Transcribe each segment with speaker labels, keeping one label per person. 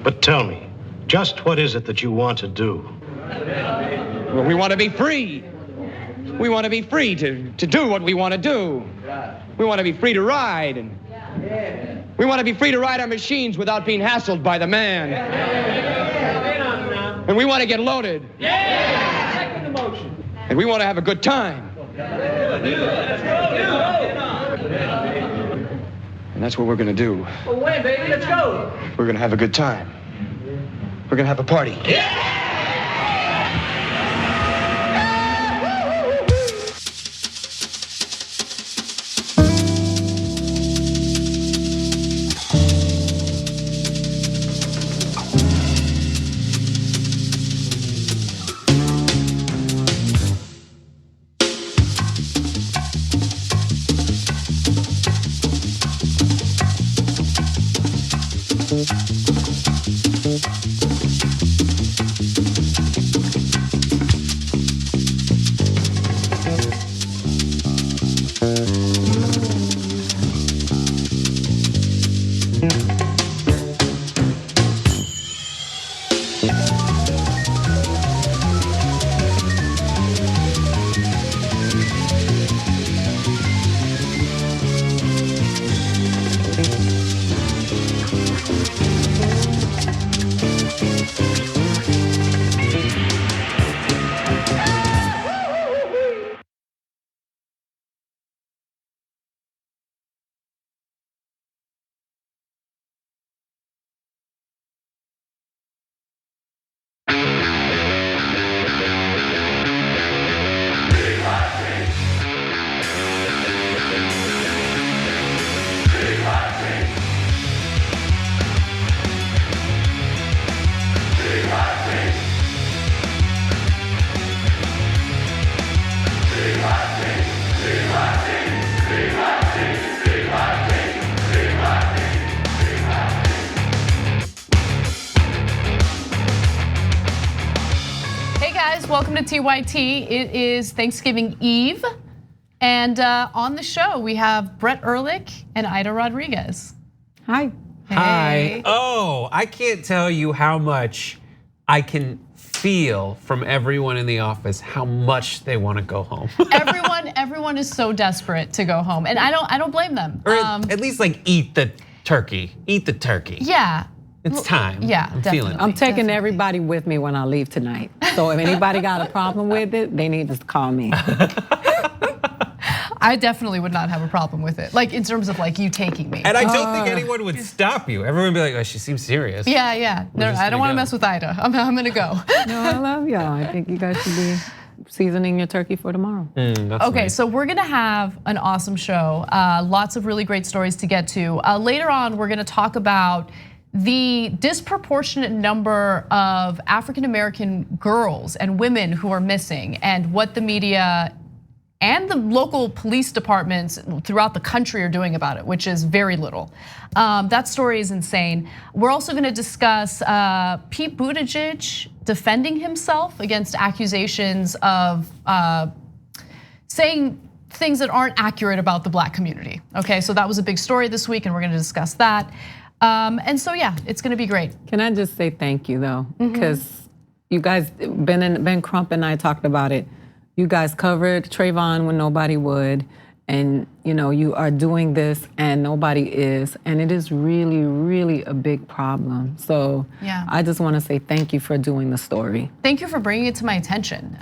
Speaker 1: But tell me, just what is it that you want to do?
Speaker 2: Well, we want to be free. We want to be free to do what we want to do. We want to be free to ride. And we want to be free to ride our machines without being hassled by the man. And we want to get loaded. And we want to have a good time. And that's what we're going to do.
Speaker 3: Well, when, baby? Let's go.
Speaker 2: We're going to have a good time. We're going to have a party.
Speaker 4: Welcome to TYT. It is Thanksgiving Eve. And on the show, we have Brett Ehrlich and Ida Rodriguez.
Speaker 5: Hi.
Speaker 4: Hey.
Speaker 6: Hi. Oh, I can't tell you how much I can feel from everyone in the office how much they want to go home.
Speaker 4: Everyone is so desperate to go home, and I don't blame them.
Speaker 6: Or at least like eat the turkey. Eat the turkey.
Speaker 4: Yeah.
Speaker 6: It's time.
Speaker 4: Yeah,
Speaker 6: I'm feeling it.
Speaker 5: I'm taking everybody with me when I leave tonight. So if anybody got a problem with it, they need to call me.
Speaker 4: I definitely would not have a problem with it. Like in terms of like you taking me.
Speaker 6: And I don't think anyone would stop you. Everyone would be like, oh, she seems serious.
Speaker 4: Yeah. No, I don't want to mess with Ida. I'm gonna go.
Speaker 5: No, I love y'all. I think you guys should be seasoning your turkey for tomorrow.
Speaker 4: Okay,
Speaker 6: nice.
Speaker 4: So we're gonna have an awesome show. Lots of really great stories to get to. Later on, we're gonna talk about the disproportionate number of African American girls and women who are missing and what the media and the local police departments throughout the country are doing about it, which is very little. That story is insane. We're also gonna discuss Pete Buttigieg defending himself against accusations of saying things that aren't accurate about the Black community. Okay, so that was a big story this week and we're gonna discuss that. And so yeah, it's gonna be great.
Speaker 5: Can I just say thank you though? Because you guys, Ben Crump and I talked about it. You guys covered Trayvon when nobody would. And you are doing this and nobody is. And it is really, really a big problem. So
Speaker 4: yeah.
Speaker 5: I just wanna say thank you for doing the story.
Speaker 4: Thank you for bringing it to my attention.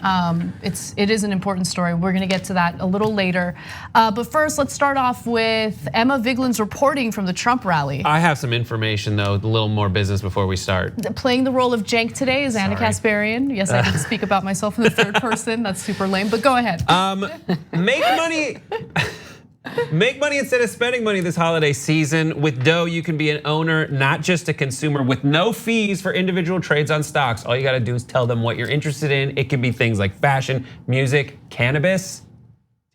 Speaker 4: It is an important story. We're gonna get to that a little later. But first, let's start off with Emma Vigeland's reporting from the Trump rally.
Speaker 6: I have some information though, a little more business before we start.
Speaker 4: Playing the role of Cenk today is Anna Kasparian. Yes, I get to speak about myself in the third person. That's super lame, but go ahead.
Speaker 6: Make money instead of spending money this holiday season. With Dough, you can be an owner, not just a consumer, with no fees for individual trades on stocks. All you gotta do is tell them what you're interested in. It can be things like fashion, music, cannabis,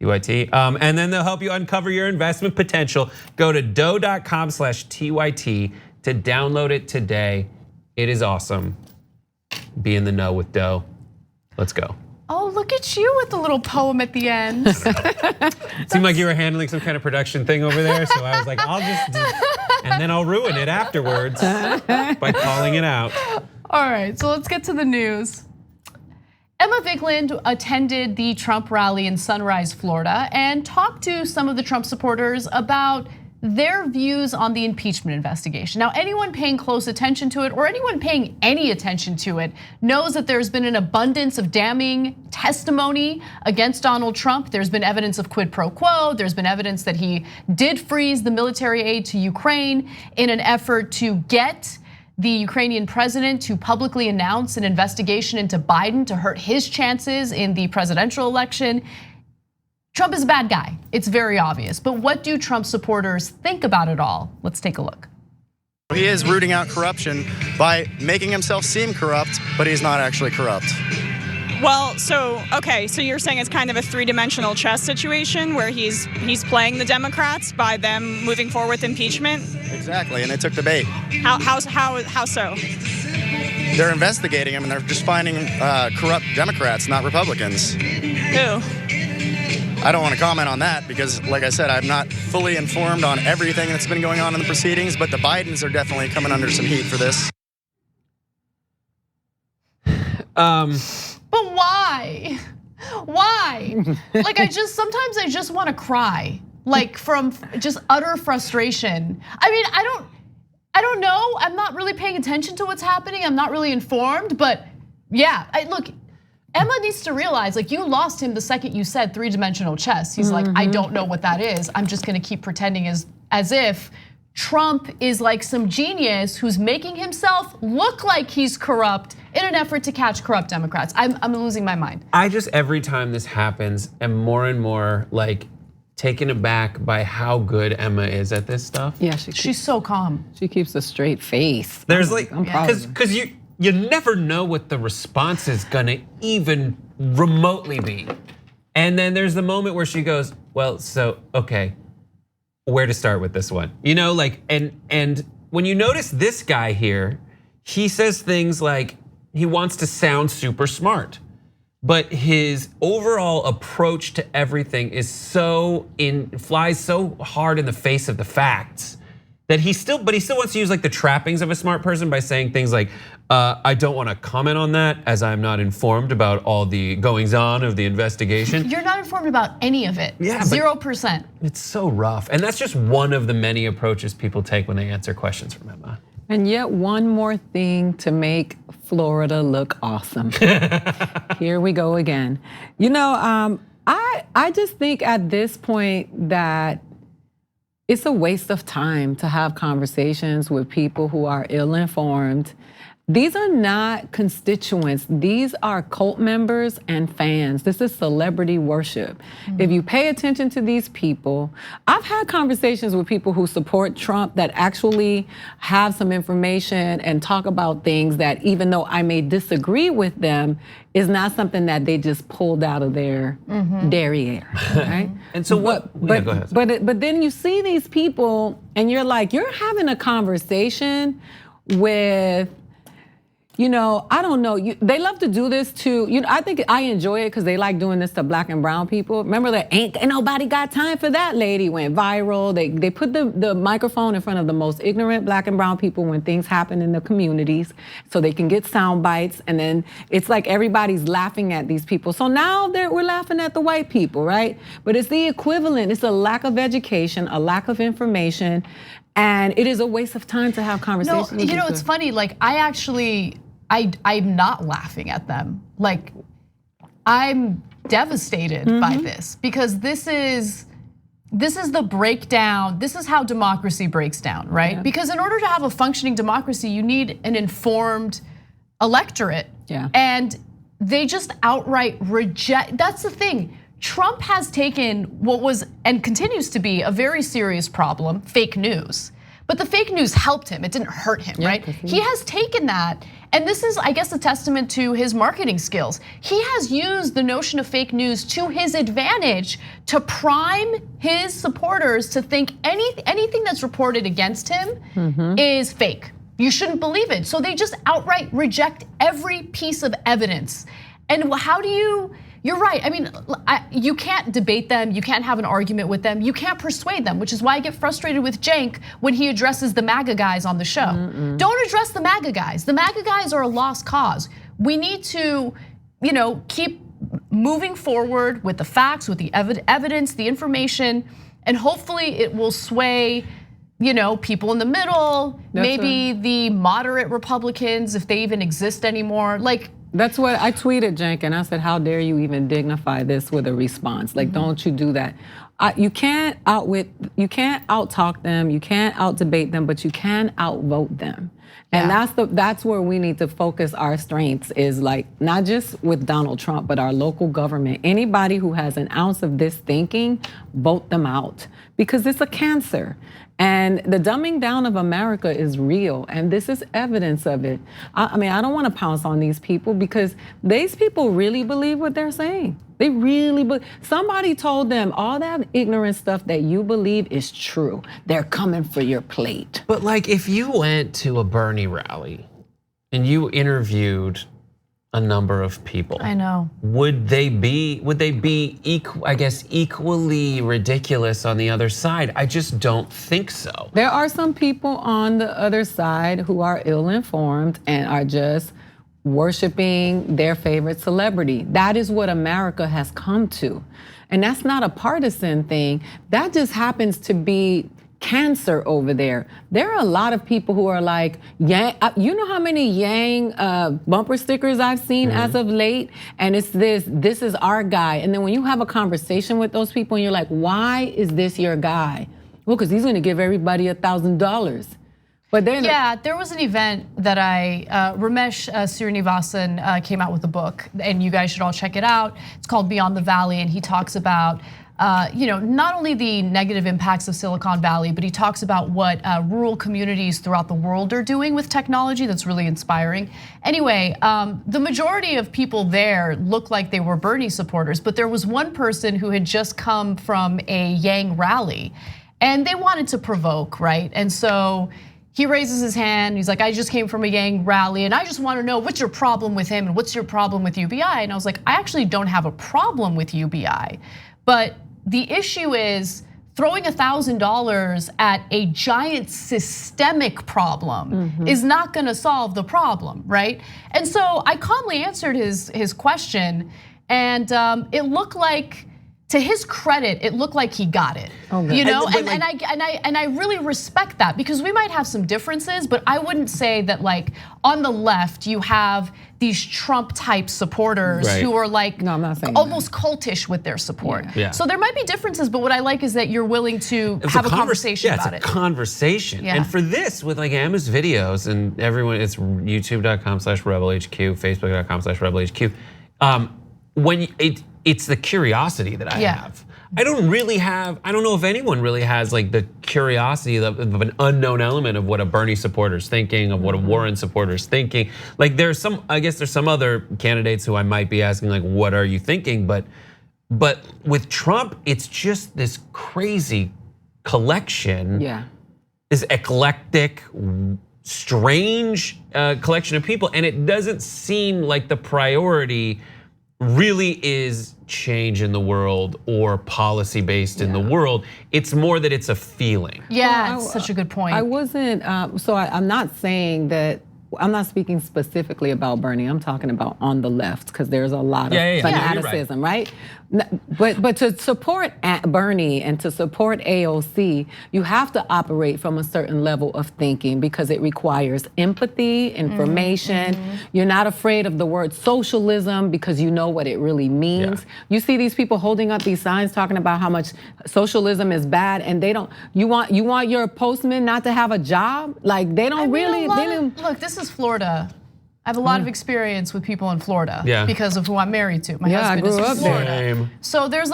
Speaker 6: TYT, and then they'll help you uncover your investment potential. Go to dough.com/TYT to download it today. It is awesome. Be in the know with Dough. Let's go.
Speaker 4: Oh, look at you with the little poem at the end.
Speaker 6: Seemed like you were handling some kind of production thing over there, so I was like, I'll just and then I'll ruin it afterwards by calling it out.
Speaker 4: All right, so let's get to the news. Emma Vigeland attended the Trump rally in Sunrise, Florida, and talked to some of the Trump supporters about their views on the impeachment investigation. Now, anyone paying close attention to it, or anyone paying any attention to it, knows that there's been an abundance of damning testimony against Donald Trump. There's been evidence of quid pro quo. There's been evidence that he did freeze the military aid to Ukraine in an effort to get the Ukrainian president to publicly announce an investigation into Biden to hurt his chances in the presidential election. Trump is a bad guy. It's very obvious. But what do Trump supporters think about it all? Let's take a look.
Speaker 7: He is rooting out corruption by making himself seem corrupt, but he's not actually corrupt.
Speaker 8: Well, so you're saying it's kind of a three-dimensional chess situation where he's playing the Democrats by them moving forward with impeachment?
Speaker 7: Exactly, and they took the bait.
Speaker 8: How so?
Speaker 7: They're investigating him, and they're just finding corrupt Democrats, not Republicans.
Speaker 8: Who?
Speaker 7: I don't want to comment on that because, like I said, I'm not fully informed on everything that's been going on in the proceedings, but the Bidens are definitely coming under some heat for this.
Speaker 4: But why? Why? Like sometimes I just want to cry, like from just utter frustration. I mean, I don't know. I'm not really paying attention to what's happening. I'm not really informed, but yeah, look, Emma needs to realize, like, you lost him the second you said three-dimensional chess. He's like, I don't know what that is. I'm just gonna keep pretending as if Trump is like some genius who's making himself look like he's corrupt in an effort to catch corrupt Democrats. I'm losing my mind.
Speaker 6: I just, every time this happens, am more and more like taken aback by how good Emma is at this stuff.
Speaker 5: Yeah,
Speaker 4: She's so calm.
Speaker 5: She keeps a straight face.
Speaker 6: There's like,
Speaker 5: I'm proud of her.
Speaker 6: because you never know what the response is gonna even remotely be. And then there's the moment where she goes, well, so, okay, where to start with this one? You know, like, and when you notice this guy here, he says things like he wants to sound super smart, but his overall approach to everything is flies so hard in the face of the facts that he still wants to use like the trappings of a smart person by saying things like, I don't want to comment on that as I'm not informed about all the goings on of the investigation.
Speaker 4: You're not informed about any of it.
Speaker 6: Yeah,
Speaker 4: 0%.
Speaker 6: It's so rough. And that's just one of the many approaches people take when they answer questions from Emma.
Speaker 5: And yet one more thing to make Florida look awesome. Here we go again. You know, I just think at this point that it's a waste of time to have conversations with people who are ill-informed. These are not constituents. These are cult members and fans. This is celebrity worship. If you pay attention to these people, I've had conversations with people who support Trump that actually have some information and talk about things that, even though I may disagree with them, is not something that they just pulled out of their derriere, right?
Speaker 6: And so what?
Speaker 5: But,
Speaker 6: go ahead.
Speaker 5: but then you see these people and you're like, you're having a conversation with, you know, I don't know. They love to do this to, you know, I think I enjoy it because they like doing this to black and brown people. Remember that ain't nobody got time for that lady went viral. They put the microphone in front of the most ignorant black and brown people when things happen in the communities so they can get sound bites. And then it's like everybody's laughing at these people. So now we're laughing at the white people, right? But it's the equivalent. It's a lack of education, a lack of information. And it is a waste of time to have conversations.
Speaker 4: No, you know, it's funny, like I'm not laughing at them. Like, I'm devastated by this because this is the breakdown. This is how democracy breaks down, right? Yeah. Because in order to have a functioning democracy, you need an informed electorate.
Speaker 5: Yeah.
Speaker 4: And they just outright reject. That's the thing. Trump has taken what was and continues to be a very serious problem, fake news. But the fake news helped him, it didn't hurt him, right? He has taken that, and this is, I guess, a testament to his marketing skills. He has used the notion of fake news to his advantage to prime his supporters to think anything that's reported against him is fake. You shouldn't believe it. So they just outright reject every piece of evidence. And how do you you're right. I mean, you can't debate them. You can't have an argument with them. You can't persuade them, which is why I get frustrated with Cenk when he addresses the MAGA guys on the show. Don't address the MAGA guys. The MAGA guys are a lost cause. We need to, keep moving forward with the facts, with the evidence, the information, and hopefully it will sway people in the middle, maybe the moderate Republicans, if they even exist anymore.
Speaker 5: That's what I tweeted, Cenk, and I said, how dare you even dignify this with a response? Don't you do that. You can't out-talk them, you can't out-debate them, but you can outvote them. And that's where we need to focus our strengths, is not just with Donald Trump, but our local government. Anybody who has an ounce of this thinking, vote them out, because it's a cancer. And the dumbing down of America is real, and this is evidence of it. I mean, I don't want to pounce on these people, because these people really believe what they're saying. They really believe. Somebody told them all that ignorant stuff that you believe is true. They're coming for your plate.
Speaker 6: But if you went to a Bernie rally and you interviewed a number of people,
Speaker 4: I know,
Speaker 6: would they be equally ridiculous on the other side? I just don't think so.
Speaker 5: There are some people on the other side who are ill-informed and are just worshiping their favorite celebrity. That is what America has come to. And that's not a partisan thing. That just happens to be cancer over there. There are a lot of people who are like, Yang, you know how many Yang bumper stickers I've seen as of late? And it's this is our guy. And then when you have a conversation with those people and you're like, why is this your guy? Well, because he's gonna give everybody $1,000. But then,
Speaker 4: there was an event that Ramesh Srinivasan came out with a book, and you guys should all check it out. It's called Beyond the Valley, and he talks about not only the negative impacts of Silicon Valley, but he talks about what rural communities throughout the world are doing with technology that's really inspiring. Anyway, the majority of people there looked like they were Bernie supporters, but there was one person who had just come from a Yang rally, and they wanted to provoke, right? And so he raises his hand, he's like, I just came from a Yang rally and I just want to know what's your problem with him and what's your problem with UBI? And I was like, I actually don't have a problem with UBI, but the issue is throwing $1,000 at a giant systemic problem is not gonna solve the problem, right? And so I calmly answered his question, and it looked like, to his credit, it looked like he got it. And I really respect that, because we might have some differences, but I wouldn't say that on the left you have these Trump type supporters who are
Speaker 5: no, I'm not saying
Speaker 4: almost cultish with their support. So there might be differences, but what I like is that you're willing to have a conversation about it.
Speaker 6: It's a conversation. And for this, with Emma's videos and everyone, it's youtube.com/rebelhq, facebook.com/rebelhq. When it's the curiosity that I have. I don't know if anyone really has the curiosity of an unknown element of what a Bernie supporter's thinking, of what a Warren supporter's thinking. I guess there's some other candidates who I might be asking what are you thinking? But with Trump, it's just this crazy collection. This eclectic, strange collection of people, and it doesn't seem like the priority really is change in the world or policy based in the world. It's more that it's a feeling.
Speaker 4: It's such a good point.
Speaker 5: I wasn't, I'm not saying that, I'm not speaking specifically about Bernie. I'm talking about on the left, because there's a lot of fanaticism, right? But to support Bernie and to support AOC, you have to operate from a certain level of thinking, because it requires empathy, information. You're not afraid of the word socialism because you know what it really means. You see these people holding up these signs talking about how much socialism is bad, and they don't. You want your postman not to have a job? They don't really.
Speaker 4: Look, this is Florida. I have a lot of experience with people in Florida because of who I'm married to. My husband is from Florida.
Speaker 6: There.
Speaker 4: So there are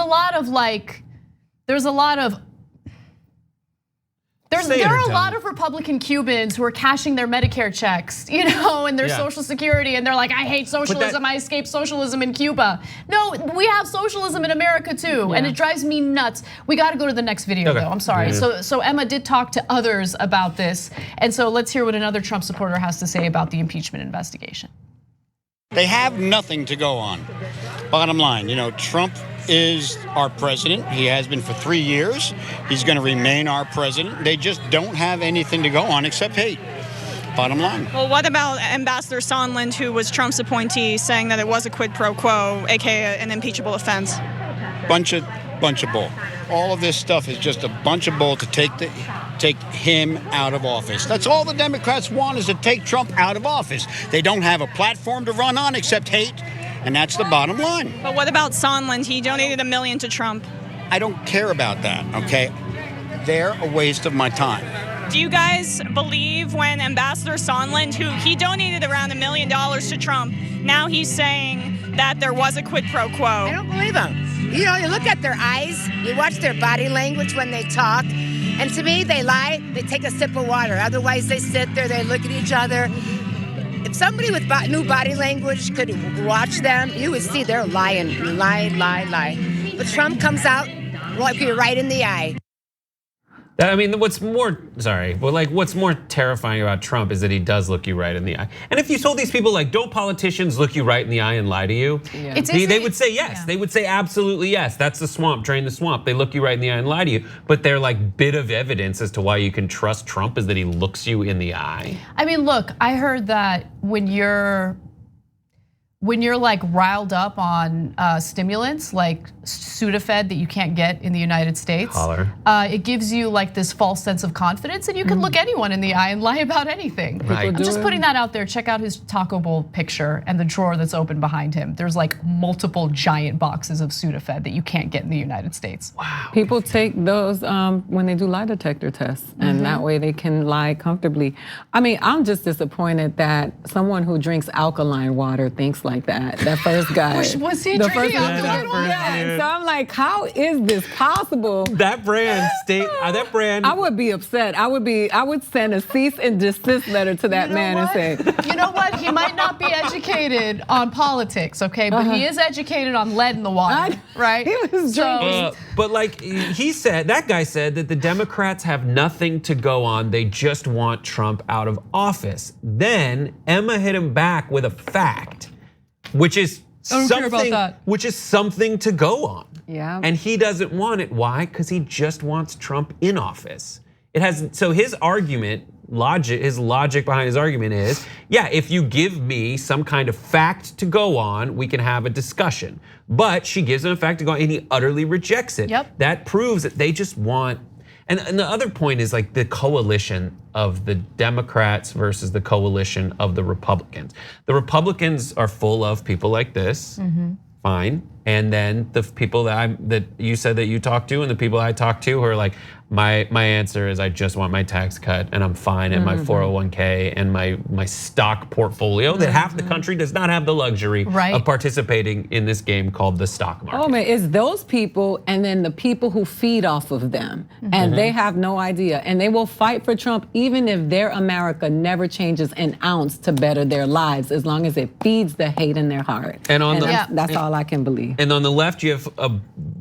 Speaker 4: a lot of Republican Cubans who are cashing their Medicare checks, and their Social Security, and they're like, I hate socialism, I escaped socialism in Cuba. No, we have socialism in America too, and it drives me nuts. We gotta go to the next video though, I'm sorry. So Emma did talk to others about this, and so let's hear what another Trump supporter has to say about the impeachment investigation.
Speaker 9: They have nothing to go on. Bottom line, Trump is our president. He has been for 3 years. He's going to remain our president. They just don't have anything to go on except hate. Bottom line.
Speaker 8: Well, what about Ambassador Sondland, who was Trump's appointee, saying that it was a quid pro quo, aka an impeachable offense?
Speaker 9: Bunch of bull. All of this stuff is just a bunch of bull to take him out of office. That's all the Democrats want, is to take Trump out of office. They don't have a platform to run on except hate, and that's the bottom line.
Speaker 8: But what about Sondland? He donated $1 million to Trump.
Speaker 9: I don't care about that, okay? They're a waste of my time.
Speaker 8: Do you guys believe when Ambassador Sondland, who he donated around $1 million to Trump, now he's saying that there was a quid pro quo?
Speaker 10: I don't believe him. You look at their eyes, you watch their body language when they talk, and to me, they lie, they take a sip of water. Otherwise, they sit there, they look at each other. If somebody with new body language could watch them, you would see they're lying, lie. But Trump comes out, look you right in the eye.
Speaker 6: I mean, what's more terrifying about Trump is that he does look you right in the eye. And if you told these people, don't politicians look you right in the eye and lie to you? Yeah. They would say yes. Yeah. They would say absolutely yes. That's the swamp, drain the swamp. They look you right in the eye and lie to you. But their bit of evidence as to why you can trust Trump is that he looks you in the eye.
Speaker 4: I mean, look, I heard that when you're riled up on stimulants like Sudafed that you can't get in the United States, it gives you this false sense of confidence, and you can look anyone in the eye and lie about anything.
Speaker 6: Right.
Speaker 4: I'm just putting that out there. Check out his taco bowl picture and the drawer that's open behind him. There's multiple giant boxes of Sudafed that you can't get in the United States.
Speaker 6: Wow.
Speaker 5: People take those when they do lie detector tests, and that way they can lie comfortably. I mean, I'm just disappointed that someone who drinks alkaline water thinks like that. That first guy.
Speaker 4: Was he drinking alkaline water?
Speaker 5: Yeah. So I'm like, how is this possible?
Speaker 6: That brand,
Speaker 5: I would be upset. I would send a cease and desist letter to that man and say,
Speaker 4: you know what? He might not be educated on politics, okay, but he is educated on lead in the water, right?
Speaker 5: He was drinking.
Speaker 6: But he said, that guy said that the Democrats have nothing to go on. They just want Trump out of office. Then Emma hit him back with a fact, which is something to go on.
Speaker 5: Yeah.
Speaker 6: And he doesn't want it. Why? Because he just wants Trump in office. So his logic behind his argument is, yeah, if you give me some kind of fact to go on, we can have a discussion. But she gives him a fact to go on, and he utterly rejects it.
Speaker 4: Yep.
Speaker 6: That proves that they just want. And the other point is the coalition of the Democrats versus the coalition of the Republicans. The Republicans are full of people like this, fine. And then the people that you said that you talked to, and the people I talked to who are like, my answer is I just want my tax cut, and I'm fine in my 401k and my stock portfolio that half the country does not have the luxury of participating in this game called the stock market.
Speaker 5: Oh man, it's those people and then the people who feed off of them, and they have no idea, and they will fight for Trump even if their America never changes an ounce to better their lives, as long as it feeds the hate in their heart.
Speaker 6: And
Speaker 5: that's all I can believe.
Speaker 6: And on the left, you have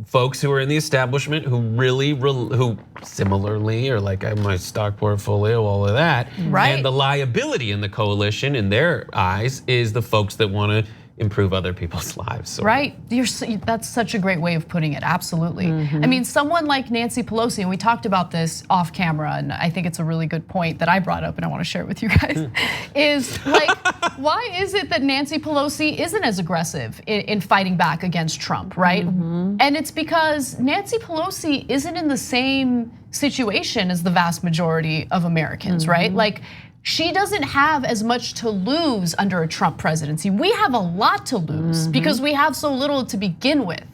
Speaker 6: folks who are in the establishment who similarly are like, I have my stock portfolio, all of that.
Speaker 4: Right.
Speaker 6: And the liability in the coalition, in their eyes, is the folks that want to improve other people's lives.
Speaker 4: Right, that's such a great way of putting it, absolutely. I mean, someone like Nancy Pelosi, and we talked about this off camera, and I think it's a really good point that I brought up and I want to share it with you guys, is why is it that Nancy Pelosi isn't as aggressive in fighting back against Trump, right? And it's because Nancy Pelosi isn't in the same situation as the vast majority of Americans, right? She doesn't have as much to lose under a Trump presidency. We have a lot to lose because we have so little to begin with.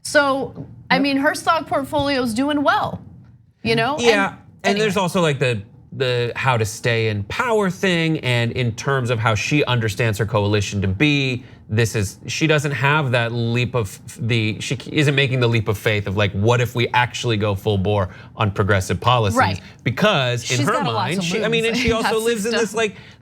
Speaker 4: So, I mean, her stock portfolio is doing well,
Speaker 6: Yeah, and there's also the how to stay in power thing, and in terms of how she understands her coalition to be, she doesn't have that she isn't making the leap of faith of what if we actually go full bore on progressive policies?
Speaker 4: Right.
Speaker 6: Because in her mind, she also lives in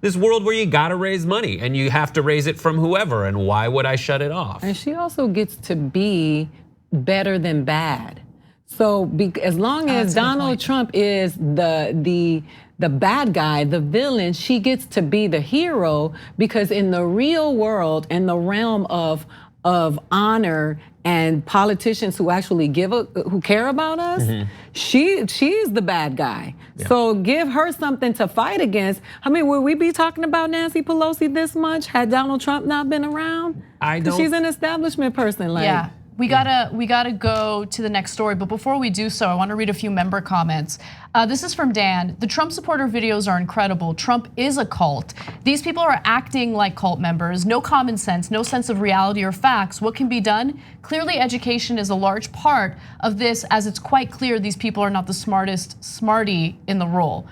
Speaker 6: this world where you gotta raise money and you have to raise it from whoever, and why would I shut it off?
Speaker 5: And she also gets to be better than bad. So as long as Donald Trump is the bad guy, the villain, she gets to be the hero, because in the real world, in the realm of of honor and politicians who actually who care about us, she's the bad guy. Yeah. So give her something to fight against. I mean, would we be talking about Nancy Pelosi this much had Donald Trump not been around?
Speaker 6: I don't.
Speaker 5: She's an establishment person. Like,
Speaker 4: yeah. We gotta go to the next story, but before we do so, I want to read a few member comments. This is from Dan. The Trump supporter videos are incredible. Trump is a cult. These people are acting like cult members. No common sense, no sense of reality or facts. What can be done? Clearly, education is a large part of this, as it's quite clear these people are not the smartest smarty in the role.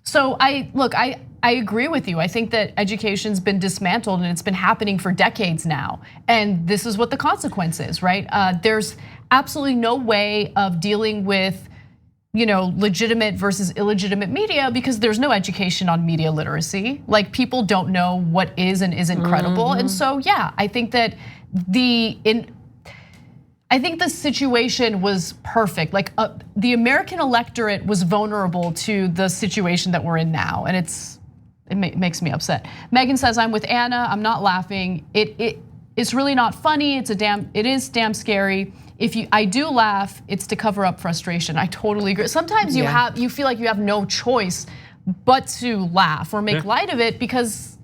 Speaker 4: So I agree with you. I think that education's been dismantled and it's been happening for decades now. And this is what the consequence is, right? There's absolutely no way of dealing with, legitimate versus illegitimate media because there's no education on media literacy. Like, people don't know what is and isn't credible. And so, yeah, I think that I think the situation was perfect. Like, the American electorate was vulnerable to the situation that we're in now, and it makes me upset. Megan says, I'm with Anna, I'm not laughing. It's really not funny, it is damn scary. I do laugh, it's to cover up frustration. I totally agree. Sometimes you feel like you have no choice but to laugh or make light of it because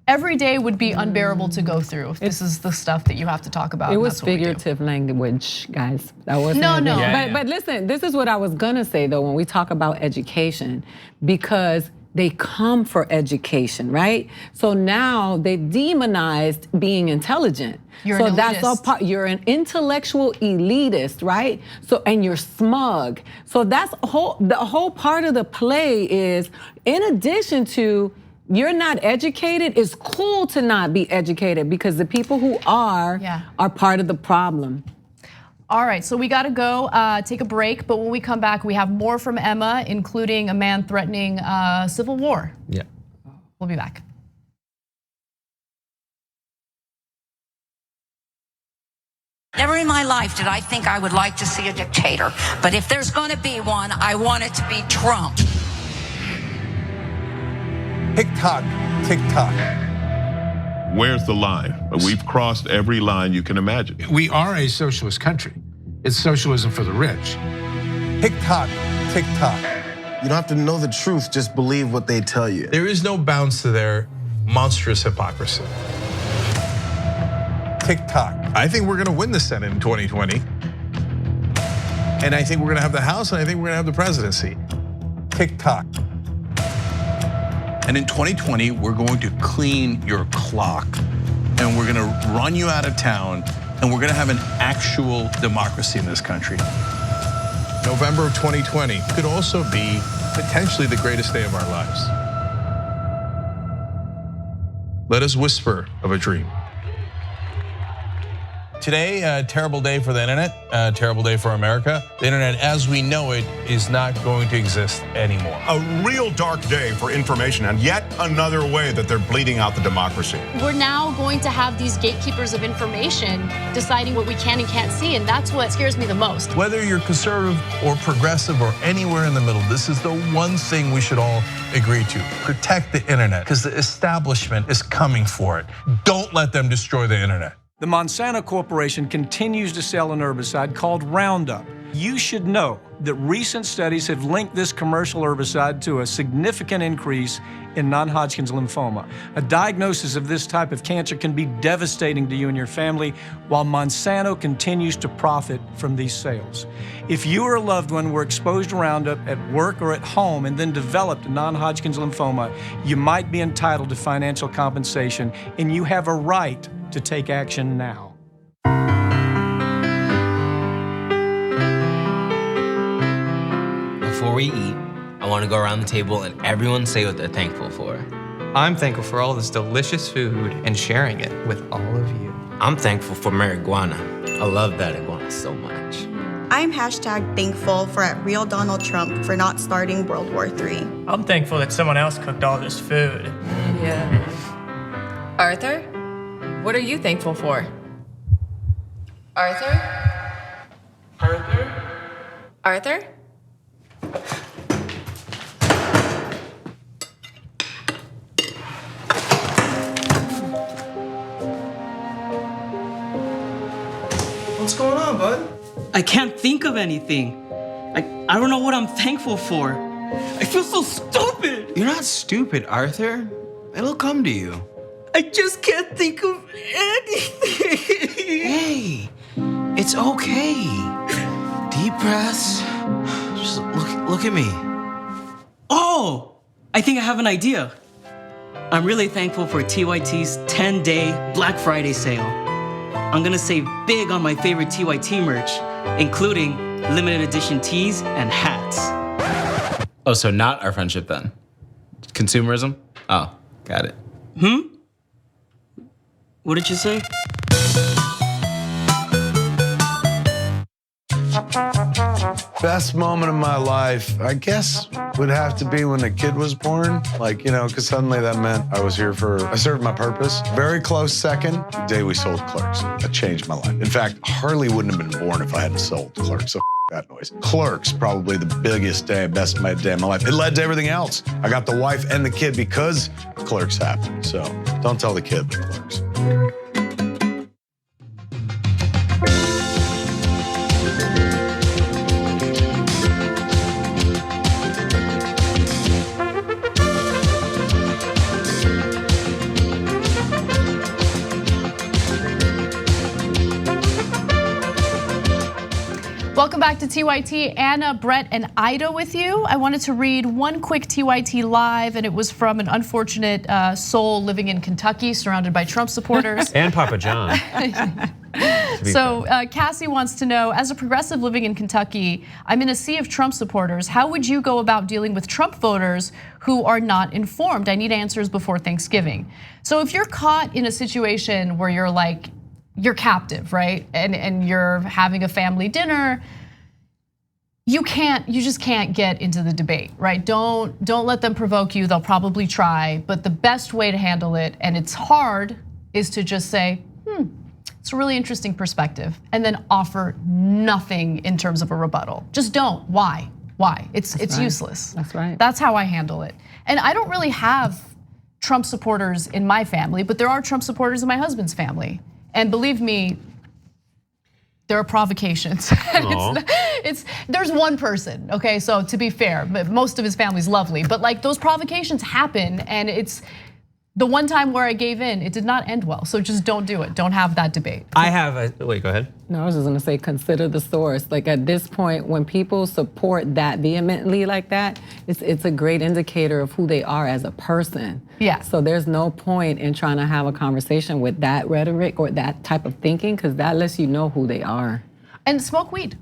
Speaker 4: every day would be unbearable to go through if this is the stuff that you have to talk about.
Speaker 5: It was figurative language, guys. That wasn't
Speaker 4: no.
Speaker 5: But listen, this is what I was gonna say though when we talk about education, because they come for education, right? So now they've demonized being intelligent.
Speaker 4: You're an
Speaker 5: that's all
Speaker 4: elitist.
Speaker 5: part. You're an intellectual elitist, right? So and you're smug. So that's the whole part of the play is, in addition to you're not educated, it's cool to not be educated because the people who are part of the problem.
Speaker 4: All right, so we gotta go take a break, but when we come back, we have more from Emma, including a man threatening civil war.
Speaker 6: Yeah.
Speaker 4: We'll be back.
Speaker 11: Never in my life did I think I would like to see a dictator, but if there's gonna be one, I want it to be Trump.
Speaker 12: Tick-tock, tick-tock.
Speaker 13: Where's the line? We've crossed every line you can imagine.
Speaker 12: We are a socialist country. It's socialism for the rich. Tick-tock, tick-tock.
Speaker 14: You don't have to know the truth, just believe what they tell you.
Speaker 12: There is no bounds to their monstrous hypocrisy. Tick-tock. I think we're gonna win the Senate in 2020. And I think we're gonna have the House, and I think we're gonna have the presidency. Tick-tock.
Speaker 15: And in 2020, we're going to clean your clock and we're gonna run you out of town and we're gonna have an actual democracy in this country.
Speaker 12: November of 2020 could also be potentially the greatest day of our lives. Let us whisper of a dream. Today, a terrible day for the internet, a terrible day for America. The internet as we know it is not going to exist anymore.
Speaker 16: A real dark day for information and yet another way that they're bleeding out the democracy.
Speaker 17: We're now going to have these gatekeepers of information deciding what we can and can't see, and that's what scares me the most.
Speaker 12: Whether you're conservative or progressive or anywhere in the middle, this is the one thing we should all agree to. Protect the internet, because the establishment is coming for it. Don't let them destroy the internet.
Speaker 18: The Monsanto Corporation continues to sell an herbicide called Roundup. You should know that recent studies have linked this commercial herbicide to a significant increase in non-Hodgkin's lymphoma. A diagnosis of this type of cancer can be devastating to you and your family, while Monsanto continues to profit from these sales. If you or a loved one were exposed to Roundup at work or at home and then developed non-Hodgkin's lymphoma, you might be entitled to financial compensation, and you have a right to take action now.
Speaker 19: Before we eat, I want to go around the table and everyone say what they're thankful for.
Speaker 2: I'm thankful for all this delicious food and sharing it with all of you.
Speaker 19: I'm thankful for marijuana. I love that iguana so much.
Speaker 20: I'm #thankful for real Donald Trump for not starting World War III.
Speaker 3: I'm thankful that someone else cooked all this food.
Speaker 21: Yeah. Arthur, what are you thankful for? Arthur? Arthur? Arthur?
Speaker 1: What's going on, bud? I can't think of anything. I don't know what I'm thankful for. I feel so stupid.
Speaker 19: You're not stupid, Arthur. It'll come to you.
Speaker 1: I just can't think of anything.
Speaker 19: Hey, it's okay. Deep breaths. Just look at me.
Speaker 1: Oh, I think I have an idea. I'm really thankful for TYT's 10-day Black Friday sale. I'm gonna save big on my favorite TYT merch, including limited edition tees and hats.
Speaker 19: Oh, so not our friendship then? Consumerism? Oh, got it.
Speaker 1: What did you say?
Speaker 14: Best moment of my life, I guess, would have to be when the kid was born. Like, you know, because suddenly that meant I served my purpose. Very close second, the day we sold Clerks. That changed my life. In fact, Harley wouldn't have been born if I hadn't sold Clerks. So that noise. Clerks, probably the biggest day, best day of my life. It led to everything else. I got the wife and the kid because Clerks happened. So don't tell the kid, but Clerks.
Speaker 4: Welcome back to TYT. Anna, Brett, and Ida with you. I wanted to read one quick TYT live, and it was from an unfortunate soul living in Kentucky, surrounded by Trump supporters.
Speaker 6: And Papa John.
Speaker 4: So Cassie wants to know, as a progressive living in Kentucky, I'm in a sea of Trump supporters. How would you go about dealing with Trump voters who are not informed? I need answers before Thanksgiving. So if you're caught in a situation where you're captive, right? And you're having a family dinner, you just can't get into the debate, right? Don't let them provoke you. They'll probably try, but the best way to handle it, and it's hard, is to just say, it's a really interesting perspective, and then offer nothing in terms of a rebuttal. Just don't. Why? It's useless.
Speaker 5: That's right.
Speaker 4: That's how I handle it. And I don't really have Trump supporters in my family, but there are Trump supporters in my husband's family. And believe me, there are provocations. There's one person, okay? So to be fair, most of his family's lovely, but like those provocations happen, and it's the one time where I gave in, it did not end well. So just don't do it. Don't have that debate.
Speaker 6: Wait, go ahead.
Speaker 5: No, I was just gonna say, consider the source. Like at this point, when people support that vehemently like that, it's a great indicator of who they are as a person.
Speaker 4: Yeah.
Speaker 5: So there's no point in trying to have a conversation with that rhetoric or that type of thinking, because that lets you know who they are.
Speaker 4: And smoke weed.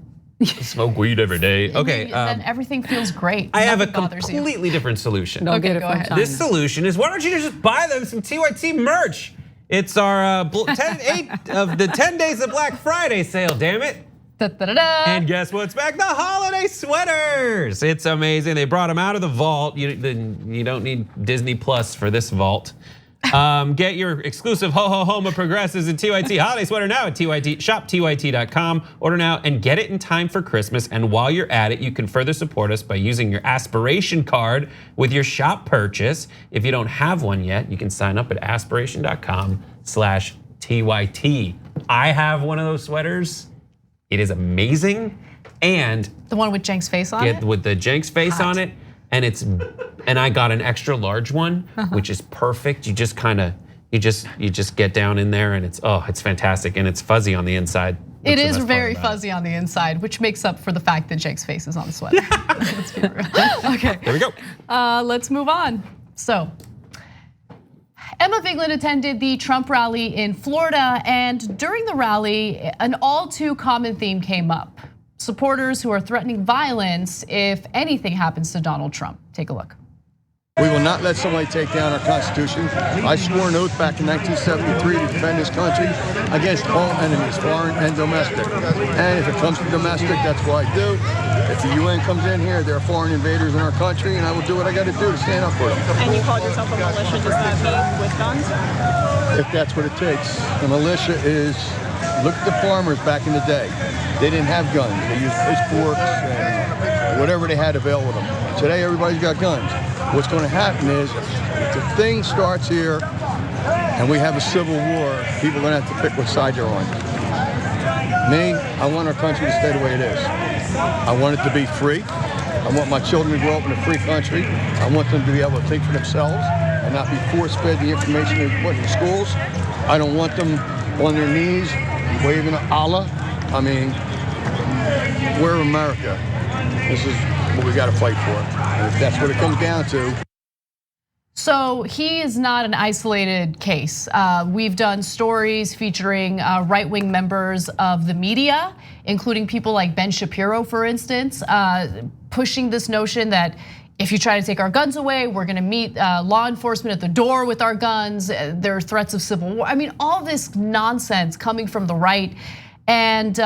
Speaker 6: Smoke weed every day. Okay.
Speaker 4: And then everything feels great.
Speaker 6: I have a
Speaker 4: Nothing bothers you.
Speaker 6: completely different solution.
Speaker 5: Don't get it from China.
Speaker 6: This solution is, why don't you just buy them some TYT merch? It's our 10 days of Black Friday sale, damn it.
Speaker 4: Da-da-da-da.
Speaker 6: And guess what's back? The holiday sweaters. It's amazing. They brought them out of the vault. You don't need Disney Plus for this vault. Get your exclusive ho home of progressives and TYT holiday sweater now at TYT. Shop TYT.com. Order now and get it in time for Christmas. And while you're at it, you can further support us by using your aspiration card with your shop purchase. If you don't have one yet, you can sign up at aspiration.com/TYT. I have one of those sweaters. It is amazing. And
Speaker 4: the one with Cenk's face on it?
Speaker 6: With the Cenk's face on it. And I got an extra large one, which is perfect. You just get down in there, and it's fantastic, and it's fuzzy on the inside.
Speaker 4: It is very fuzzy on the inside, which makes up for the fact that Cenk's face is on the sweater. Let's be real. Okay.
Speaker 6: There we go.
Speaker 4: Let's move on. So, Emma Vigeland attended the Trump rally in Florida, and during the rally, an all too common theme came up. Supporters who are threatening violence if anything happens to Donald Trump. Take a look.
Speaker 22: We will not let somebody take down our Constitution. I swore an oath back in 1973 to defend this country against all enemies, foreign and domestic. And if it comes to domestic, that's what I do. If the UN comes in here, there are foreign invaders in our country, and I will do what I got to do to stand up for them.
Speaker 8: And you called yourself a militia, does that mean with guns?
Speaker 22: If that's what it takes. A militia is, look at the farmers back in the day. They didn't have guns. They used pitchforks and whatever they had available to them. Today, everybody's got guns. What's going to happen is, if the thing starts here and we have a civil war, people are going to have to pick what side they're on. Me, I want our country to stay the way it is. I want it to be free. I want my children to grow up in a free country. I want them to be able to think for themselves and not be force-fed the information they put in schools. I don't want them on their knees waving at Allah. I mean, we're America. This is what we got to fight for. And if that's what it comes down to.
Speaker 4: So he is not an isolated case. We've done stories featuring right-wing members of the media, including people like Ben Shapiro, for instance, pushing this notion that if you try to take our guns away, we're gonna meet law enforcement at the door with our guns. There are threats of civil war. I mean, all this nonsense coming from the right. And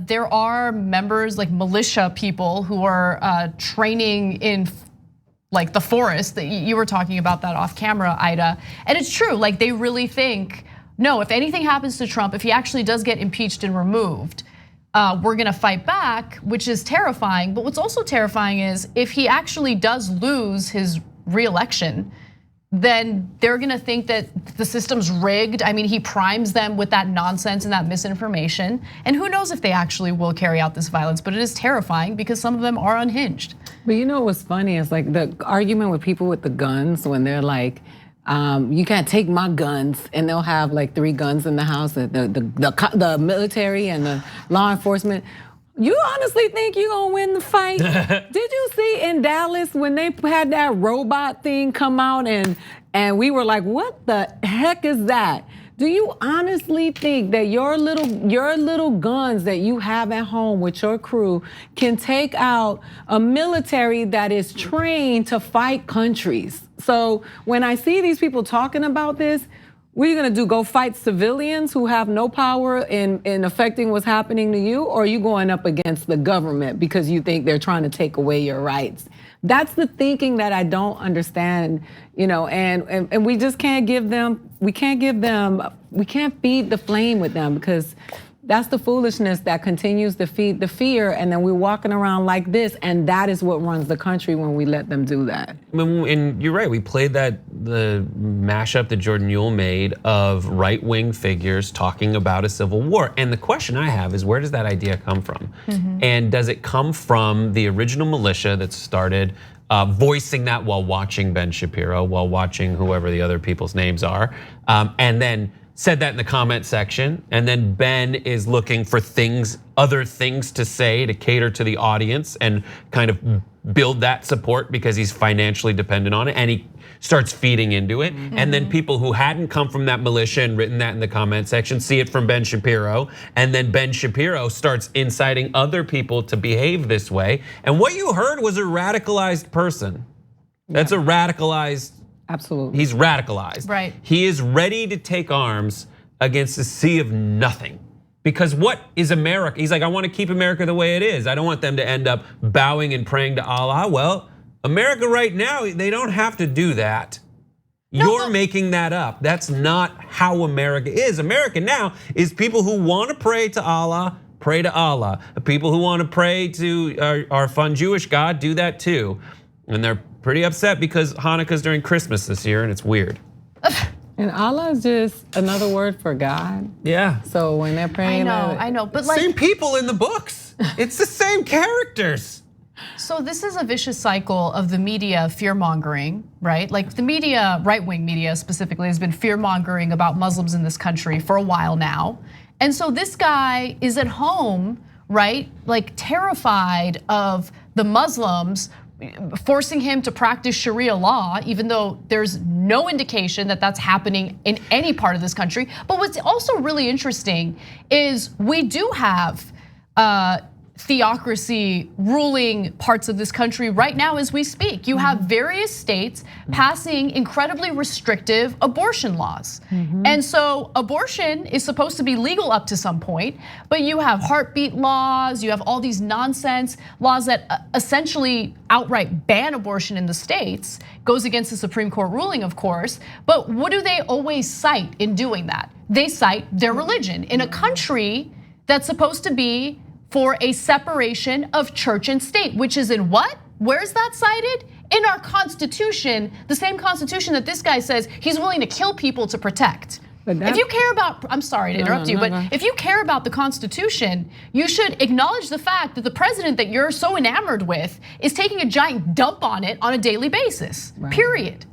Speaker 4: there are members, like militia people, who are training in like the forest. That you were talking about that off camera, Ida. And it's true, like they really think, no, if anything happens to Trump, if he actually does get impeached and removed, we're gonna fight back, which is terrifying. But what's also terrifying is if he actually does lose his re-election, then they're gonna think that the system's rigged. I mean, he primes them with that nonsense and that misinformation. And who knows if they actually will carry out this violence, but it is terrifying because some of them are unhinged.
Speaker 5: But you know what's funny is like the argument with people with the guns when they're like, you can't take my guns, and they'll have like 3 guns in the house, the military and the law enforcement. You honestly think you're gonna win the fight? Did you see in Dallas when they had that robot thing come out and we were like, what the heck is that? Do you honestly think that your little guns that you have at home with your crew can take out a military that is trained to fight countries? So when I see these people talking about this, what are you gonna do, go fight civilians who have no power in affecting what's happening to you? Or are you going up against the government because you think they're trying to take away your rights? That's the thinking that I don't understand, and we just can't give them, we can't feed the flame with them because that's the foolishness that continues to feed the fear, and then we're walking around like this, and that is what runs the country when we let them do that.
Speaker 6: And you're right, we played the mashup that Jordan Uhl made of right-wing figures talking about a civil war. And the question I have is, where does that idea come from? And does it come from the original militia that started voicing that while watching Ben Shapiro, while watching whoever the other people's names are, and then said that in the comment section, and then Ben is looking for other things to say to cater to the audience and kind of build that support because he's financially dependent on it, and he starts feeding into it. And then people who hadn't come from that militia and written that in the comment section see it from Ben Shapiro, and then Ben Shapiro starts inciting other people to behave this way. And what you heard was a radicalized person. That's a radicalized.
Speaker 5: Absolutely.
Speaker 6: He's radicalized.
Speaker 4: Right.
Speaker 6: He is ready to take arms against a sea of nothing. Because what is America? He's like, I want to keep America the way it is. I don't want them to end up bowing and praying to Allah. Well, America right now, they don't have to do that. You're making that up. That's not how America is. America now is people who want to pray to Allah, pray to Allah. People who want to pray to our fun Jewish God, do that too. And they're pretty upset because Hanukkah's during Christmas this year, and it's weird.
Speaker 5: And Allah is just another word for God.
Speaker 6: Yeah.
Speaker 5: So when they're praying,
Speaker 4: I know, but like
Speaker 6: same people in the books. It's the same characters.
Speaker 4: So this is a vicious cycle of the media fear-mongering, right? Like the media, right-wing media specifically, has been fear-mongering about Muslims in this country for a while now. And so this guy is at home, right? Like terrified of the Muslims forcing him to practice Sharia law, even though there's no indication that that's happening in any part of this country. But what's also really interesting is we do have theocracy ruling parts of this country right now as we speak. You have various states passing incredibly restrictive abortion laws. And so abortion is supposed to be legal up to some point, but you have heartbeat laws, you have all these nonsense laws that essentially outright ban abortion in the states, goes against the Supreme Court ruling, of course. But what do they always cite in doing that? They cite their religion in a country that's supposed to be for a separation of church and state, which is in what? Where's that cited? In our Constitution, the same Constitution that this guy says he's willing to kill people to protect. If you care about, I'm sorry to interrupt you, but if you care about the Constitution, you should acknowledge the fact that the president that you're so enamored with is taking a giant dump on it on a daily basis, period.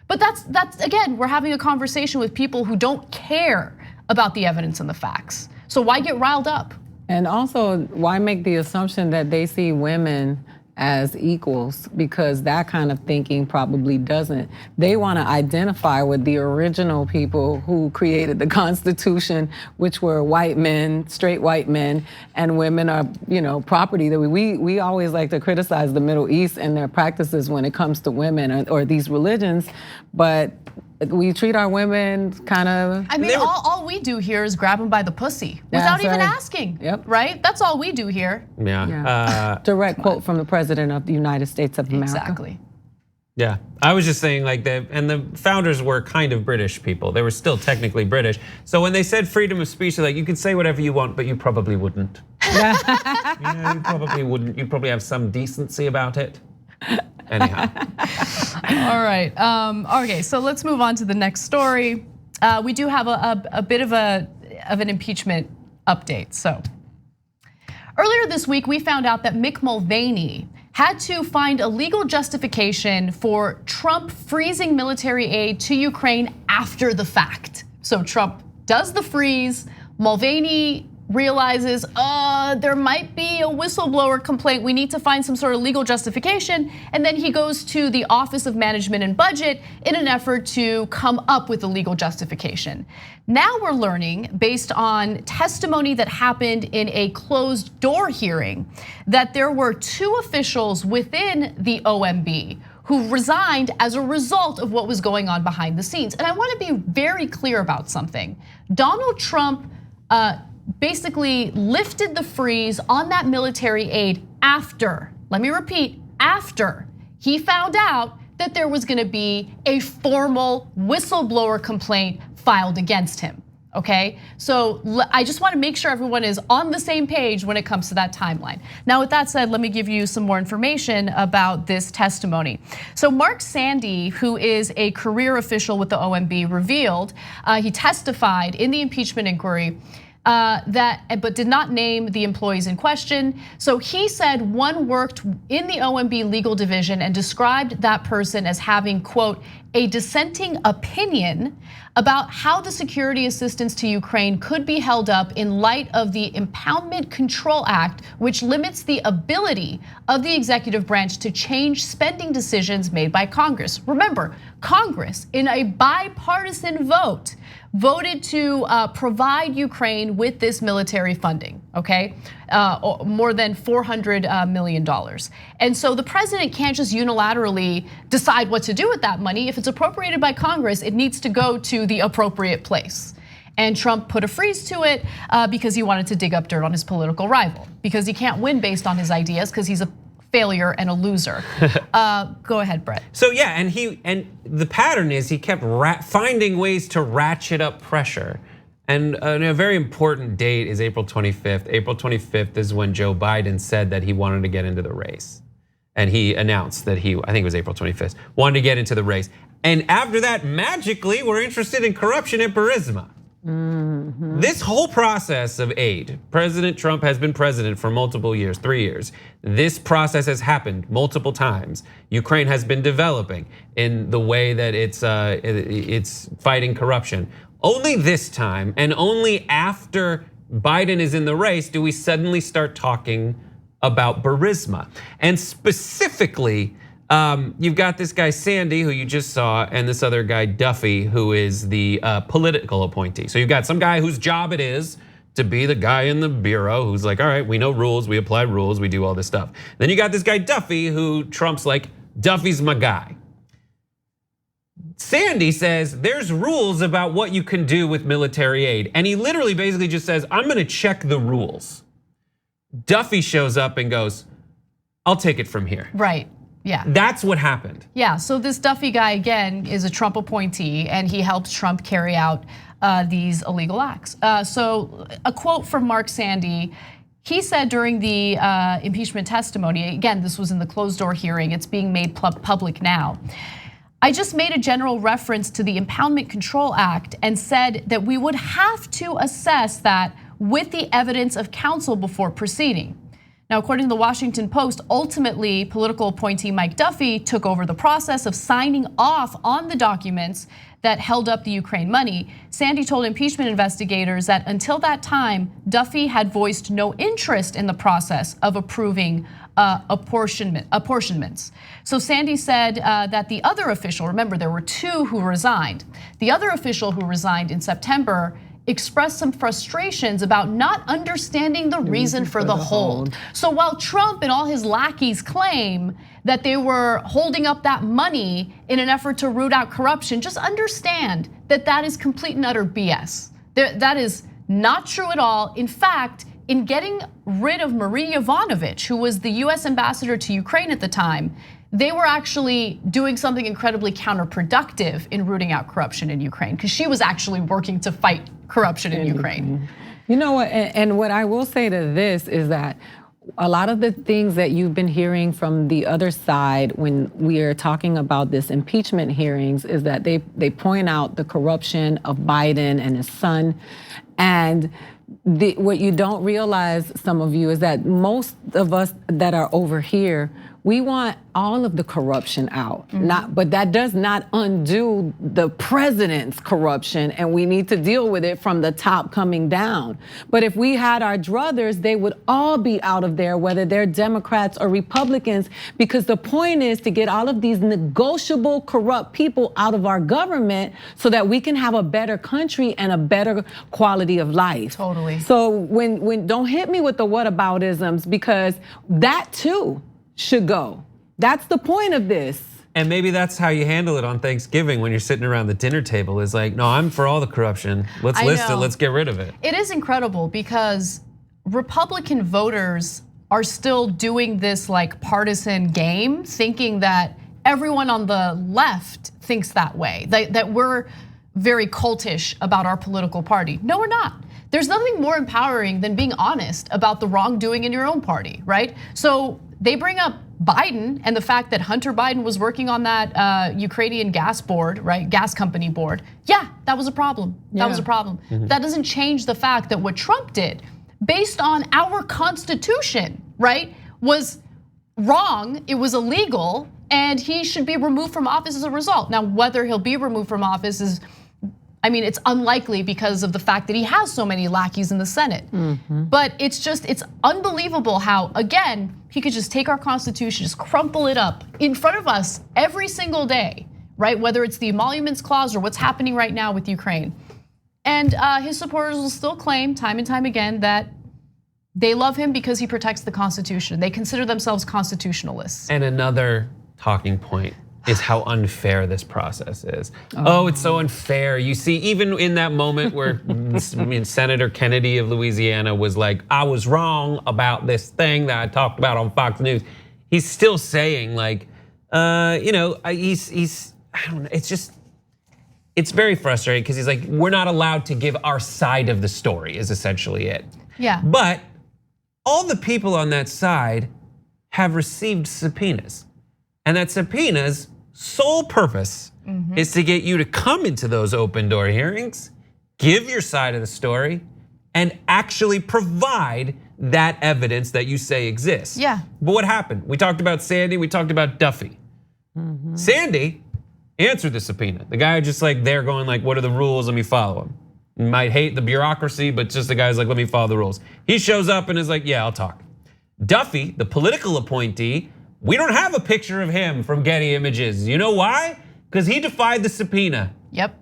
Speaker 4: But that's again, we're having a conversation with people who don't care about the evidence and the facts. So why get riled up?
Speaker 5: And also, why make the assumption that they see women as equals? Because that kind of thinking probably doesn't. They want to identify with the original people who created the Constitution, which were white men, straight white men, and women are, property. That we always like to criticize the Middle East and their practices when it comes to women or these religions, but we treat our women kind of.
Speaker 4: I mean, all we do here is grab them by the pussy without even asking. Yep. Right? That's all we do here.
Speaker 6: Yeah.
Speaker 5: Direct quote from the President of the United States of America.
Speaker 4: Exactly.
Speaker 6: Yeah, I was just saying the founders were kind of British people. They were still technically British. So when they said freedom of speech, they're like, you can say whatever you want, but you probably wouldn't. You probably wouldn't. You'd probably have some decency about it. Anyhow.
Speaker 4: All right. Okay, so let's move on to the next story. We do have a bit of an impeachment update. So earlier this week, we found out that Mick Mulvaney had to find a legal justification for Trump freezing military aid to Ukraine after the fact. So Trump does the freeze. Mulvaney realizes, there might be a whistleblower complaint. We need to find some sort of legal justification. And then he goes to the Office of Management and Budget in an effort to come up with a legal justification. Now we're learning, based on testimony that happened in a closed door hearing, that there were 2 officials within the OMB who resigned as a result of what was going on behind the scenes. And I want to be very clear about something. Donald Trump basically lifted the freeze on that military aid after, let me repeat, after he found out that there was gonna be a formal whistleblower complaint filed against him, okay? So I just wanna make sure everyone is on the same page when it comes to that timeline. Now with that said, let me give you some more information about this testimony. So Mark Sandy, who is a career official with the OMB, revealed, he testified in the impeachment inquiry but did not name the employees in question. So he said one worked in the OMB legal division and described that person as having, quote, a dissenting opinion about how the security assistance to Ukraine could be held up in light of the Impoundment Control Act, which limits the ability of the executive branch to change spending decisions made by Congress. Remember, Congress, in a bipartisan vote, voted to provide Ukraine with this military funding, okay? More than $400 million. And so the president can't just unilaterally decide what to do with that money. If it's appropriated by Congress, it needs to go to the appropriate place. And Trump put a freeze to it because he wanted to dig up dirt on his political rival, because he can't win based on his ideas because he's a failure and a loser. Go ahead, Brett.
Speaker 6: So yeah, and the pattern is he kept finding ways to ratchet up pressure. And a very important date is April 25th. April 25th is when Joe Biden said that he wanted to get into the race. And he announced that I think it was April 25th, wanted to get into the race. And after that, magically, we're interested in corruption at Burisma. Mm-hmm. This whole process of aid, President Trump has been president for multiple years, 3 years. This process has happened multiple times. Ukraine has been developing in the way that it's fighting corruption. Only this time, and only after Biden is in the race, do we suddenly start talking about Burisma. And specifically, you've got this guy Sandy, who you just saw, and this other guy Duffy, who is the political appointee. So you've got some guy whose job it is to be the guy in the bureau who's like, all right, we know rules, we apply rules, we do all this stuff. Then you got this guy Duffy, who Trump's like, Duffy's my guy. Sandy says there's rules about what you can do with military aid. And he literally basically just says, I'm gonna check the rules. Duffy shows up and goes, I'll take it from here.
Speaker 4: Right, yeah.
Speaker 6: That's what happened.
Speaker 4: Yeah, so this Duffy guy, again, is a Trump appointee, and he helped Trump carry out these illegal acts. So a quote from Mark Sandy, he said during the impeachment testimony, again, this was in the closed door hearing, it's being made public now. I just made a general reference to the Impoundment Control Act and said that we would have to assess that with the evidence of counsel before proceeding. Now, according to the Washington Post, ultimately, political appointee Mike Duffy took over the process of signing off on the documents that held up the Ukraine money. Sandy told impeachment investigators that until that time, Duffy had voiced no interest in the process of approving apportionments. So Sandy said that the other official, remember there were two who resigned, the other official who resigned in September expressed some frustrations about not understanding the reason for the hold. So while Trump and all his lackeys claim that they were holding up that money in an effort to root out corruption, just understand that that is complete and utter BS. That is not true at all. In fact, in getting rid of Marie Yovanovitch, who was the US ambassador to Ukraine at the time, they were actually doing something incredibly counterproductive in rooting out corruption in Ukraine, because she was actually working to fight corruption in Ukraine.
Speaker 5: You know what, and what I will say to this is that a lot of the things that you've been hearing from the other side when we are talking about this impeachment hearings is that they point out the corruption of Biden and his son. And what you don't realize, some of you, is that most of us that are over here, we want all of the corruption out, but that does not undo the president's corruption, and we need to deal with it from the top coming down. But if we had our druthers, they would all be out of there, whether they're Democrats or Republicans, because the point is to get all of these negotiable, corrupt people out of our government so that we can have a better country and a better quality of life.
Speaker 4: Totally.
Speaker 5: So when don't hit me with the whataboutisms, because that too should go. That's the point of this.
Speaker 6: And maybe that's how you handle it on Thanksgiving when you're sitting around the dinner table, is like, no, I'm for all the corruption. Let's list it, let's get rid of it.
Speaker 4: It is incredible because Republican voters are still doing this like partisan game, thinking that everyone on the left thinks that way, that we're very cultish about our political party. No, we're not. There's nothing more empowering than being honest about the wrongdoing in your own party, right? So they bring up Biden and the fact that Hunter Biden was working on that Ukrainian gas board, right? Gas company board. Yeah, that was a problem. That was a problem. That doesn't change the fact that what Trump did, based on our Constitution, right, was wrong. It was illegal, and he should be removed from office as a result. Now, whether he'll be removed from office is, I mean, it's unlikely because of the fact that he has so many lackeys in the Senate. But it's unbelievable how, again, he could just take our Constitution, just crumple it up in front of us every single day, right? Whether it's the Emoluments Clause or what's happening right now with Ukraine. And his supporters will still claim time and time again that they love him because he protects the Constitution. They consider themselves constitutionalists.
Speaker 6: And another talking point is how unfair this process is. Oh, it's so unfair. You see, even in that moment where Senator Kennedy of Louisiana was like, I was wrong about this thing that I talked about on Fox News. He's still saying like, I don't know, it's very frustrating because he's like, we're not allowed to give our side of the story is essentially it.
Speaker 4: Yeah.
Speaker 6: But all the people on that side have received subpoenas. And that subpoena's sole purpose is to get you to come into those open door hearings, give your side of the story, and actually provide that evidence that you say exists.
Speaker 4: Yeah.
Speaker 6: But what happened? We talked about Sandy, we talked about Duffy. Sandy answered the subpoena. The guy just like there going like, what are the rules? Let me follow them. You might hate the bureaucracy, but just the guy's like, let me follow the rules. He shows up and is like, yeah, I'll talk. Duffy, the political appointee, we don't have a picture of him from Getty Images. You know why? Because he defied the subpoena.
Speaker 4: Yep.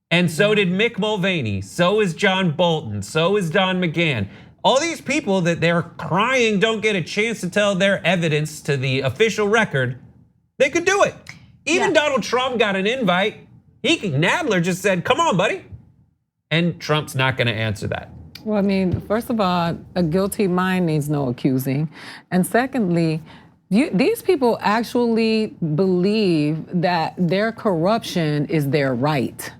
Speaker 6: And so did Mick Mulvaney, so is John Bolton, so is Don McGahn. All these people that they're crying don't get a chance to tell their evidence to the official record, they could do it. Even Donald Trump got an invite. Nadler just said, come on, buddy. And Trump's not gonna answer that.
Speaker 5: Well, I mean, first of all, a guilty mind needs no accusing. And secondly, these people actually believe that their corruption is their right.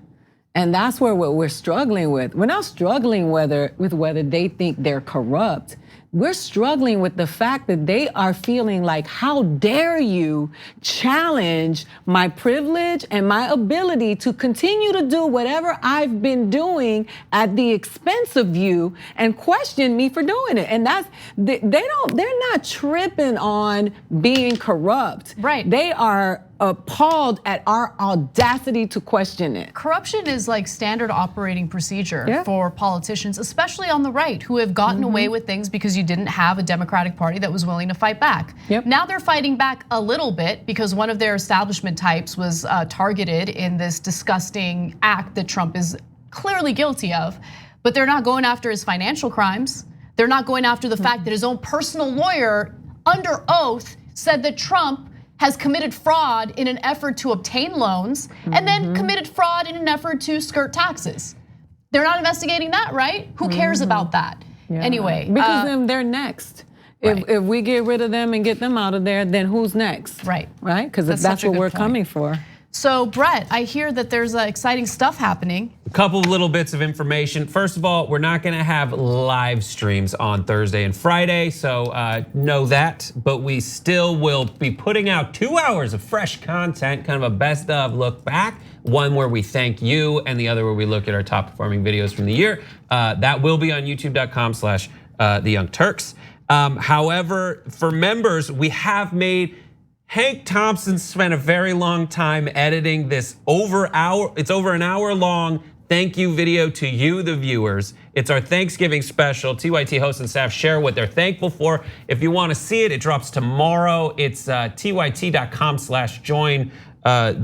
Speaker 5: And that's what we're struggling with. We're not struggling with whether they think they're corrupt. we're struggling with the fact that they are feeling like, how dare you challenge my privilege and my ability to continue to do whatever I've been doing at the expense of you and question me for doing it. And that's, they're not tripping on being corrupt.
Speaker 4: Right.
Speaker 5: They are appalled at our audacity to question it.
Speaker 4: Corruption is like standard operating procedure for politicians, especially on the right, who have gotten away with things because you didn't have a Democratic Party that was willing to fight back. Now they're fighting back a little bit because one of their establishment types was targeted in this disgusting act that Trump is clearly guilty of, but they're not going after his financial crimes. They're not going after the fact that his own personal lawyer, under oath, said that Trump has committed fraud in an effort to obtain loans and then committed fraud in an effort to skirt taxes. They're not investigating that, right? Who cares about that? Anyway.
Speaker 5: Because then they're next. If we get rid of them and get them out of there, then who's next?
Speaker 4: Right.
Speaker 5: Right? Because that's what we're coming for.
Speaker 4: So Brett, I hear that there's exciting stuff happening.
Speaker 6: A couple of little bits of information. First of all, we're not gonna have live streams on Thursday and Friday, so know that. But we still will be putting out 2 hours of fresh content, kind of a best of look back. One where we thank you and the other where we look at our top performing videos from the year. That will be on youtube.com/The Young Turks. However, for members, we have made Hank Thompson spent a very long time editing this it's over an hour long thank you video to you, the viewers. It's our Thanksgiving special. TYT hosts and staff share what they're thankful for. If you want to see it, it drops tomorrow. It's tyt.com/join.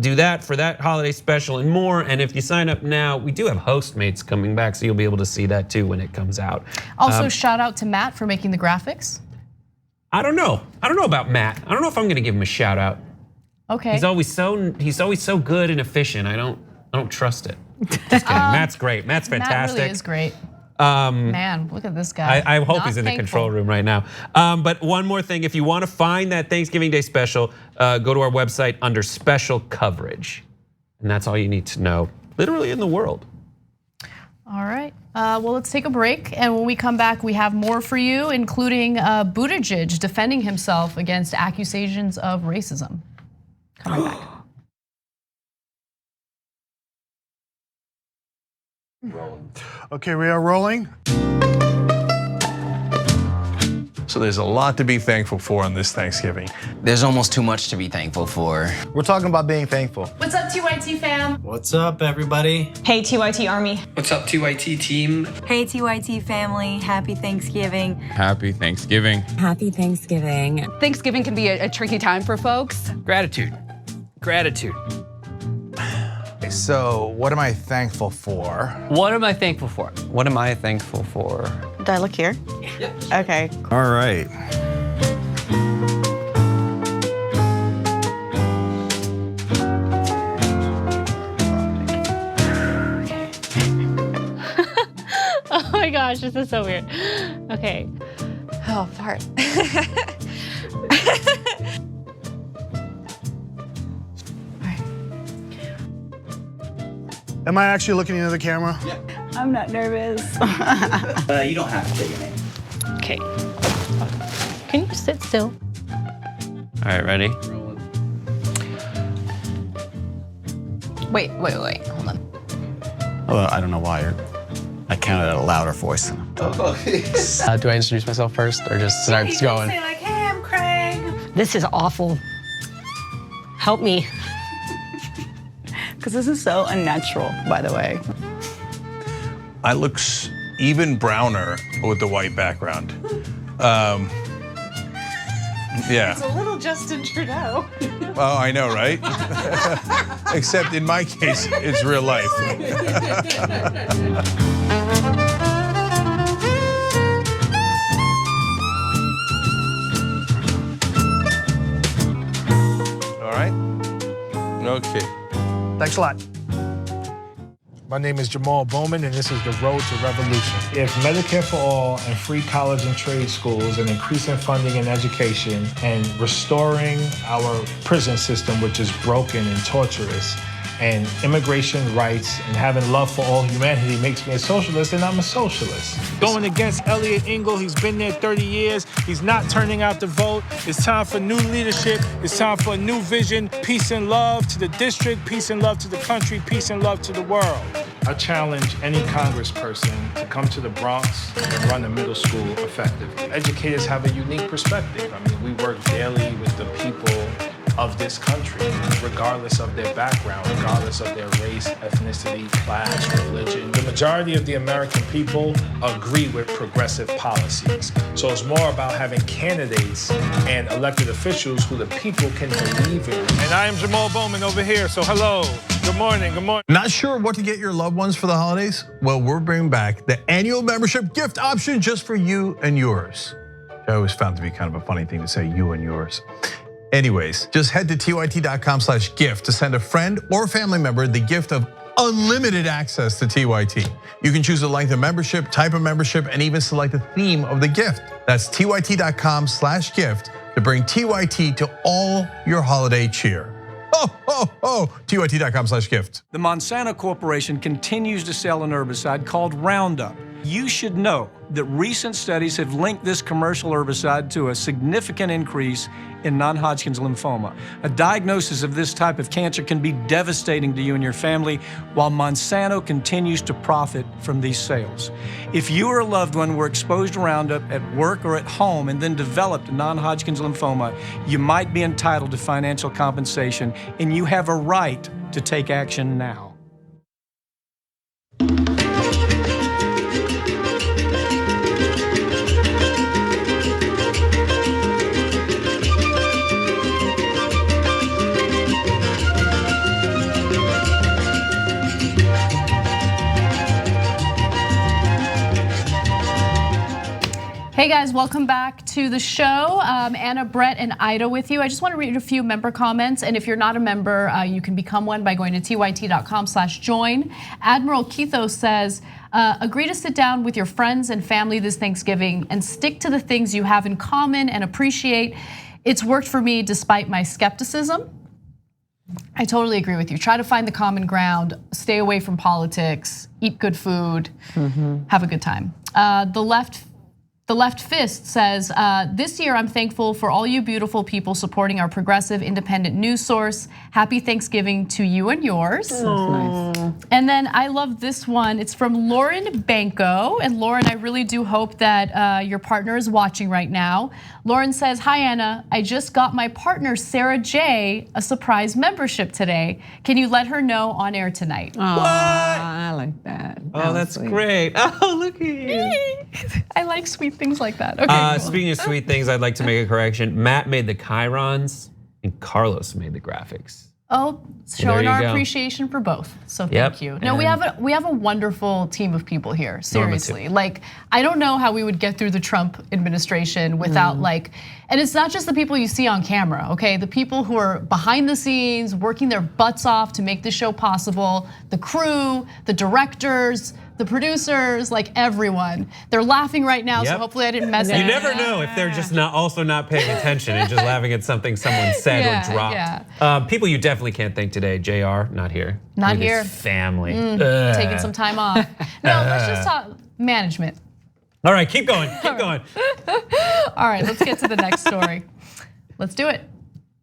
Speaker 6: Do that for that holiday special and more. And if you sign up now, we do have Hostmates coming back, so you'll be able to see that too when it comes out.
Speaker 4: Also, shout out to Matt for making the graphics.
Speaker 6: I don't know about Matt. I don't know if I'm gonna give him a shout out.
Speaker 4: Okay.
Speaker 6: He's always so good and efficient. I don't trust it. Just kidding. Matt's great. Matt's fantastic.
Speaker 4: Matt really is great. Man, look at this guy.
Speaker 6: I hope
Speaker 4: Not
Speaker 6: he's in the
Speaker 4: thankful.
Speaker 6: control room right now. But one more thing, if you want to find that Thanksgiving Day special, go to our website under special coverage. And that's all you need to know, literally in the world.
Speaker 4: All right, well, let's take a break. And when we come back, we have more for you, including Buttigieg defending himself against accusations of racism. Coming back.
Speaker 12: Okay, we are rolling. So there's a lot to be thankful for on this Thanksgiving.
Speaker 7: There's almost too much to be thankful for.
Speaker 9: We're talking about being thankful.
Speaker 4: What's up, TYT fam?
Speaker 23: What's up, everybody?
Speaker 8: Hey, TYT Army.
Speaker 24: What's up, TYT team?
Speaker 25: Hey, TYT family. Happy Thanksgiving.
Speaker 26: Happy Thanksgiving.
Speaker 25: Happy Thanksgiving.
Speaker 27: Thanksgiving can be a tricky time for folks.
Speaker 7: Gratitude. Gratitude.
Speaker 9: So, what am I thankful for?
Speaker 7: What am I thankful for?
Speaker 28: What am I thankful for?
Speaker 29: Do I look here?
Speaker 7: Yep.
Speaker 29: Okay.
Speaker 28: All right.
Speaker 17: Oh my gosh, this is so weird. Okay. Oh, fart.
Speaker 12: Am I actually looking into the camera?
Speaker 7: Yeah.
Speaker 29: I'm not nervous.
Speaker 7: You don't have to say your name.
Speaker 17: Okay. Can you sit still?
Speaker 28: All right, ready?
Speaker 17: Wait, hold on.
Speaker 30: Well, I don't know why I counted at a louder voice.
Speaker 7: Do I introduce myself first or just start going?
Speaker 29: Say like, hey, I'm Craig.
Speaker 31: This is awful. Help me.
Speaker 29: Because this is so unnatural, by the way.
Speaker 14: I look even browner with the white background. Yeah.
Speaker 29: It's a little Justin Trudeau.
Speaker 14: Oh, I know, right? Except in my case, it's real life. All right? Okay.
Speaker 12: Thanks a lot. My name is Jamal Bowman, and this is The Road to Revolution. If Medicare for All and free college and trade schools and increasing funding in education and restoring our prison system, which is broken and torturous,
Speaker 2: and immigration rights and having love for all humanity makes me a socialist, and I'm a socialist. Going against Elliot Engel, he's been there 30 years. He's not turning out the vote. It's time for new leadership. It's time for a new vision. Peace and love to the district, peace and love to the country, peace and love to the world. I challenge any congressperson to come to the Bronx and run a middle school effectively. Educators have a unique perspective. I mean, we work daily with the people of this country, regardless of their background, regardless of their race, ethnicity, class, religion. The majority of the American people agree with progressive policies. So it's more about having candidates and elected officials who the people can believe in. And I am Jamal Bowman over here, so hello. Good morning, good morning.
Speaker 12: Not sure what to get your loved ones for the holidays? Well, we're bringing back the annual membership gift option just for you and yours. I always found to be kind of a funny thing to say, you and yours. Anyways, just head to tyt.com/gift to send a friend or family member the gift of unlimited access to TYT. You can choose the length of membership, type of membership, and even select the theme of the gift. That's tyt.com/gift to bring TYT to all your holiday cheer. TYT.com/gift.
Speaker 3: The Monsanto Corporation continues to sell an herbicide called Roundup. You should know that recent studies have linked this commercial herbicide to a significant increase in non-Hodgkin's lymphoma. A diagnosis of this type of cancer can be devastating to you and your family, while Monsanto continues to profit from these sales. If you or a loved one were exposed to Roundup at work or at home and then developed non-Hodgkin's lymphoma, you might be entitled to financial compensation, and you have a right to take action now.
Speaker 4: Hey guys, welcome back to the show. Anna, Brett, and Ida with you. I just want to read a few member comments, and if you're not a member, you can become one by going to tyt.com/join. Admiral Keithos says, agree to sit down with your friends and family this Thanksgiving and stick to the things you have in common and appreciate. It's worked for me despite my skepticism. I totally agree with you. Try to find the common ground, stay away from politics, eat good food, have a good time. The left fist says, this year I'm thankful for all you beautiful people supporting our progressive independent news source. Happy Thanksgiving to you and yours.
Speaker 5: Nice.
Speaker 4: And then I love this one. It's from Lauren Banco. And Lauren, I really do hope that your partner is watching right now. Lauren says, hi Anna, I just got my partner Sarah J a surprise membership today. Can you let her know on air tonight?
Speaker 5: Oh, I like that.
Speaker 6: Oh, that's great. Oh, look at you.
Speaker 4: I like sweet things like that. Okay, cool.
Speaker 6: Speaking of sweet things, I'd like to make a correction. Matt made the chyrons and Carlos made the graphics.
Speaker 4: Oh, showing our appreciation for both. So thank you. No, we have a wonderful team of people here. Seriously, like I don't know how we would get through the Trump administration without and it's not just the people you see on camera. Okay, the people who are behind the scenes working their butts off to make the show possible. The crew, the directors, the producers, like everyone. They're laughing right now, so hopefully I didn't mess it up.
Speaker 6: You never know if they're just not paying attention and just laughing at something someone said or dropped. People you definitely can't thank today. JR, not here.
Speaker 4: Not
Speaker 6: with
Speaker 4: here.
Speaker 6: His family.
Speaker 4: Taking some time off. No, let's just talk management.
Speaker 6: All right, keep going, keep going.
Speaker 4: All right, let's get to the next story. Let's do it.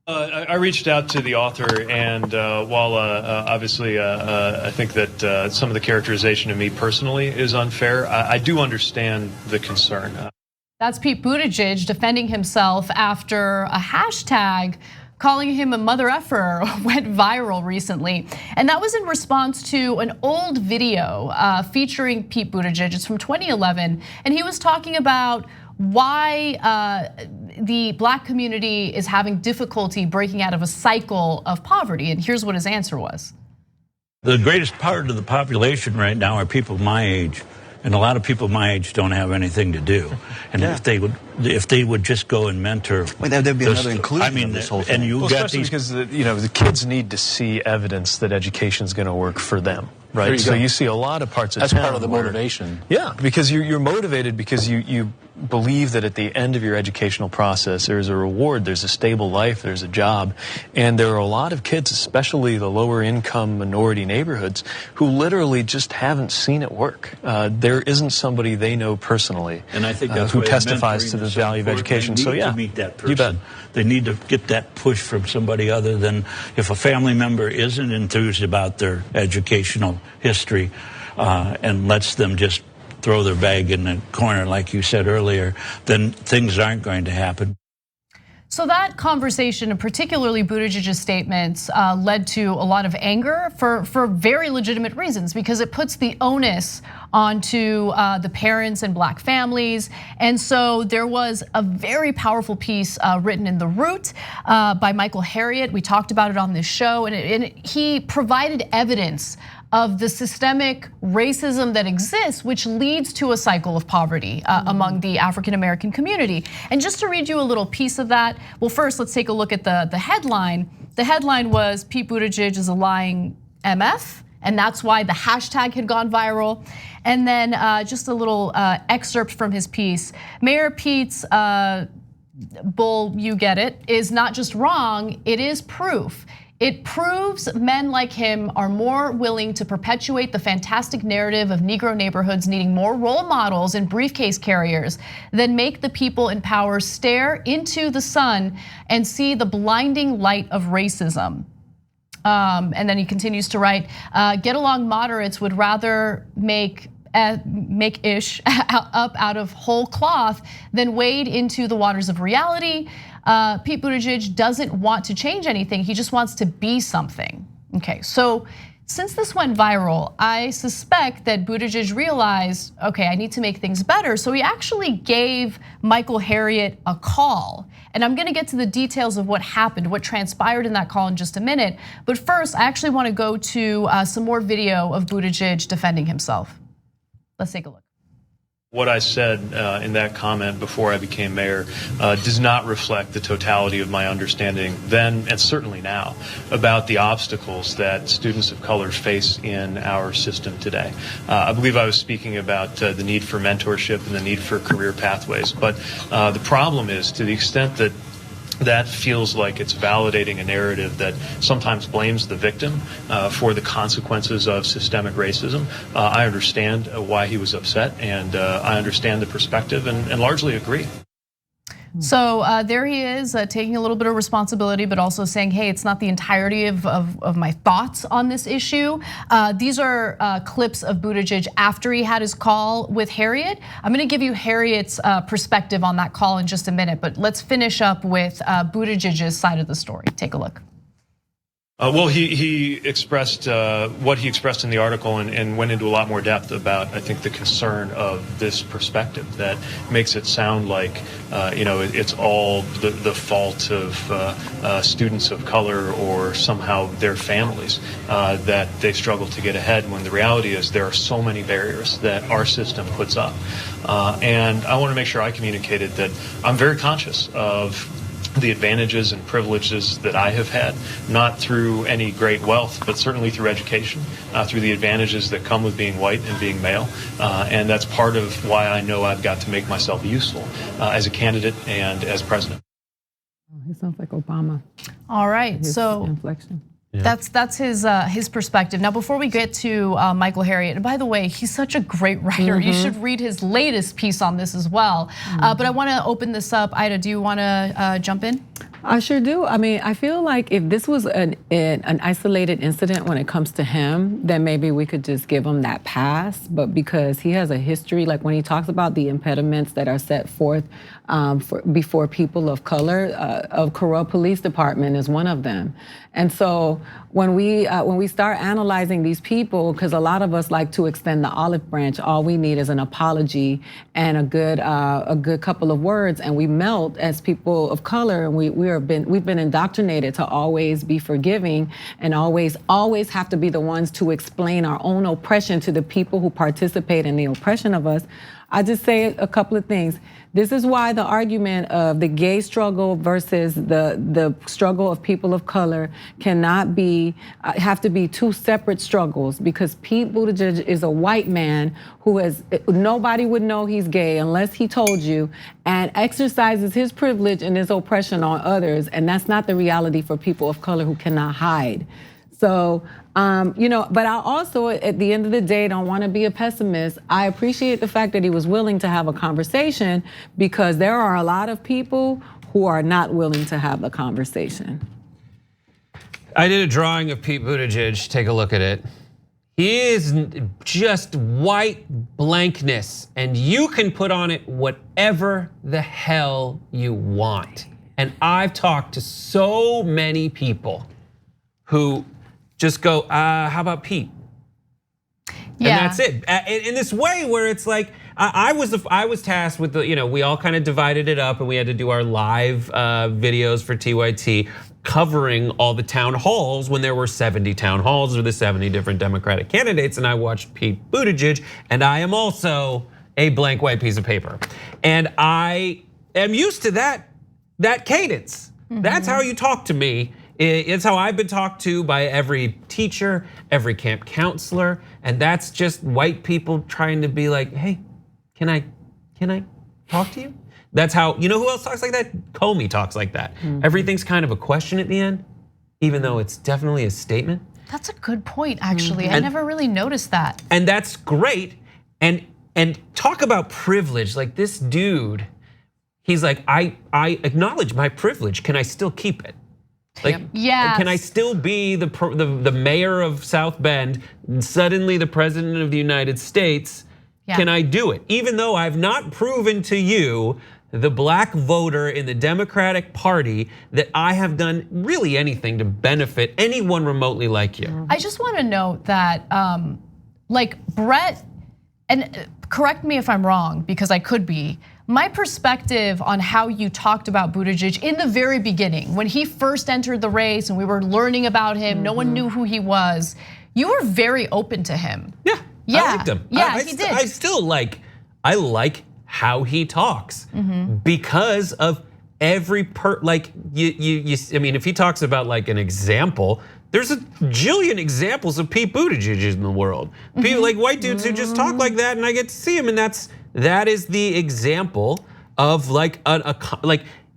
Speaker 10: I reached out to the author, and while obviously I think that some of the characterization of me personally is unfair, I do understand the concern.
Speaker 4: That's Pete Buttigieg defending himself after a hashtag calling him a mother effer went viral recently. And that was in response to an old video featuring Pete Buttigieg. It's from 2011, and he was talking about why the Black community is having difficulty breaking out of a cycle of poverty. And here's what his answer was.
Speaker 11: The greatest part of the population right now are people my age. And a lot of people my age don't have anything to do. And if they would just go and mentor,
Speaker 13: there'd be another inclusion of this whole thing.
Speaker 11: And you
Speaker 10: well,
Speaker 11: got
Speaker 10: especially because the kids need to see evidence that education's going to work for them, right? So you see a lot of parts of
Speaker 13: That's
Speaker 10: town
Speaker 13: part of the
Speaker 10: where,
Speaker 13: motivation.
Speaker 10: Yeah, because you're motivated because you believe that at the end of your educational process, there's a reward, there's a stable life, there's a job. And there are a lot of kids, especially the lower income minority neighborhoods, who literally just haven't seen it work. There isn't somebody they know personally
Speaker 11: And I think that's
Speaker 10: who
Speaker 11: why
Speaker 10: testifies to
Speaker 11: mentoring
Speaker 10: the
Speaker 11: is so
Speaker 10: value of
Speaker 11: important.
Speaker 10: education.
Speaker 11: They
Speaker 10: So
Speaker 11: need
Speaker 10: yeah,
Speaker 11: to meet that person.
Speaker 10: you bet.
Speaker 11: They need to get that push from somebody other than if a family member isn't enthused about their educational history and lets them just throw their bag in the corner, like you said earlier, then things aren't going to happen.
Speaker 4: So that conversation, and particularly Buttigieg's statements, led to a lot of anger for very legitimate reasons, because it puts the onus onto the parents and black families. And so there was a very powerful piece written in The Root by Michael Harriot. We talked about it on this show, and he provided evidence of the systemic racism that exists, which leads to a cycle of poverty among the African American community. And just to read you a little piece of that, well, first let's take a look at the headline. The headline was Pete Buttigieg is a lying MF, and that's why the hashtag had gone viral. And then just a little excerpt from his piece. Mayor Pete's bull, you get it, is not just wrong, it is proof. It proves men like him are more willing to perpetuate the fantastic narrative of Negro neighborhoods needing more role models and briefcase carriers than make the people in power stare into the sun and see the blinding light of racism. And then he continues to write, get along moderates would rather make ish up out of whole cloth than wade into the waters of reality. Pete Buttigieg doesn't want to change anything, he just wants to be something. Okay, so since this went viral, I suspect that Buttigieg realized, okay, I need to make things better. So he actually gave Michael Harriot a call. And I'm gonna get to the details of what happened, what transpired in that call in just a minute. But first, I actually wanna go to some more video of Buttigieg defending himself. Let's take a look.
Speaker 10: What I said in that comment before I became mayor does not reflect the totality of my understanding then and certainly now about the obstacles that students of color face in our system today. I believe I was speaking about the need for mentorship and the need for career pathways. But the problem is, to the extent that that feels like it's validating a narrative that sometimes blames the victim for the consequences of systemic racism. I understand why he was upset, and I understand the perspective and largely agree.
Speaker 4: So there he is taking a little bit of responsibility, but also saying, hey, it's not the entirety of my thoughts on this issue. These are clips of Buttigieg after he had his call with Harriet. I'm gonna give you Harriet's perspective on that call in just a minute, but let's finish up with Buttigieg's side of the story. Take a look.
Speaker 10: Well, he expressed what he expressed in the article and went into a lot more depth about, I think, the concern of this perspective that makes it sound like, it's all the fault of students of color or somehow their families that they struggle to get ahead, when the reality is there are so many barriers that our system puts up. And I want to make sure I communicated that I'm very conscious of the advantages and privileges that I have had, not through any great wealth, but certainly through education, through the advantages that come with being white and being male. And that's part of why I know I've got to make myself useful as a candidate and as president.
Speaker 5: He sounds like Obama.
Speaker 4: All right, so
Speaker 5: inflection.
Speaker 4: that's his perspective. Now, before we get to Michael Harriot, and by the way, he's such a great writer. You should read his latest piece on this as well. But I want to open this up. Ida, do you want to jump in?
Speaker 5: I sure do. I mean, I feel like if this was an isolated incident when it comes to him, then maybe we could just give him that pass. But because he has a history, like when he talks about the impediments that are set forth before people of color, a corrupt police department is one of them. And so when we start analyzing these people, because a lot of us like to extend the olive branch, all we need is an apology and a good couple of words, and we melt as people of color, and we've been indoctrinated to always be forgiving and always have to be the ones to explain our own oppression to the people who participate in the oppression of us. I just say a couple of things. This is why the argument of the gay struggle versus the struggle of people of color cannot be, have to be two separate struggles, because Pete Buttigieg is a white man who has, nobody would know he's gay unless he told you, and exercises his privilege and his oppression on others, and that's not the reality for people of color who cannot hide. So, but I also, at the end of the day, don't want to be a pessimist. I appreciate the fact that he was willing to have a conversation, because there are a lot of people who are not willing to have a conversation.
Speaker 6: I did a drawing of Pete Buttigieg. Take a look at it. He is just white blankness, and you can put on it whatever the hell you want. And I've talked to so many people who just go, how about Pete?
Speaker 4: Yeah.
Speaker 6: And that's it. In this way where it's like, I was tasked with the, we all kind of divided it up, and we had to do our live videos for TYT covering all the town halls when there were 70 town halls with the 70 different Democratic candidates. And I watched Pete Buttigieg, and I am also a blank white piece of paper. And I am used to that cadence. That's how you talk to me. It's how I've been talked to by every teacher, every camp counselor, and that's just white people trying to be like, hey, can I talk to you? That's how, you know who else talks like that? Comey talks like that. Everything's kind of a question at the end, even though it's definitely a statement.
Speaker 4: That's a good point, actually. I never really noticed that.
Speaker 6: And that's great. And talk about privilege, like this dude, he's like, I acknowledge my privilege. Can I still keep it? Like,
Speaker 4: yes.
Speaker 6: Can I still be the mayor of South Bend, and suddenly the president of the United States?
Speaker 4: Yeah.
Speaker 6: Can I do it? Even though I've not proven to you, the black voter in the Democratic Party, that I have done really anything to benefit anyone remotely like you.
Speaker 4: I just want to note that, like Brett, and correct me if I'm wrong, because I could be, my perspective on how you talked about Buttigieg in the very beginning, when he first entered the race and we were learning about him, no one knew who he was, you were very open to him.
Speaker 6: Yeah, I liked him.
Speaker 4: Yeah, he did.
Speaker 6: I still like how he talks because of every like I mean, if he talks about like an example, there's a jillion examples of Pete Buttigieg in the world. People like white dudes who just talk like that, and I get to see him, and that is the example of like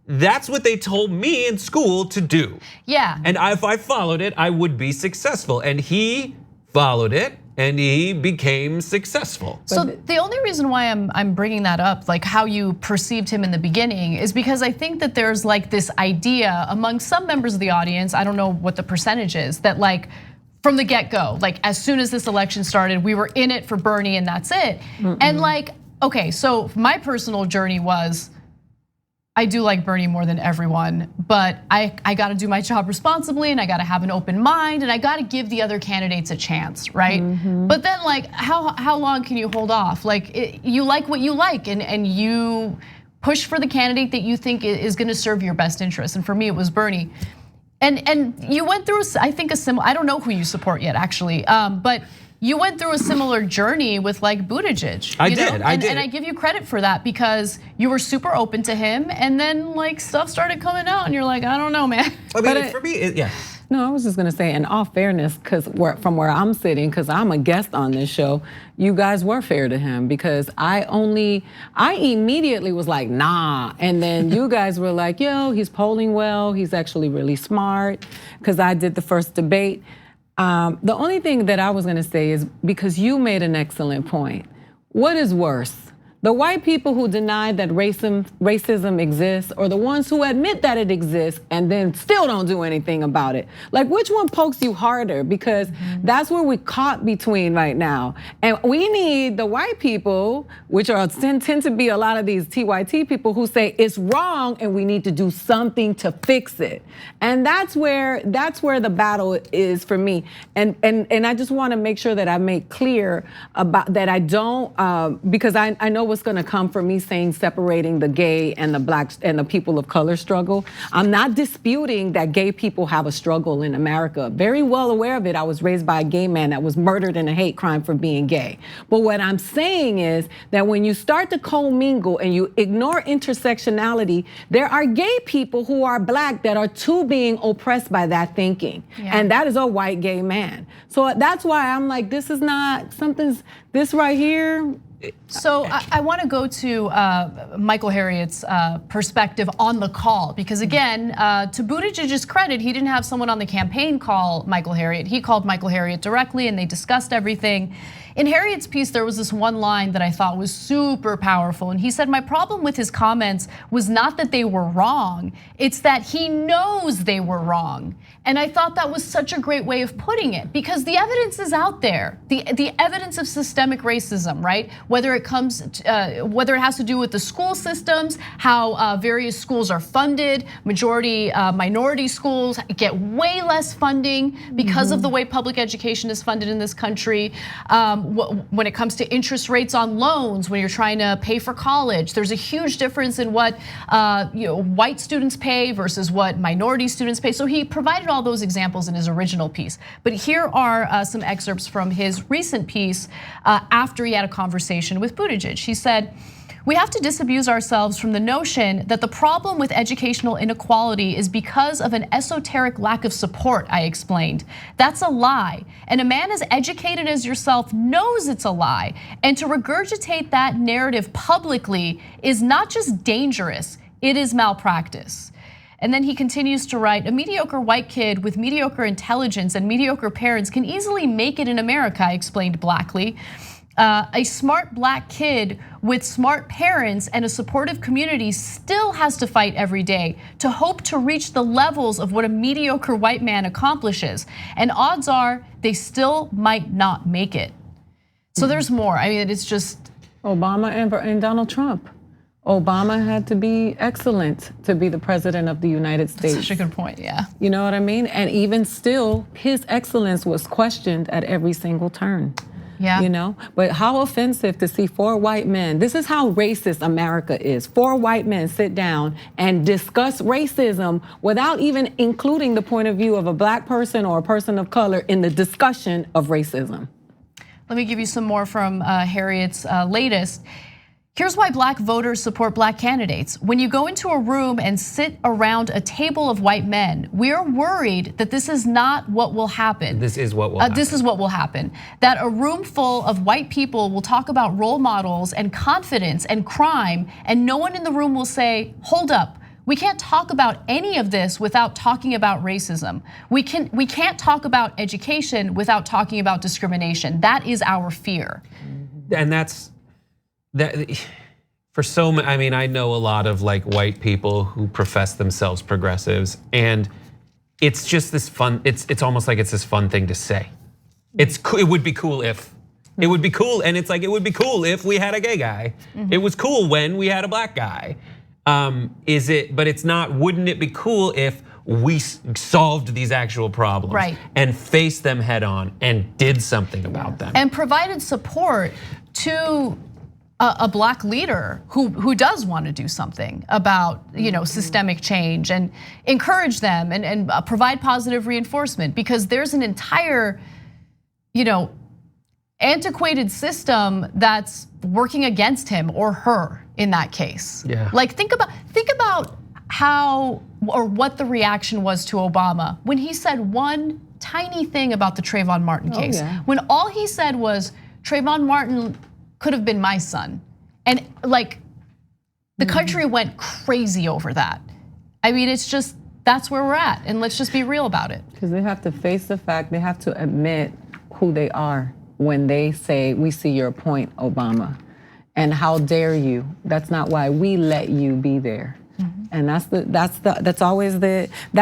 Speaker 6: that's what they told me in school to do.
Speaker 4: Yeah.
Speaker 6: And if I followed it, I would be successful. And he followed it, and he became successful.
Speaker 4: So the only reason why I'm bringing that up, like how you perceived him in the beginning, is because I think that there's like this idea among some members of the audience, I don't know what the percentage is, that like from the get-go, like as soon as this election started, we were in it for Bernie and that's it. And like, okay, so my personal journey was, I do like Bernie more than everyone, but I gotta do my job responsibly, and I gotta have an open mind, and I gotta give the other candidates a chance, right? But then like, how long can you hold off? Like, you like what you like, and you push for the candidate that you think is gonna serve your best interest. And for me, it was Bernie. And you went through, I think, a similar, I don't know who you support yet, actually, but you went through a similar journey with like Buttigieg.
Speaker 6: I did.
Speaker 4: And I give you credit for that, because you were super open to him, and then like stuff started coming out, and you're like, I don't know, man.
Speaker 6: I mean, for me, yeah.
Speaker 5: No, I was just gonna say, in all fairness, because from where I'm sitting, because I'm a guest on this show, you guys were fair to him, because I immediately was like, nah. And then you guys were like, yo, he's polling well, he's actually really smart, because I did the first debate. The only thing that I was gonna say is, because you made an excellent point, what is worse? The white people who deny that racism exists, or the ones who admit that it exists and then still don't do anything about it? Like, which one pokes you harder? Because that's where we're caught between right now. And we need the white people, which tend to be a lot of these TYT people, who say it's wrong and we need to do something to fix it. And that's where the battle is for me. And I just want to make sure that I make clear about that. I don't, because I know what's gonna come from me saying separating the gay and the blacks and the people of color struggle. I'm not disputing that gay people have a struggle in America. Very well aware of it. I was raised by a gay man that was murdered in a hate crime for being gay. But what I'm saying is that when you start to commingle and you ignore intersectionality, there are gay people who are black that are too being oppressed by that thinking.
Speaker 4: Yeah.
Speaker 5: And that is a white gay man. So that's why I'm like, this is not this right here.
Speaker 4: So I want to go to Michael Harriot's perspective on the call, because again, to Buttigieg's credit, he didn't have someone on the campaign call Michael Harriot. He called Michael Harriot directly and they discussed everything. In Harriot's piece, there was this one line that I thought was super powerful. And he said, my problem with his comments was not that they were wrong, it's that he knows they were wrong. And I thought that was such a great way of putting it, because the evidence is out there. The evidence of systemic racism, right? Whether it has to do with the school systems, how various schools are funded, majority minority schools get way less funding because of the way public education is funded in this country. When it comes to interest rates on loans, when you're trying to pay for college, there's a huge difference in what white students pay versus what minority students pay. So he provided all those examples in his original piece. But here are some excerpts from his recent piece after he had a conversation with Buttigieg. He said, we have to disabuse ourselves from the notion that the problem with educational inequality is because of an esoteric lack of support, I explained. That's a lie. And a man as educated as yourself knows it's a lie. And to regurgitate that narrative publicly is not just dangerous, it is malpractice. And then he continues to write, a mediocre white kid with mediocre intelligence and mediocre parents can easily make it in America, I explained blackly. A smart black kid with smart parents and a supportive community still has to fight every day to hope to reach the levels of what a mediocre white man accomplishes. And odds are they still might not make it. So there's more. I mean, it's just.
Speaker 5: Obama and Donald Trump. Obama had to be excellent to be the president of the United States.
Speaker 4: That's such a good point, yeah.
Speaker 5: You know what I mean? And even still, his excellence was questioned at every single turn.
Speaker 4: Yeah.
Speaker 5: You know, but how offensive to see 4 white men. This is how racist America is. 4 white men sit down and discuss racism without even including the point of view of a black person or a person of color in the discussion of racism.
Speaker 4: Let me give you some more from Harriot's latest. Here's why black voters support black candidates. When you go into a room and sit around a table of white men, we're worried that this is not what will happen.
Speaker 6: This is what will happen.
Speaker 4: This is what will happen. That a room full of white people will talk about role models and confidence and crime, and no one in the room will say, hold up, we can't talk about any of this without talking about racism. We can't talk about education without talking about discrimination. That is our fear.
Speaker 6: And that's that for so many. I mean, I know a lot of like white people who profess themselves progressives, and it's just this fun. It's almost like it's this fun thing to say. It would be cool if. It would be cool, and it's like it would be cool if we had a gay guy. It was cool when we had a black guy. Is it? But it's not. Wouldn't it be cool if we solved these actual problems,
Speaker 4: right,
Speaker 6: and faced them head on and did something about them,
Speaker 4: and provided support to a black leader who does want to do something about systemic change, and encourage them and provide positive reinforcement, because there's an entire antiquated system that's working against him or her in that case.
Speaker 6: Yeah.
Speaker 4: Like think about how or what the reaction was to Obama when he said one tiny thing about the Trayvon Martin case.
Speaker 5: Yeah.
Speaker 4: When all he said was Trayvon Martin could have been my son. And like the country went crazy over that. I mean, it's just, that's where we're at, and let's just be real about it.
Speaker 5: Because they have to face the fact, they have to admit who they are when they say, we see your point, Obama. And how dare you? That's not why we let you be there. And that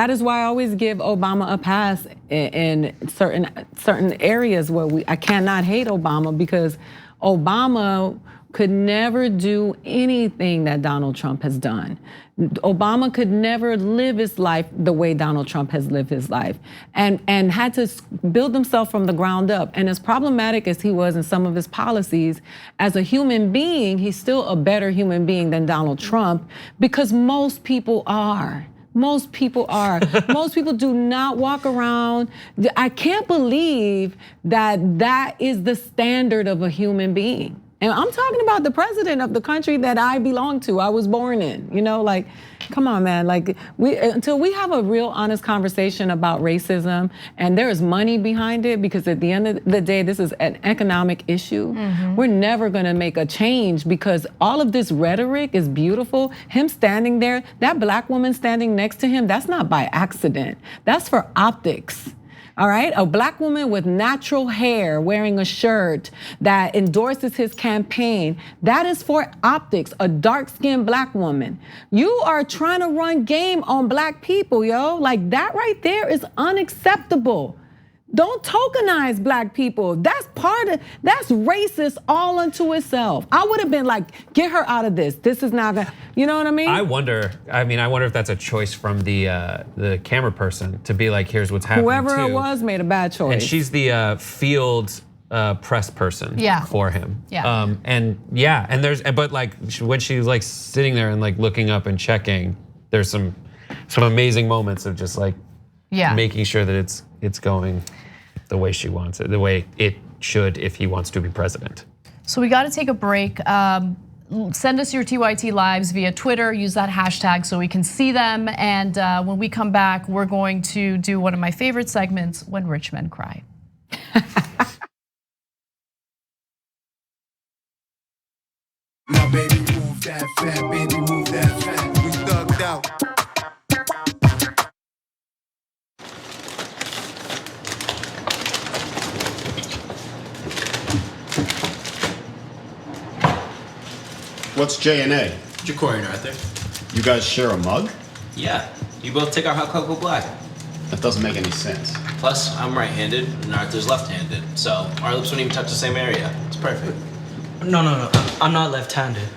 Speaker 5: is why I always give Obama a pass in certain areas where I cannot hate Obama, because Obama could never do anything that Donald Trump has done. Obama could never live his life the way Donald Trump has lived his life, and had to build himself from the ground up. And as problematic as he was in some of his policies, as a human being, he's still a better human being than Donald Trump, because most people are. Most people are. Most people do not walk around. I can't believe that that is the standard of a human being. And I'm talking about the president of the country that I belong to, I was born in. You know, like, come on, man. Like, until we have a real honest conversation about racism, and there is money behind it, because at the end of the day, this is an economic issue. We're never gonna make a change, because all of this rhetoric is beautiful. Him standing there, that black woman standing next to him, that's not by accident. That's for optics. All right, a black woman with natural hair wearing a shirt that endorses his campaign, that is for optics, a dark-skinned black woman. You are trying to run game on black people, yo. Like, that right there is unacceptable. Don't tokenize black people. That's racist all unto itself. I would have been like, get her out of this. This is not gonna, you know what I mean?
Speaker 6: I wonder if that's a choice from the camera person to be like, here's what's happening.
Speaker 5: Whoever it was made a bad choice.
Speaker 6: And she's the field press person for him. But like when she's like sitting there and like looking up and checking, there's some amazing moments of just like making sure that it's going the way she wants it, the way it should if he wants to be president.
Speaker 4: So we got to take a break. Send us your TYT lives via Twitter. Use that hashtag so we can see them. And when we come back, we're going to do one of my favorite segments, When Rich Men Cry.
Speaker 1: Now baby, move that fat, baby, move that fat. We thugged out.
Speaker 8: What's J&A?
Speaker 15: Jacorian Arthur.
Speaker 8: You guys share a mug?
Speaker 15: Yeah, you both take our hot cocoa black.
Speaker 8: That doesn't make any sense.
Speaker 15: Plus, I'm right-handed and Arthur's left-handed, so our lips wouldn't even touch the same area. It's perfect.
Speaker 16: No, I'm not left-handed.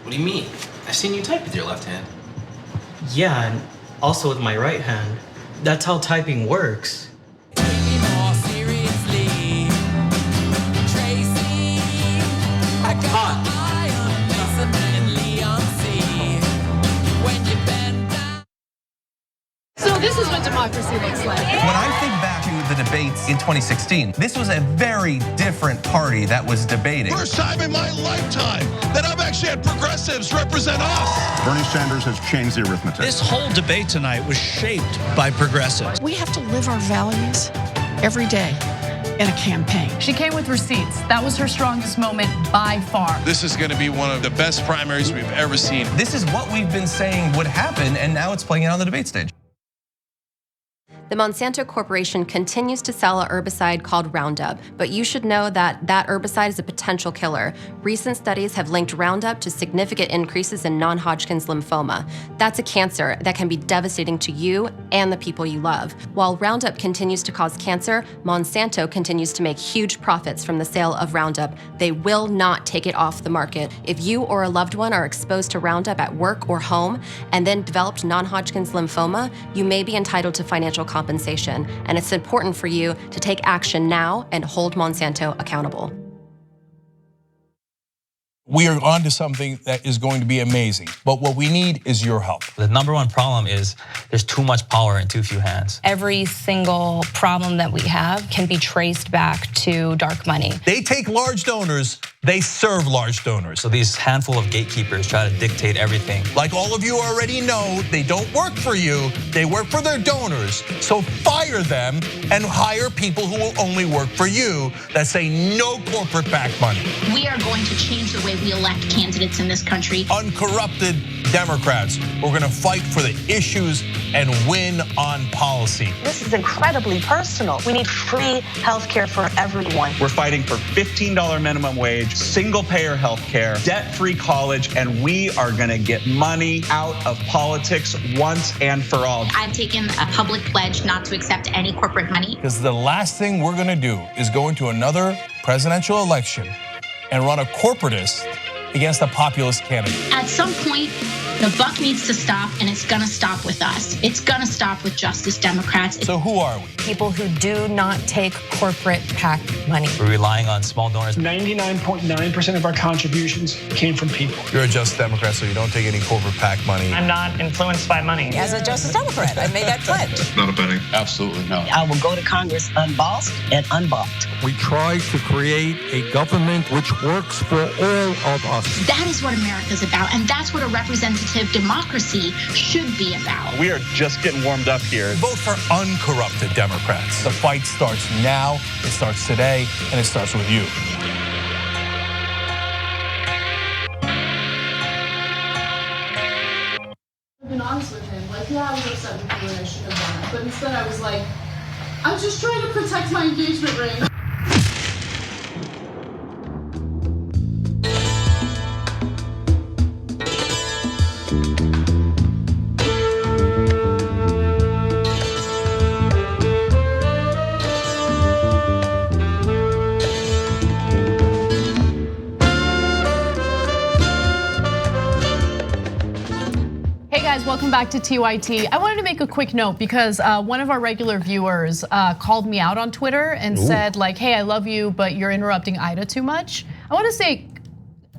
Speaker 15: What do you mean? I've seen you type with your left hand.
Speaker 16: Yeah, and also with my right hand. That's how typing works.
Speaker 18: So this is what democracy looks like.
Speaker 19: When I think back to the debates in 2016, this was a very different party that was debating.
Speaker 20: First time in my lifetime that I've actually had progressives represent us.
Speaker 13: Bernie Sanders has changed the arithmetic.
Speaker 20: This whole debate tonight was shaped by progressives.
Speaker 21: We have to live our values every day in a campaign.
Speaker 4: She came with receipts. That was her strongest moment by far.
Speaker 20: This is going to be one of the best primaries we've ever seen.
Speaker 19: This is what we've been saying would happen, and now it's playing out on the debate stage.
Speaker 22: The Monsanto Corporation continues to sell a herbicide called Roundup, but you should know that that herbicide is a potential killer. Recent studies have linked Roundup to significant increases in non-Hodgkin's lymphoma. That's a cancer that can be devastating to you and the people you love. While Roundup continues to cause cancer, Monsanto continues to make huge profits from the sale of Roundup. They will not take it off the market. If you or a loved one are exposed to Roundup at work or home and then developed non-Hodgkin's lymphoma, you may be entitled to financial compensation, and it's important for you to take action now and hold Monsanto accountable.
Speaker 23: We are on to something that is going to be amazing, but what we need is your help.
Speaker 19: The number one problem is there's too much power in too few hands.
Speaker 20: Every single problem that we have can be traced back to dark money.
Speaker 19: They take large donors, they serve large donors. So these handful of gatekeepers try to dictate everything.
Speaker 23: Like all of you already know, they don't work for you, they work for their donors. So fire them and hire people who will only work for you, that say no corporate backed money.
Speaker 26: We are going to change the way we elect candidates in this country.
Speaker 23: Uncorrupted Democrats. We're gonna fight for the issues and win on policy.
Speaker 27: This is incredibly personal. We need free healthcare for everyone.
Speaker 28: We're fighting for $15 minimum wage, single payer healthcare, debt-free college, and we are gonna get money out of politics once and for all.
Speaker 26: I've taken a public pledge not to accept any corporate money.
Speaker 23: Because the last thing we're gonna do is go into another presidential election and run a corporatist
Speaker 2: against a populist candidate.
Speaker 26: At some point, the buck needs to stop, and it's gonna stop with us. It's gonna stop with Justice Democrats.
Speaker 2: So who are we?
Speaker 7: People who do not take corporate PAC money.
Speaker 19: We're relying on small donors.
Speaker 9: 99.9% of our contributions came from people.
Speaker 2: You're a Justice Democrat, so you don't take any corporate PAC money.
Speaker 9: I'm not influenced by money.
Speaker 7: As a Justice Democrat, I made that pledge.
Speaker 13: Not a betting. Absolutely no.
Speaker 27: I will go to Congress unbossed and unbought.
Speaker 12: We try to create a government which works for all of us.
Speaker 26: That is what America's about, and that's what a representative democracy should be about.
Speaker 28: We are just getting warmed up here.
Speaker 2: Vote for uncorrupted Democrats. The fight starts now, it starts today, and it starts with you.
Speaker 4: I've been honest with him. Like, yeah, I was upset with you and I shouldn't have done it. But instead I was like, I'm just trying to protect my engagement ring. Welcome back to TYT. I wanted to make a quick note because one of our regular viewers called me out on Twitter and said like, hey, I love you, but you're interrupting Ida too much. I want to say,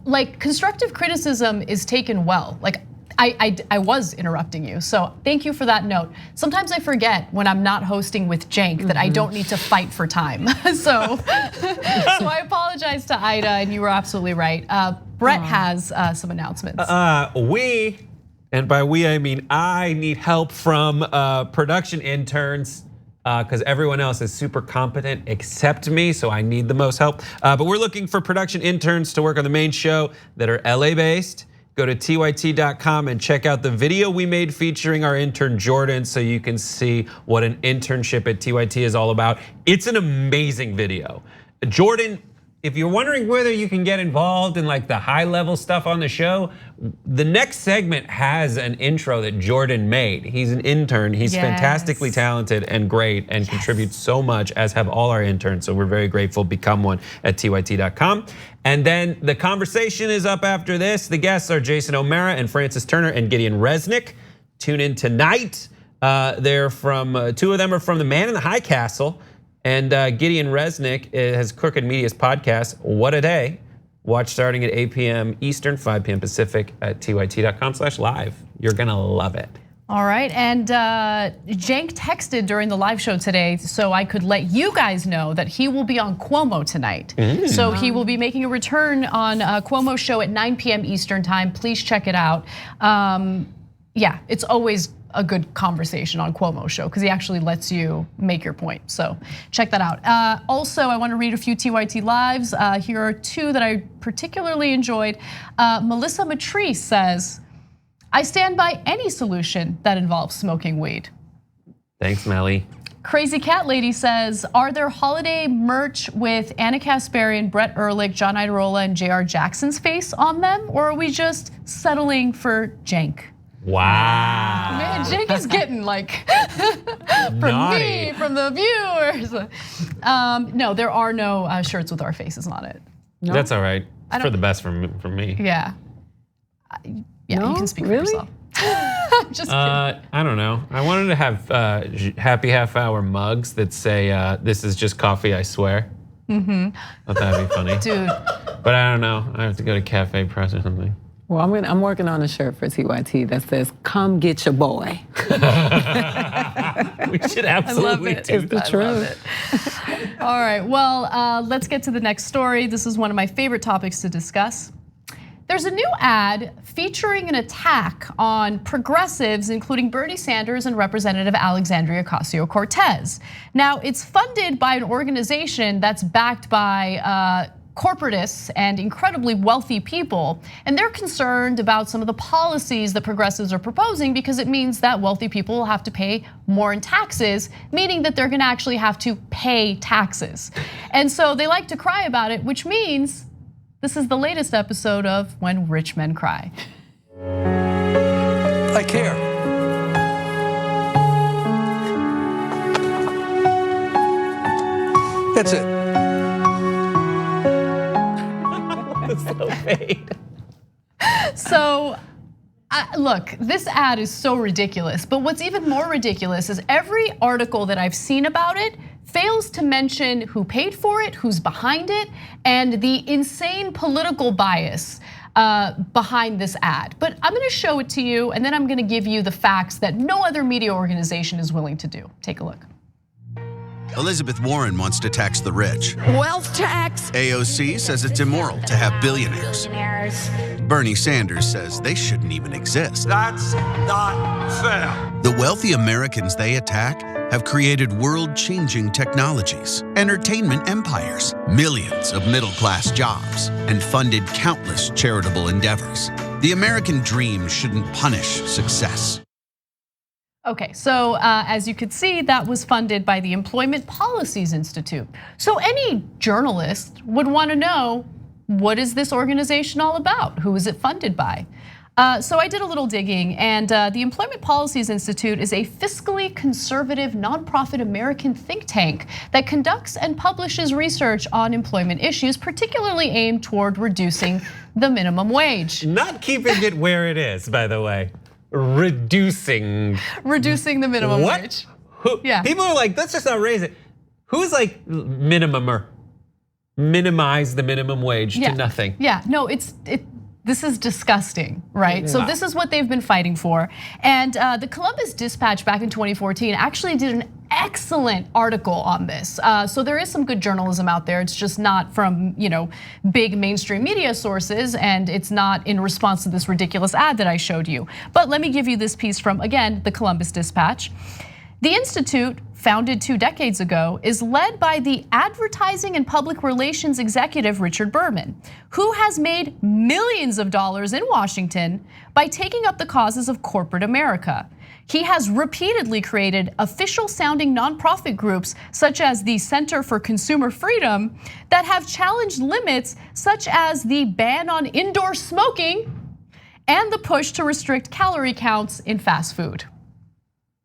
Speaker 4: like, constructive criticism is taken well. Like, I was interrupting you, so thank you for that note. Sometimes I forget when I'm not hosting with Cenk that I don't need to fight for time. so I apologize to Ida, and you were absolutely right. Brett has some announcements.
Speaker 6: And by we, I mean I need help from production interns because everyone else is super competent except me, so I need the most help. But we're looking for production interns to work on the main show that are LA based. Go to tyt.com and check out the video we made featuring our intern Jordan so you can see what an internship at TYT is all about. It's an amazing video. Jordan, if you're wondering whether you can get involved in like the high level stuff on the show, the next segment has an intro that Jordan made. He's an intern, he's fantastically talented and great and contributes so much, as have all our interns. So we're very grateful, become one at tyt.com. And then the conversation is up after this. The guests are Jason O'Mara and Francis Turner and Gideon Resnick. Tune in tonight. They're from, two of them are from The Man in the High Castle. And Gideon Resnick has Crooked Media's podcast, What a Day. Watch starting at 8 p.m. Eastern, 5 p.m. Pacific at tyt.com/live. You're gonna love it.
Speaker 4: All right, and Cenk texted during the live show today so I could let you guys know that he will be on Cuomo tonight. So he will be making a return on Cuomo's show at 9 p.m. Eastern time. Please check it out. Yeah, it's always a good conversation on Cuomo's show because he actually lets you make your point. So check that out. Also, I want to read a few TYT lives. Here are two that I particularly enjoyed. Melissa Matrice says, I stand by any solution that involves smoking weed.
Speaker 6: Thanks, Melly.
Speaker 4: Crazy Cat Lady says, are there holiday merch with Anna Kasparian, Brett Ehrlich, John Idarola, and JR Jackson's face on them? Or are we just settling for Cenk?
Speaker 6: Wow.
Speaker 4: Man, Cenk is getting like, from
Speaker 6: Naughty.
Speaker 4: me, from the viewers. No, there are no shirts with our faces on it.
Speaker 6: No? That's all right. It's for the best from me.
Speaker 4: Yeah. Yeah,
Speaker 5: No?
Speaker 4: you can speak for
Speaker 5: Really?
Speaker 4: yourself. I'm just kidding.
Speaker 6: I don't know. I wanted to have happy half hour mugs that say, this is just coffee, I swear. I thought that'd be funny.
Speaker 4: Dude.
Speaker 6: But I don't know. I have to go to Cafe Press or something.
Speaker 5: Well, I'm working on a shirt for TYT that says, come get your boy.
Speaker 6: We should absolutely do
Speaker 5: It's the
Speaker 6: that.
Speaker 5: truth.
Speaker 4: All right, well, let's get to the next story. This is one of my favorite topics to discuss. There's a new ad featuring an attack on progressives, including Bernie Sanders and Representative Alexandria Ocasio-Cortez. Now, it's funded by an organization that's backed by corporatists and incredibly wealthy people, and they're concerned about some of the policies that progressives are proposing because it means that wealthy people will have to pay more in taxes, meaning that they're gonna actually have to pay taxes. And so they like to cry about it, which means this is the latest episode of When Rich Men Cry.
Speaker 12: I care. That's it.
Speaker 6: So fade.
Speaker 4: So, look, this ad is so ridiculous, but what's even more ridiculous is every article that I've seen about it fails to mention who paid for it, who's behind it, and the insane political bias behind this ad. But I'm gonna show it to you, and then I'm gonna give you the facts that no other media organization is willing to do. Take a look.
Speaker 1: Elizabeth Warren wants to tax the rich.
Speaker 21: Wealth tax.
Speaker 1: AOC says it's immoral to have billionaires. Bernie Sanders says they shouldn't even exist.
Speaker 12: That's not fair.
Speaker 1: The wealthy Americans they attack have created world-changing technologies, entertainment empires, millions of middle-class jobs, and funded countless charitable endeavors. The American dream shouldn't punish success.
Speaker 4: Okay, so as you could see, that was funded by the Employment Policies Institute. So any journalist would want to know, what is this organization all about? Who is it funded by? So I did a little digging, and the Employment Policies Institute is a fiscally conservative nonprofit American think tank that conducts and publishes research on employment issues, particularly aimed toward reducing the minimum wage.
Speaker 6: Not keeping it where it is, by the way. Reducing
Speaker 4: the minimum
Speaker 6: what?
Speaker 4: wage.
Speaker 6: Who,
Speaker 4: yeah.
Speaker 6: People are like, let's just not raise it. Who's like minimumer? Minimize the minimum wage to nothing.
Speaker 4: Yeah, no, this is disgusting, right? So this is what they've been fighting for. And the Columbus Dispatch back in 2014 actually did an excellent article on this. So there is some good journalism out there. It's just not from big mainstream media sources, and it's not in response to this ridiculous ad that I showed you. But let me give you this piece from, again, the Columbus Dispatch. The Institute, founded 2 decades ago, is led by the advertising and public relations executive Richard Berman, who has made millions of dollars in Washington by taking up the causes of corporate America. He has repeatedly created official sounding nonprofit groups such as the Center for Consumer Freedom that have challenged limits such as the ban on indoor smoking and the push to restrict calorie counts in fast food.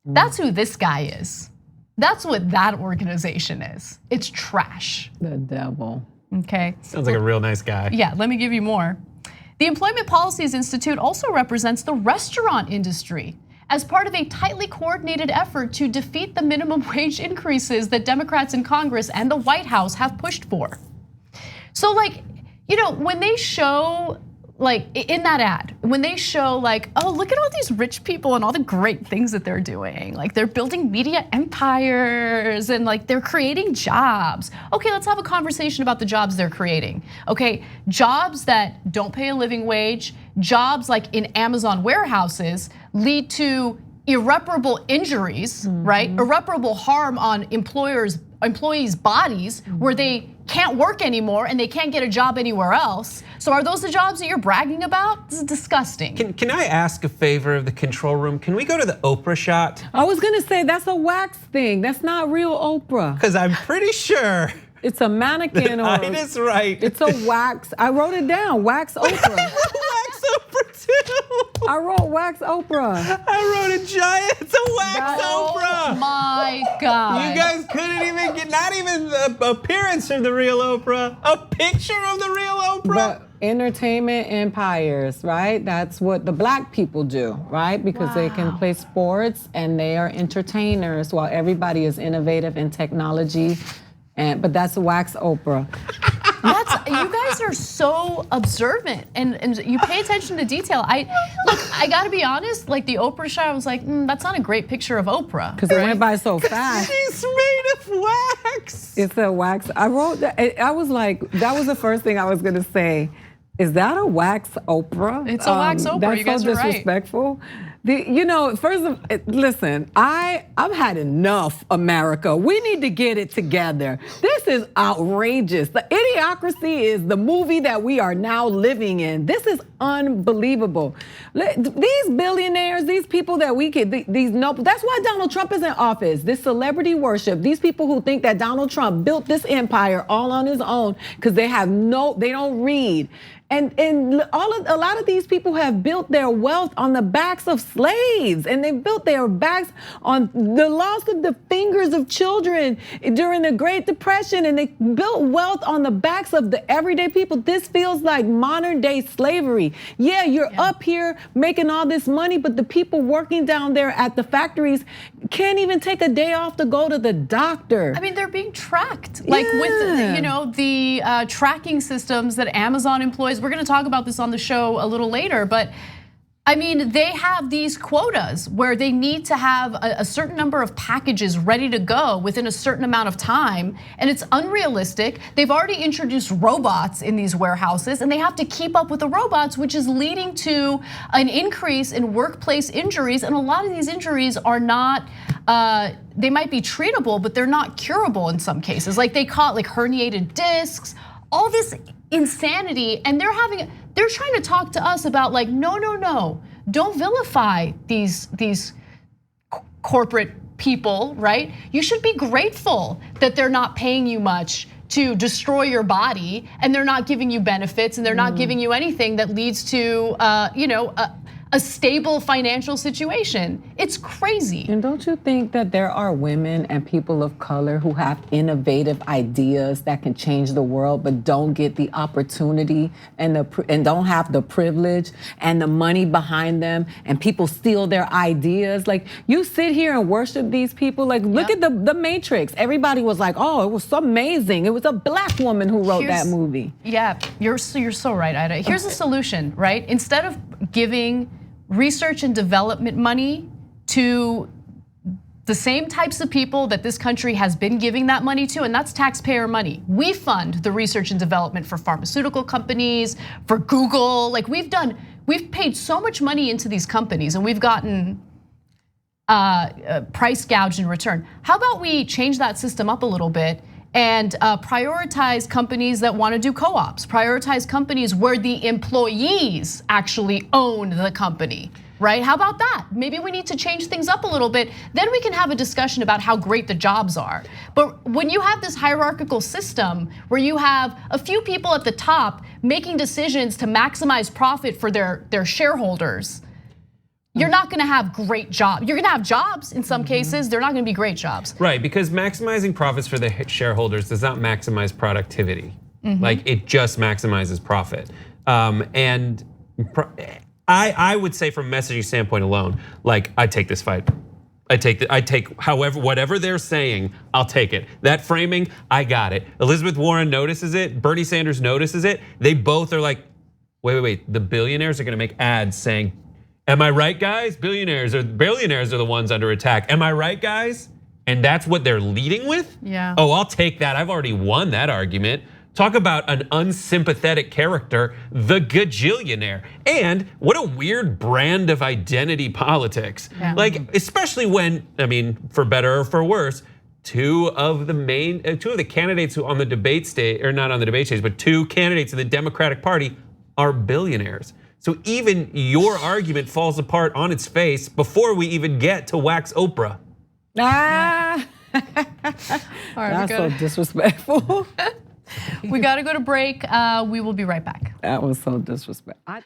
Speaker 4: That's who this guy is. That's what that organization is. It's trash.
Speaker 5: The devil.
Speaker 4: Okay.
Speaker 6: Sounds like a real nice guy.
Speaker 4: Yeah, let me give you more. The Employment Policies Institute also represents the restaurant industry as part of a tightly coordinated effort to defeat the minimum wage increases that Democrats in Congress and the White House have pushed for. So when they show, in that ad, when they show oh, look at all these rich people and all the great things that they're doing. They're building media empires and they're creating jobs. Okay, let's have a conversation about the jobs they're creating. Okay, jobs that don't pay a living wage, jobs in Amazon warehouses lead to irreparable injuries, right? Irreparable harm on employees' bodies where they can't work anymore and they can't get a job anywhere else. So are those the jobs that you're bragging about? This is disgusting.
Speaker 6: Can I ask a favor of the control room? Can we go to the Oprah shot?
Speaker 5: I was gonna say that's a wax thing. That's not real Oprah.
Speaker 6: Because I'm pretty sure
Speaker 5: it's a mannequin or
Speaker 6: it is right.
Speaker 5: It's a wax. I wrote it down. Wax Oprah.
Speaker 6: Wax Oprah too.
Speaker 5: I wrote wax Oprah.
Speaker 6: I wrote a giant. It's a wax Oprah.
Speaker 4: Oh my God.
Speaker 6: You guys couldn't even get not even the appearance of the real Oprah. A picture of the real Oprah.
Speaker 5: But entertainment empires, right? That's what the black people do, right? Because they can play sports and they are entertainers while everybody is innovative in technology. But that's wax Oprah.
Speaker 4: You guys are so observant and you pay attention to detail. I gotta be honest, the Oprah shot, I was like, that's not a great picture of Oprah.
Speaker 5: Because it went by so fast.
Speaker 6: She's made of wax.
Speaker 5: It's a wax. I wrote that. I was like, that was the first thing I was gonna say. Is that a wax Oprah?
Speaker 4: It's a wax Oprah.
Speaker 5: That's
Speaker 4: you guys
Speaker 5: so
Speaker 4: are right.
Speaker 5: disrespectful. Listen, I've had enough, America. We need to get it together. This is outrageous. The Idiocracy is the movie that we are now living in. This is unbelievable. These billionaires, these people that we get, that's why Donald Trump is in office. This celebrity worship, these people who think that Donald Trump built this empire all on his own because they don't read. And a lot of these people have built their wealth on the backs of slaves, and they built their backs on the loss of the fingers of children during the Great Depression, and they built wealth on the backs of the everyday people. This feels like modern day slavery. Yeah, you're up here making all this money, but the people working down there at the factories can't even take a day off to go to the doctor.
Speaker 4: I mean, they're being tracked, like with the tracking systems that Amazon employs. We're going to talk about this on the show a little later, but I mean, they have these quotas where they need to have a certain number of packages ready to go within a certain amount of time, and it's unrealistic. They've already introduced robots in these warehouses, and they have to keep up with the robots, which is leading to an increase in workplace injuries. And a lot of these injuries are not, they might be treatable, but they're not curable in some cases. Like they call it like herniated discs, all this insanity, and they're trying to talk to us about like, no, don't vilify these corporate people, right? You should be grateful that they're not paying you much to destroy your body, and they're not giving you benefits, and they're not giving you anything that leads to a stable financial situation. It's crazy.
Speaker 5: And don't you think that there are women and people of color who have innovative ideas that can change the world, but don't get the opportunity and don't have the privilege and the money behind them, and people steal their ideas? Like, you sit here and worship these people. Like, look at the Matrix. Everybody was like, oh, it was so amazing. It was a black woman who wrote that movie.
Speaker 4: Yeah, you're so right, Ida. Here's the solution, right? Instead of giving research and development money to the same types of people that this country has been giving that money to, and that's taxpayer money. We fund the research and development for pharmaceutical companies, for Google. Like we've paid so much money into these companies, and we've gotten price gouged in return. How about we change that system up a little bit and prioritize companies that want to do co-ops, prioritize companies where the employees actually own the company, right? How about that? Maybe we need to change things up a little bit. Then we can have a discussion about how great the jobs are. But when you have this hierarchical system where you have a few people at the top making decisions to maximize profit for their shareholders, you're not gonna have great jobs. You're gonna have jobs in some cases, they're not gonna be great jobs.
Speaker 6: Right, because maximizing profits for the shareholders does not maximize productivity. Like it just maximizes profit. And I would say from a messaging standpoint alone, like I take this fight. I take whatever they're saying, I'll take it. That framing, I got it. Elizabeth Warren notices it, Bernie Sanders notices it. They both are like, wait, the billionaires are gonna make ads saying, am I right, guys? Billionaires are the ones under attack. Am I right, guys? And that's what they're leading with?
Speaker 4: Yeah.
Speaker 6: Oh, I'll take that. I've already won that argument. Talk about an unsympathetic character, the gajillionaire. And what a weird brand of identity politics.
Speaker 4: Yeah.
Speaker 6: Like, especially when, I mean, for better or for worse, two of the candidates who on the debate stage, or not on the debate stage, but two candidates in the Democratic Party are billionaires. So even your argument falls apart on its face before we even get to wax Oprah.
Speaker 5: That's so disrespectful.
Speaker 4: We gotta go to break. We will be right back.
Speaker 5: That was so disrespectful.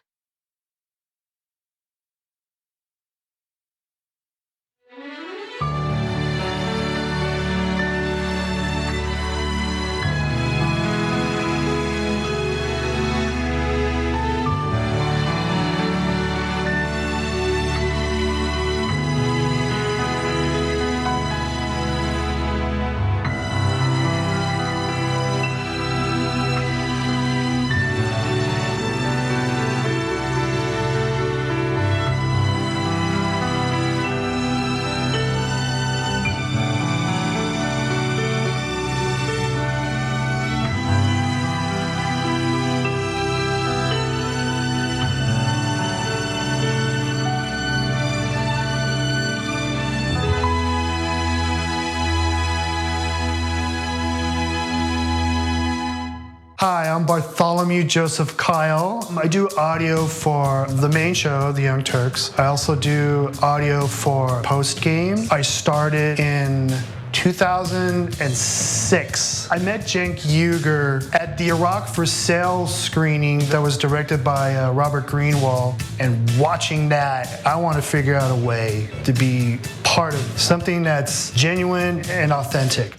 Speaker 3: Hi, I'm Bartholomew Joseph Kyle. I do audio for the main show, The Young Turks. I also do audio for Post Game. I started in 2006. I met Cenk Uygur at the Iraq for Sale screening that was directed by Robert Greenwald. And watching that, I want to figure out a way to be part of something that's genuine and authentic.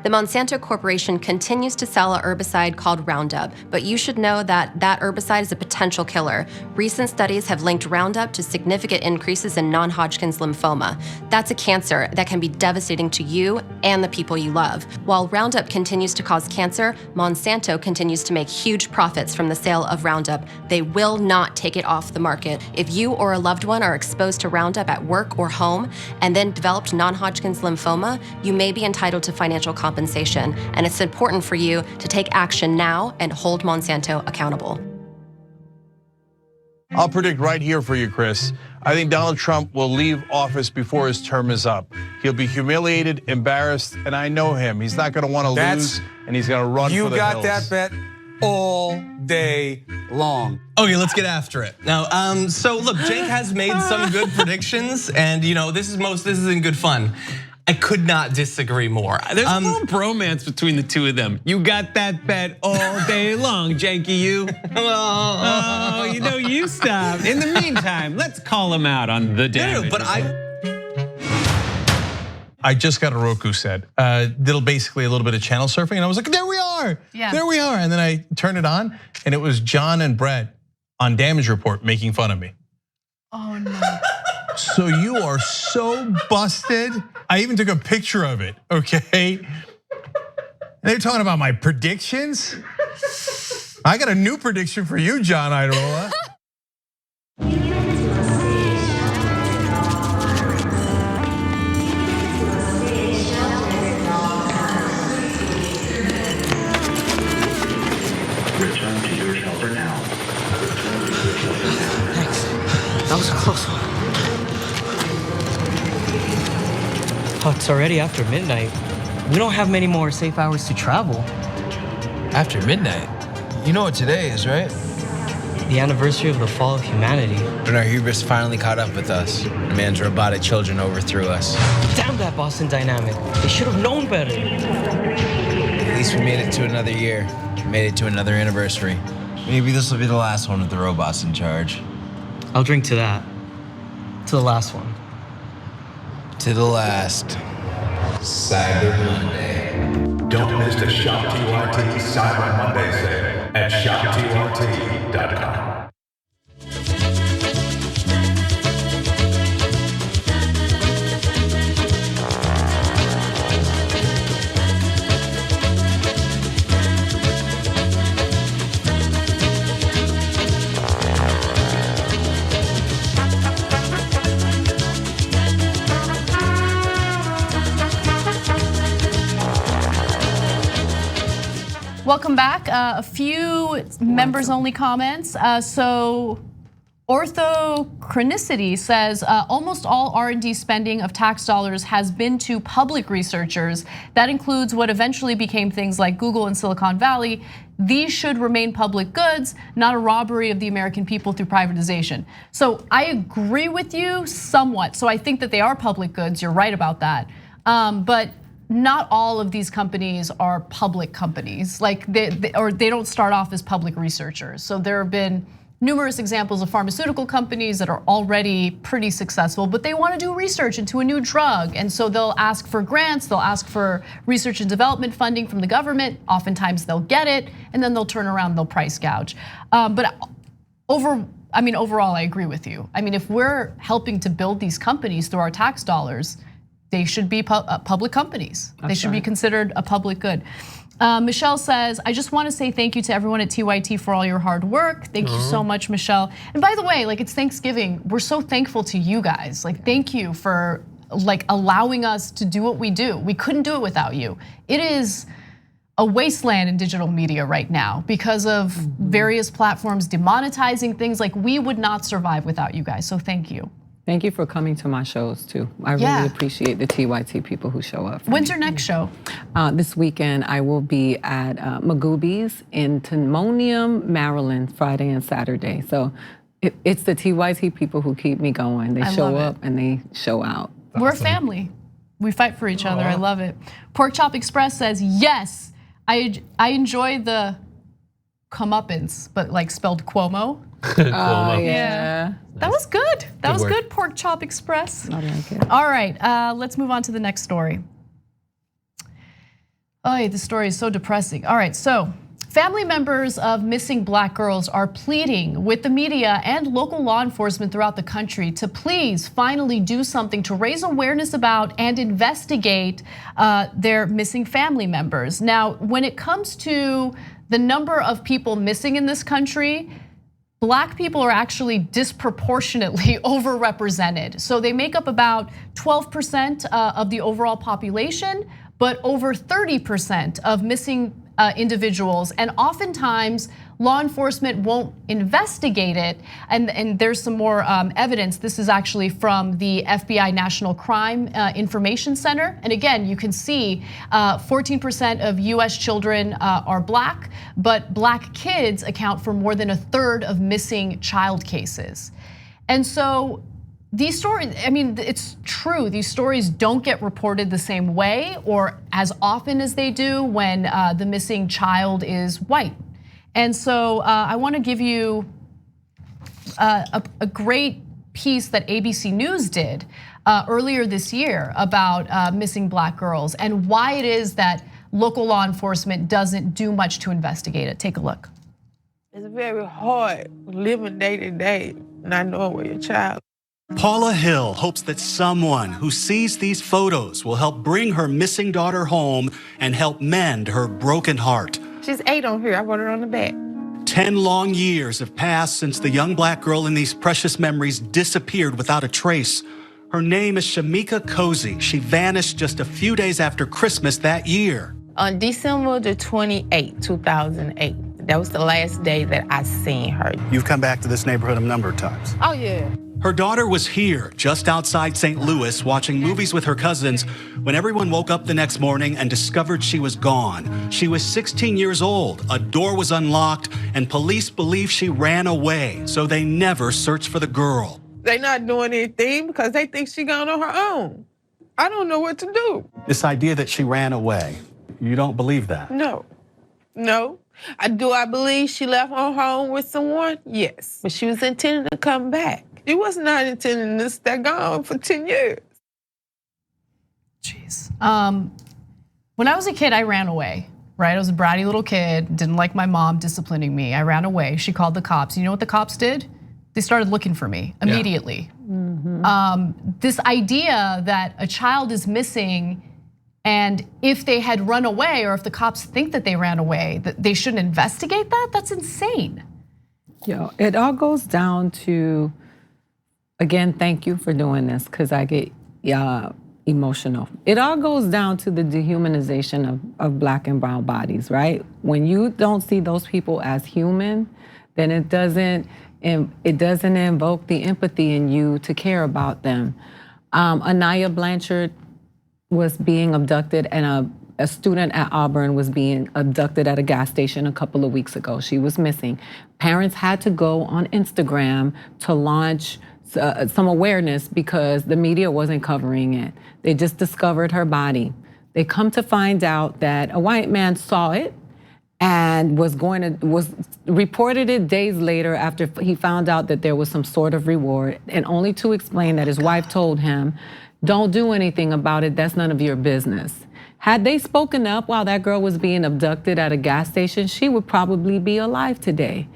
Speaker 22: The Monsanto Corporation continues to sell a herbicide called Roundup, but you should know that that herbicide is a potential killer. Recent studies have linked Roundup to significant increases in non-Hodgkin's lymphoma. That's a cancer that can be devastating to you and the people you love. While Roundup continues to cause cancer, Monsanto continues to make huge profits from the sale of Roundup. They will not take it off the market. If you or a loved one are exposed to Roundup at work or home and then developed non-Hodgkin's lymphoma, you may be entitled to financial compensation, and it's important for you to take action now and hold Monsanto accountable.
Speaker 23: I'll predict right here for you, Chris. I think Donald Trump will leave office before his term is up. He'll be humiliated, embarrassed, and I know him. He's not going to want to lose, and he's going to run for the hills.
Speaker 8: You got that bet all day long.
Speaker 10: Okay, let's get after it. Now, so look, Cenk has made some good predictions, and this is in good fun. I could not disagree more.
Speaker 6: There's a little bromance between the two of them. You got that bet all day long, Janky, you. Oh, you stop. In the meantime, let's call him out on the damage.
Speaker 10: No, but
Speaker 23: I just got a Roku set. Did basically a little bit of channel surfing, and I was like, there we are.
Speaker 4: Yeah.
Speaker 23: There we are. And then I turned it on, and it was John and Brett on Damage Report making fun of me.
Speaker 4: Oh no.
Speaker 23: So you are so busted. I even took a picture of it, okay? They're talking about my predictions. I got a new prediction for you, John Idarola.
Speaker 11: Return to your shelter now.
Speaker 16: Thanks. That was a close one. Oh, it's already after midnight. We don't have many more safe hours to travel.
Speaker 14: After midnight? You know what today is, right?
Speaker 16: The anniversary of the fall of humanity.
Speaker 14: When our hubris finally caught up with us, and man's robotic children overthrew us.
Speaker 16: Damn that Boston Dynamic. They should have known better.
Speaker 14: At least we made it to another year. Made it to another anniversary. Maybe this will be the last one with the robots in charge.
Speaker 16: I'll drink to that. To the last one.
Speaker 14: To the last.
Speaker 15: Cyber Monday. Don't miss the Shop TYT Cyber Monday sale at shoptyt.com.
Speaker 4: Welcome back. A few members-only comments. So Orthochronicity says almost all R&D spending of tax dollars has been to public researchers. That includes what eventually became things like Google and Silicon Valley. These should remain public goods, not a robbery of the American people through privatization. So I agree with you somewhat. So I think that they are public goods. You're right about that. But not all of these companies are public companies. Like they don't start off as public researchers. So there have been numerous examples of pharmaceutical companies that are already pretty successful, but they want to do research into a new drug. And so they'll ask for grants, they'll ask for research and development funding from the government. Oftentimes they'll get it, and then they'll turn around, they'll price gouge. But overall, I agree with you. I mean, if we're helping to build these companies through our tax dollars, they should be public companies. They should be considered a public good. Michelle says, I just want to say thank you to everyone at TYT for all your hard work. Thank you so much, Michelle. And by the way, like, it's Thanksgiving. We're so thankful to you guys. Like, thank you for allowing us to do what we do. We couldn't do it without you. It is a wasteland in digital media right now because of various platforms demonetizing things. Like, we would not survive without you guys, so thank you.
Speaker 5: Thank you for coming to my shows too. I really appreciate the TYT people who show up.
Speaker 4: When's your next show?
Speaker 5: This weekend I will be at Magooby's in Timonium, Maryland, Friday and Saturday. So It's the TYT people who keep me going. They show up and they show out.
Speaker 4: We're a family. We fight for each other. I love it. Pork Chop Express says, yes, I enjoy the comeuppance, but like spelled Cuomo.
Speaker 5: Oh, yeah.
Speaker 4: That was good. That was good, Pork Chop Express.
Speaker 5: I like it.
Speaker 4: All right, let's move on to the next story. Oh, this story is so depressing. All right, so family members of missing Black girls are pleading with the media and local law enforcement throughout the country to please finally do something to raise awareness about and investigate their missing family members. Now, when it comes to the number of people missing in this country, Black people are actually disproportionately overrepresented. So they make up about 12% of the overall population, but over 30% of missing individuals, and oftentimes law enforcement won't investigate it. And there's some more evidence. This is actually from the FBI National Crime Information Center. And again, you can see 14% of US children are Black, but Black kids account for more than a third of missing child cases. And so these stories, I mean, it's true, these stories don't get reported the same way or as often as they do when the missing child is white. And so I wanna give you a great piece that ABC News did earlier this year about missing Black girls and why it is that local law enforcement doesn't do much to investigate it. Take a look.
Speaker 7: It's very hard living day to day, not knowing where your child.
Speaker 9: Paula Hill hopes that someone who sees these photos will help bring her missing daughter home and help mend her broken heart.
Speaker 7: She's 8 on here, I wrote her on the back.
Speaker 9: 10 long years have passed since the young Black girl in these precious memories disappeared without a trace. Her name is Shamika Cozy. She vanished just a few days after Christmas that year.
Speaker 7: On December the 28th, 2008, that was the last day that I seen her.
Speaker 9: You've come back to this neighborhood a number of times.
Speaker 7: Oh yeah.
Speaker 9: Her daughter was here, just outside St. Louis, watching movies with her cousins when everyone woke up the next morning and discovered she was gone. She was 16 years old, a door was unlocked, and police believe she ran away, so they never searched for the girl.
Speaker 7: They not doing anything because they think she gone on her own. I don't know what to do.
Speaker 9: This idea that she ran away, you don't believe that?
Speaker 7: No, no. Do I believe she left on her own with someone? Yes, but she was intending to come back. She was not intending to stay gone for 10 years.
Speaker 4: Jeez. When I was a kid, I ran away, right? I was a bratty little kid, didn't like my mom disciplining me. I ran away. She called the cops. You know what the cops did? They started looking for me immediately. Yeah. Mm-hmm. This idea that a child is missing, and if they had run away or if the cops think that they ran away, that they shouldn't investigate that? That's insane.
Speaker 5: Yo, it all goes down to, again, thank you for doing this because I get emotional. It all goes down to the dehumanization of Black and brown bodies, right? When you don't see those people as human, then it doesn't invoke the empathy in you to care about them. Anaya Blanchard was being abducted, and a student at Auburn was being abducted at a gas station a couple of weeks ago. She was missing. Parents had to go on Instagram to launch some awareness because the media wasn't covering it. They just discovered her body. They come to find out that a white man saw it and was reported it days later after he found out that there was some sort of reward, and only to explain that his wife told him, don't do anything about it, that's none of your business. Had they spoken up while that girl was being abducted at a gas station, she would probably be alive today.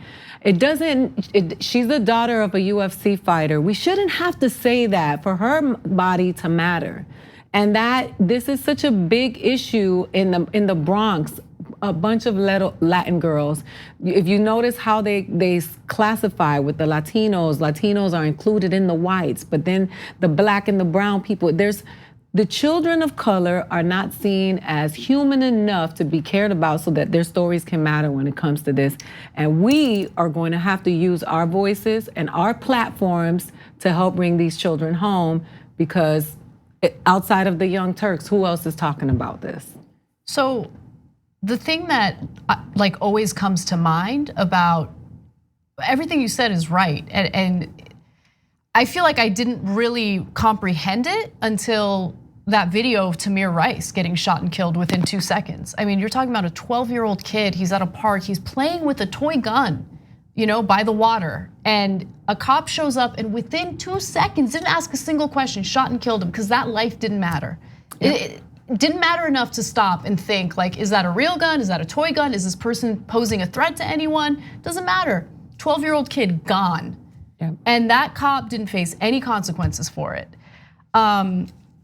Speaker 5: She's the daughter of a UFC fighter. We shouldn't have to say that for her body to matter. And that this is such a big issue in the Bronx. A bunch of Latin girls. If you notice how they classify with the Latinos are included in the whites, but then the Black and the brown people, the children of color are not seen as human enough to be cared about so that their stories can matter when it comes to this. And we are going to have to use our voices and our platforms to help bring these children home, because outside of the Young Turks, who else is talking about this?
Speaker 4: So the thing that like always comes to mind about everything you said is right, and I feel like I didn't really comprehend it until that video of Tamir Rice getting shot and killed within 2 seconds. I mean, you're talking about a 12-year-old kid. He's at a park. He's playing with a toy gun, by the water, and a cop shows up, and within 2 seconds, didn't ask a single question, shot and killed him because that life didn't matter. It didn't matter enough to stop and think, like, is that a real gun? Is that a toy gun? Is this person posing a threat to anyone? Doesn't matter. 12-year-old kid gone. Yeah. And that cop didn't face any consequences for it.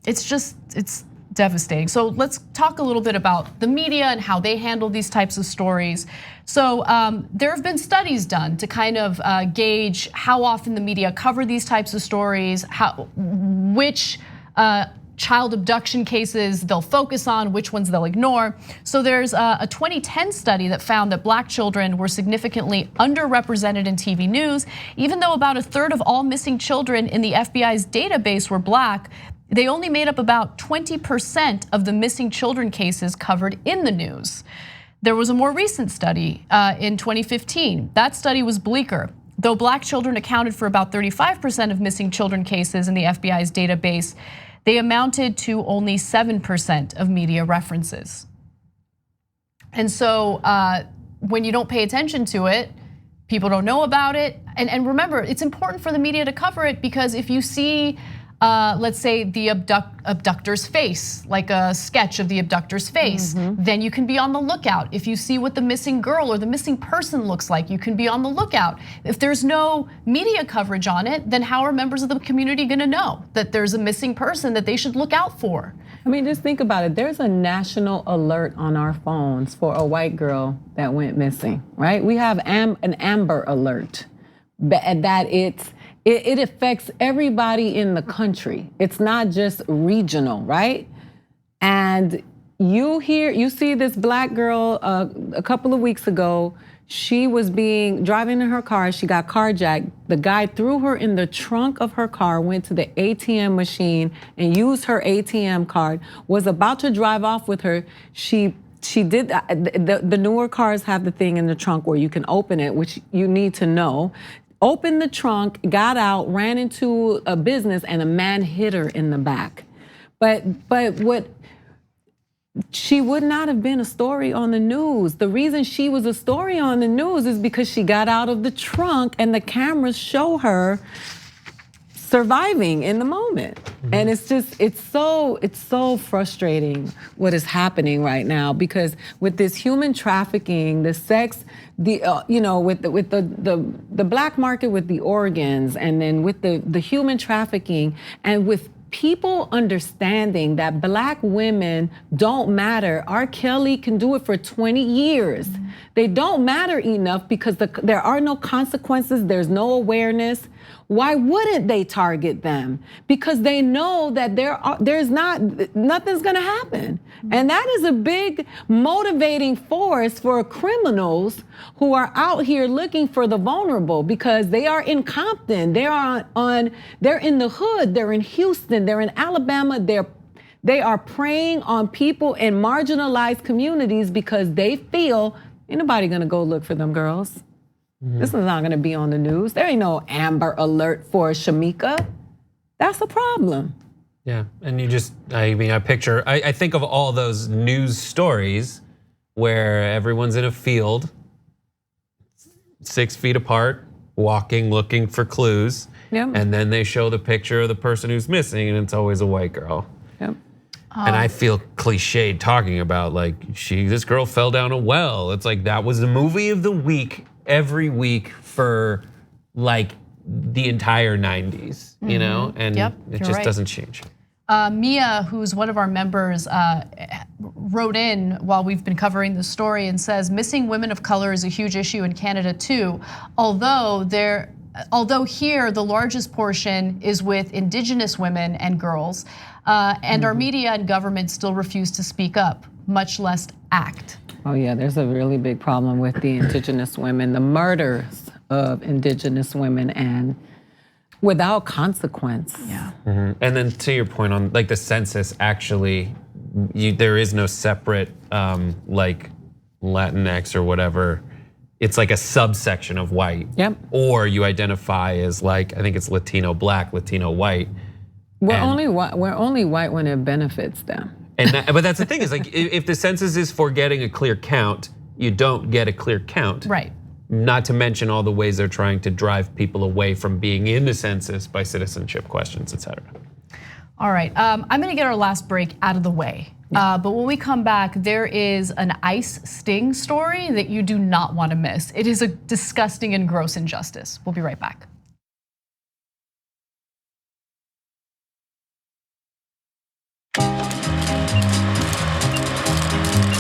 Speaker 4: It's devastating. So let's talk a little bit about the media and how they handle these types of stories. So there have been studies done to kind of gauge how often the media cover these types of stories, which child abduction cases they'll focus on, which ones they'll ignore. So there's a 2010 study that found that Black children were significantly underrepresented in TV news. Even though about 1/3 of all missing children in the FBI's database were Black, they only made up about 20% of the missing children cases covered in the news. There was a more recent study in 2015. That study was bleaker. Though Black children accounted for about 35% of missing children cases in the FBI's database, they amounted to only 7% of media references. And so when you don't pay attention to it, people don't know about it. And remember, it's important for the media to cover it because if you see, let's say the abductor's face, like a sketch of the abductor's face, then you can be on the lookout. If you see what the missing girl or the missing person looks like, you can be on the lookout. If there's no media coverage on it, then how are members of the community gonna know that there's a missing person that they should look out for?
Speaker 5: I mean, just think about it. There's a national alert on our phones for a white girl that went missing, right? We have an Amber Alert, and that it affects everybody in the country. It's not just regional, right? And you see this Black girl a couple of weeks ago. She was driving in her car. She got carjacked. The guy threw her in the trunk of her car, went to the ATM machine and used her ATM card. Was about to drive off with her. She did. The newer cars have the thing in the trunk where you can open it, which you need to know. Opened the trunk, got out, ran into a business, and a man hit her in the back. But what she would not have been a story on the news. The reason she was a story on the news is because she got out of the trunk and the cameras show her surviving in the moment. And it's so frustrating what is happening right now because with this human trafficking, the sex, with the black market with the organs, and then with the human trafficking, and with people understanding that Black women don't matter. R. Kelly can do it for 20 years. They don't matter enough because there are no consequences, there's no awareness. Why wouldn't they target them? Because they know that nothing's gonna happen. And that is a big motivating force for criminals who are out here looking for the vulnerable because they are in Compton, they're in the hood, they're in Houston, they're in Alabama, they are preying on people in marginalized communities because they feel ain't nobody gonna go look for them girls. This is not gonna be on the news. There ain't no Amber Alert for Shamika. That's a problem.
Speaker 6: Yeah, and I think of all those news stories where everyone's in a field, 6 feet apart, walking, looking for clues. Yep. And then they show the picture of the person who's missing and it's always a white girl. Yep. And I feel cliched talking about this girl fell down a well. It's like that was the movie of the week every week for the entire 90s, you know? And it just doesn't change.
Speaker 4: Mia, who's one of our members, wrote in while we've been covering the story and says, missing women of color is a huge issue in Canada too. Although here the largest portion is with Indigenous women and girls, and our media and government still refuse to speak up, much less act.
Speaker 5: Oh yeah, there's a really big problem with the Indigenous women, the murders of Indigenous women, and without consequence.
Speaker 4: Yeah.
Speaker 6: And then to your point on the census, actually, there is no separate Latinx or whatever it's like a subsection of white.
Speaker 5: Yep.
Speaker 6: Or you identify as like, I think it's Latino black, Latino white.
Speaker 5: We're only white when it benefits them.
Speaker 6: But that's the thing is like, if the census is for getting a clear count, you don't get a clear count.
Speaker 4: Right.
Speaker 6: Not to mention all the ways they're trying to drive people away from being in the census by citizenship questions, et cetera.
Speaker 4: All right, I'm gonna get our last break out of the way. But when we come back, there is an ICE sting story that you do not want to miss. It is a disgusting and gross injustice. We'll be right back.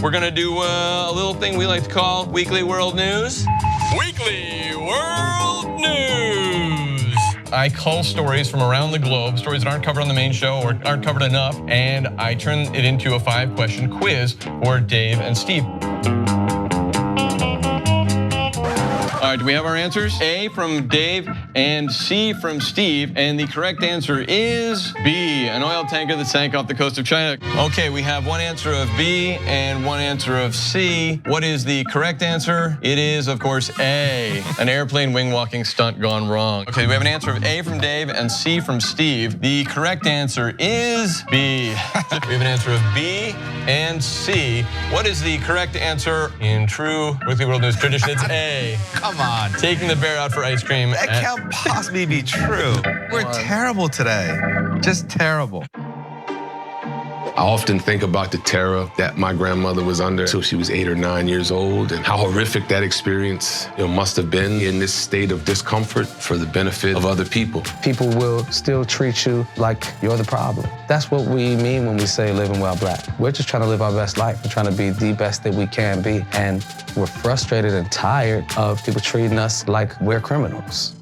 Speaker 10: We're gonna do a little thing we like to call Weekly World News. Weekly World News. I cull stories from around the globe, stories that aren't covered on the main show or aren't covered enough, and I turn it into a 5-question quiz for Dave and Steve. All right, do we have our answers? A from Dave and C from Steve, and the correct answer is B, an oil tanker that sank off the coast of China. Okay, we have one answer of B and one answer of C. What is the correct answer? It is, of course, A, an airplane wing walking stunt gone wrong. Okay, we have an answer of A from Dave and C from Steve. The correct answer is B. We have an answer of B and C. What is the correct answer in true Weekly World News tradition? It's A.
Speaker 14: Come on.
Speaker 10: Taking the bear out for ice cream.
Speaker 14: That can't possibly be true. We're terrible today. Just terrible.
Speaker 13: I often think about the terror that my grandmother was under till she was 8 or 9 years old, and how horrific that experience must have been in this state of discomfort for the benefit of other people.
Speaker 17: People will still treat you like you're the problem. That's what we mean when we say living well black. We're just trying to live our best life. We're trying to be the best that we can be. And we're frustrated and tired of people treating us like we're criminals.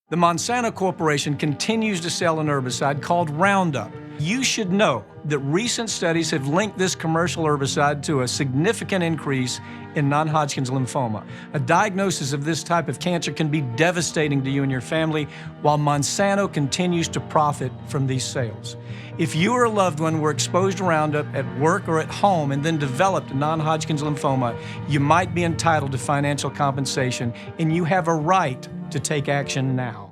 Speaker 18: The Monsanto Corporation continues to sell an herbicide called Roundup. You should know that recent studies have linked this commercial herbicide to a significant increase in non-Hodgkin's lymphoma. A diagnosis of this type of cancer can be devastating to you and your family, while Monsanto continues to profit from these sales. If you or a loved one were exposed to Roundup at work or at home and then developed non-Hodgkin's lymphoma, you might be entitled to financial compensation, and you have a right to take action now.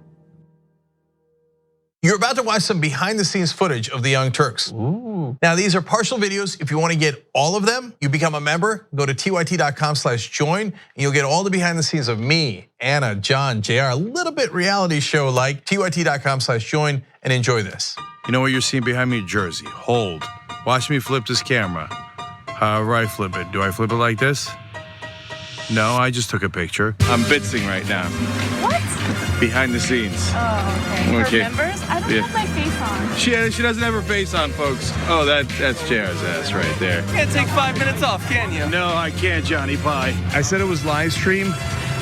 Speaker 23: You're about to watch some behind the scenes footage of the Young Turks. Ooh. Now these are partial videos. If you want to get all of them, you become a member, go to tyt.com/join, and you'll get all the behind the scenes of me, Anna, John, JR, a little bit reality show like. tyt.com/join and enjoy this.
Speaker 19: You know what you're seeing behind me? Jersey, hold. Watch me flip this camera. However I flip it. Do I flip it like this? No, I just took a picture. I'm bitsing right now.
Speaker 20: What?
Speaker 19: Behind the scenes.
Speaker 20: Oh, okay. For members? I don't have my face on.
Speaker 19: She doesn't have her face on, folks. Oh, that's JR's ass right there.
Speaker 10: You can't take 5 minutes off, can you?
Speaker 19: No, I can't, Johnny Pie. I said it was live stream,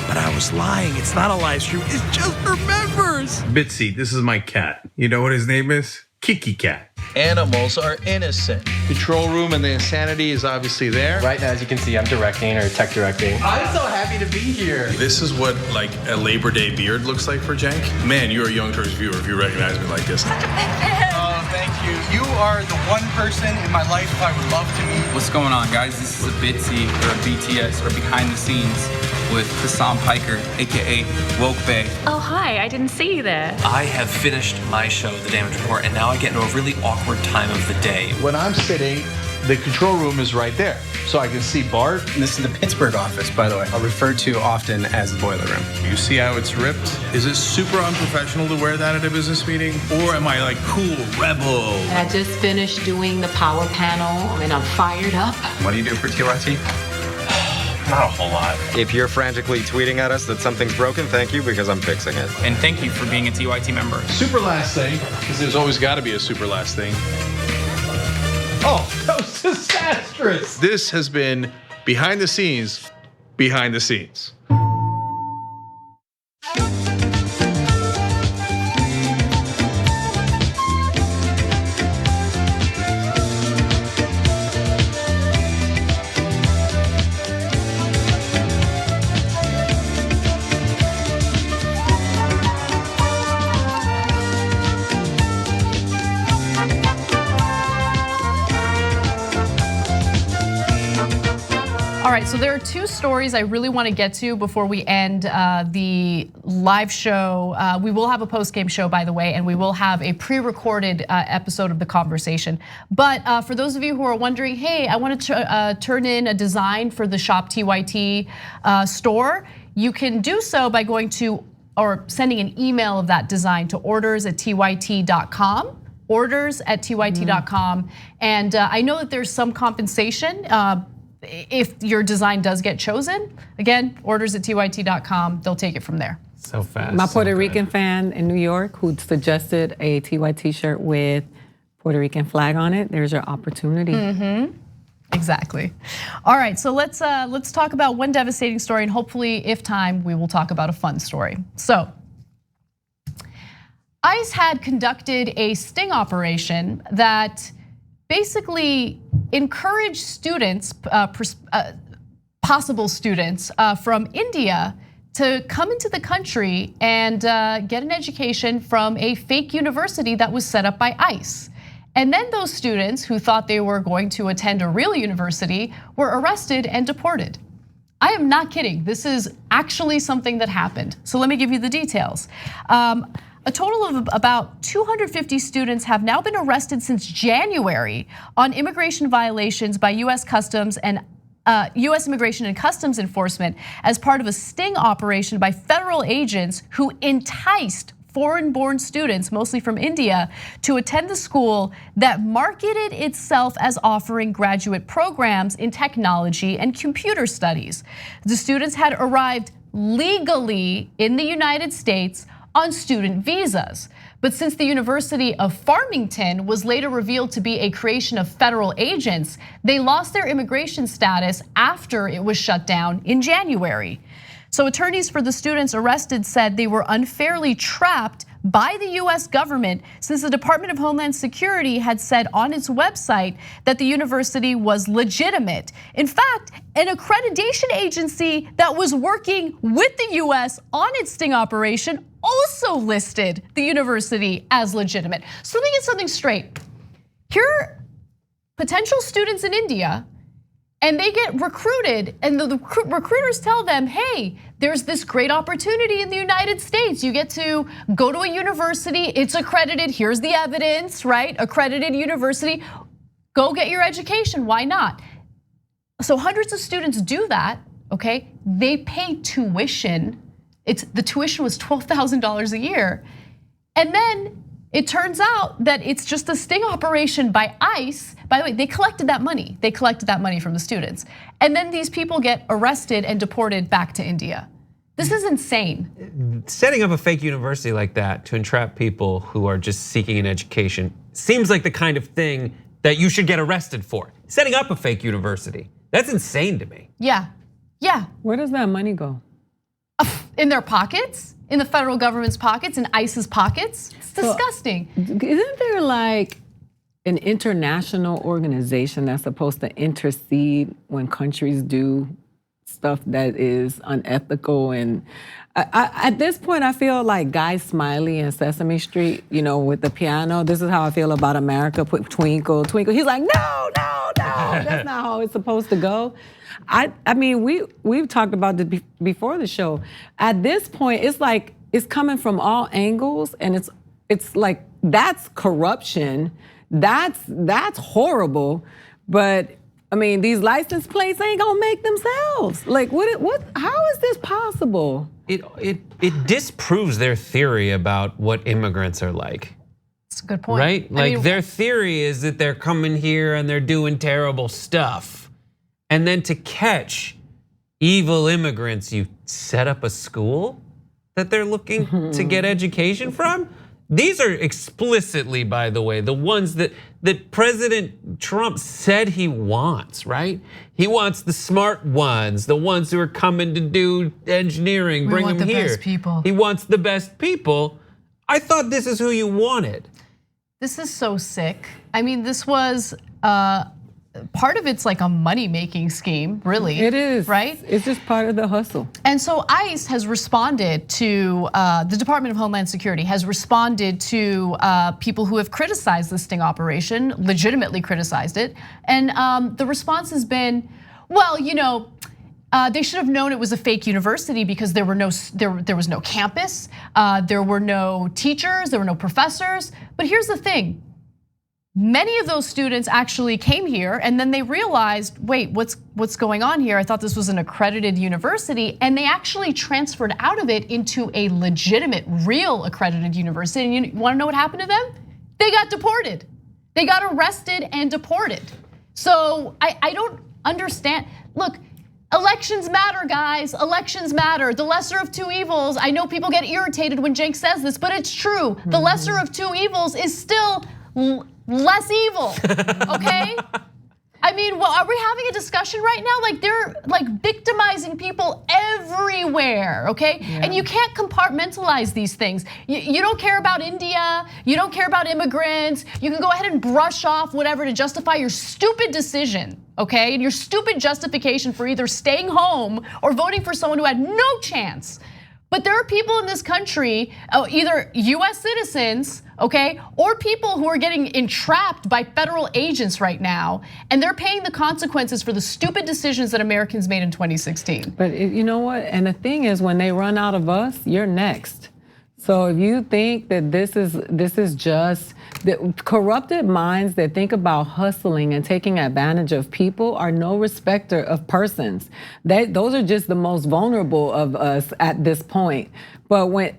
Speaker 19: but I was lying. It's not a live stream. It's just for members. Bitsy, this is my cat. You know what his name is? Kiki Cat.
Speaker 24: Animals are innocent.
Speaker 19: Control room and the insanity is obviously there.
Speaker 24: Right now, as you can see, I'm directing or tech directing. I'm so happy to be here.
Speaker 19: This is what like a Labor Day beard looks like for Cenk. Man, you're a Young Turks viewer if you recognize me like this.
Speaker 24: Oh, thank you. You are the one person in my life I would love to meet.
Speaker 25: What's going on, guys? This is a Bitsy or a BTS or behind the scenes with Hassan Piker, AKA Woke Bay.
Speaker 27: Oh, hi, I didn't see you there.
Speaker 25: I have finished my show, The Damage Report, and now I get into a really awkward time of the day.
Speaker 24: When I'm sitting, the control room is right there. So I can see Bart.
Speaker 25: This is the Pittsburgh office, by the way. I refer to often as the boiler room.
Speaker 19: You see how it's ripped? Is it super unprofessional to wear that at a business meeting? Or am I like cool, rebel?
Speaker 29: I just finished doing the power panel and I'm fired up.
Speaker 25: What do you do for TYT?
Speaker 24: Not a whole lot.
Speaker 30: If you're frantically tweeting at us that something's broken, thank you, because I'm fixing it.
Speaker 25: And thank you for being a TYT member.
Speaker 19: Super last thing, because there's always got to be a super last thing. Oh, that was disastrous. This has been behind the scenes, behind the scenes.
Speaker 4: right, so there are two stories I really want to get to before we end the live show. We will have a post-game show, by the way, and we will have a pre-recorded episode of The Conversation. But for those of you who are wondering, hey, I want to turn in a design for the Shop TYT store, you can do so by going to or sending an email of that design to orders@tyt.com. orders@tyt.com. And I know that there's some compensation if your design does get chosen. Again, orders@tyt.com, they'll take it from there.
Speaker 6: So fast.
Speaker 5: My Puerto Rican fan in New York who suggested a TYT shirt with Puerto Rican flag on it, there's your opportunity.
Speaker 4: Exactly. All right, so let's talk about one devastating story, and hopefully, if time, we will talk about a fun story. So, ICE had conducted a sting operation that basically encouraged students, possible students from India, to come into the country and get an education from a fake university that was set up by ICE. And then those students who thought they were going to attend a real university were arrested and deported. I am not kidding. This is actually something that happened. So let me give you the details. A total of about 250 students have now been arrested since January on immigration violations by US Customs and US Immigration and Customs Enforcement as part of a sting operation by federal agents who enticed foreign-born students, mostly from India, to attend the school that marketed itself as offering graduate programs in technology and computer studies. The students had arrived legally in the United States on student visas. But since the University of Farmington was later revealed to be a creation of federal agents, they lost their immigration status after it was shut down in January. So attorneys for the students arrested said they were unfairly trapped by the US government since the Department of Homeland Security had said on its website that the university was legitimate. In fact, an accreditation agency that was working with the US on its sting operation also listed the university as legitimate. So let me get something straight. Here are potential students in India, and they get recruited, and the recruiters tell them, hey, there's this great opportunity in the United States. You get to go to a university, it's accredited, here's the evidence, right? Accredited university, go get your education, why not? So hundreds of students do that, okay? They pay tuition. The tuition was $12,000 a year. And then it turns out that it's just a sting operation by ICE. By the way, they collected that money. They collected that money from the students. And then these people get arrested and deported back to India. This is insane.
Speaker 6: Setting up a fake university like that to entrap people who are just seeking an education seems like the kind of thing that you should get arrested for. Setting up a fake university, that's insane to me.
Speaker 4: Yeah.
Speaker 5: Where does that money go?
Speaker 4: In their pockets, in the federal government's pockets, in ICE's pockets. It's disgusting.
Speaker 5: Isn't there like an international organization that's supposed to intercede when countries do stuff that is unethical? And at this point, I feel like Guy Smiley in Sesame Street, with the piano. This is how I feel about America. Put Twinkle, Twinkle. He's like, no. That's not how it's supposed to go. I mean, we've talked about this before the show. At this point, it's like it's coming from all angles, and it's like that's corruption. That's horrible. But I mean, these license plates ain't gonna make themselves. Like, what? How is this possible?
Speaker 6: It disproves their theory about what immigrants are like.
Speaker 4: That's a good point.
Speaker 6: Right? Like their theory is that they're coming here and they're doing terrible stuff. And then to catch evil immigrants, you set up a school that they're looking to get education from? These are explicitly, by the way, the ones that President Trump said he wants, right? He wants the smart ones, the ones who are coming to do engineering, bring them here.
Speaker 4: We want the best people.
Speaker 6: He wants the best people. I thought this is who you wanted.
Speaker 4: This is so sick. I mean, this was part of it's like a money-making scheme, really.
Speaker 5: It is,
Speaker 4: right?
Speaker 5: It's just part of the hustle.
Speaker 4: And so ICE has responded to, the Department of Homeland Security has responded to people who have criticized the sting operation, legitimately criticized it. And the response has been, well, They should have known it was a fake university because there was no campus, there were no teachers, there were no professors. But here's the thing. Many of those students actually came here and then they realized, wait, what's going on here? I thought this was an accredited university, and they actually transferred out of it into a legitimate, real accredited university. And you wanna know what happened to them? They got deported. They got arrested and deported. So I don't understand. Look, elections matter, guys. Elections matter. The lesser of two evils. I know people get irritated when Jake says this, but it's true. The lesser of two evils is still less evil, okay? I mean, well, are we having a discussion right now? Like they're like victimizing people everywhere, okay? Yeah. And you can't compartmentalize these things. You don't care about India, you don't care about immigrants. You can go ahead and brush off whatever to justify your stupid decision, okay? And your stupid justification for either staying home or voting for someone who had no chance. But there are people in this country, either US citizens, okay, or people who are getting entrapped by federal agents right now, and they're paying the consequences for the stupid decisions that Americans made in 2016.
Speaker 5: But you know what? And the thing is, when they run out of us, you're next. So if you think that this is just the corrupted minds that think about hustling and taking advantage of people are no respecter of persons. Those are just the most vulnerable of us at this point. But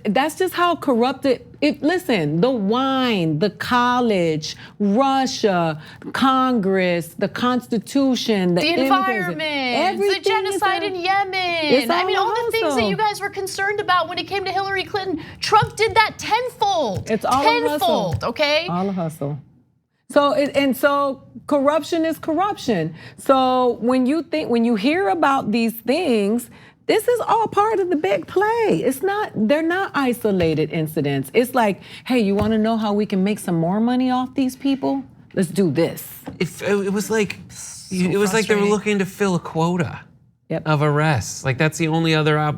Speaker 5: that's just how corrupted. Listen, the wine, the college, Russia, Congress, the Constitution, the
Speaker 4: environment, the genocide in Yemen. I mean, all the things that you guys were concerned about when it came to Hillary Clinton, Trump did that tenfold.
Speaker 5: It's all
Speaker 4: tenfold,
Speaker 5: a hustle.
Speaker 4: Okay?
Speaker 5: All a hustle. So corruption is corruption. So when you hear about these things, this is all part of the big play. They're not isolated incidents. It's like, hey, you wanna know how we can make some more money off these people? Let's do this.
Speaker 6: It was like they were looking to fill a quota of arrests. Like that's the only other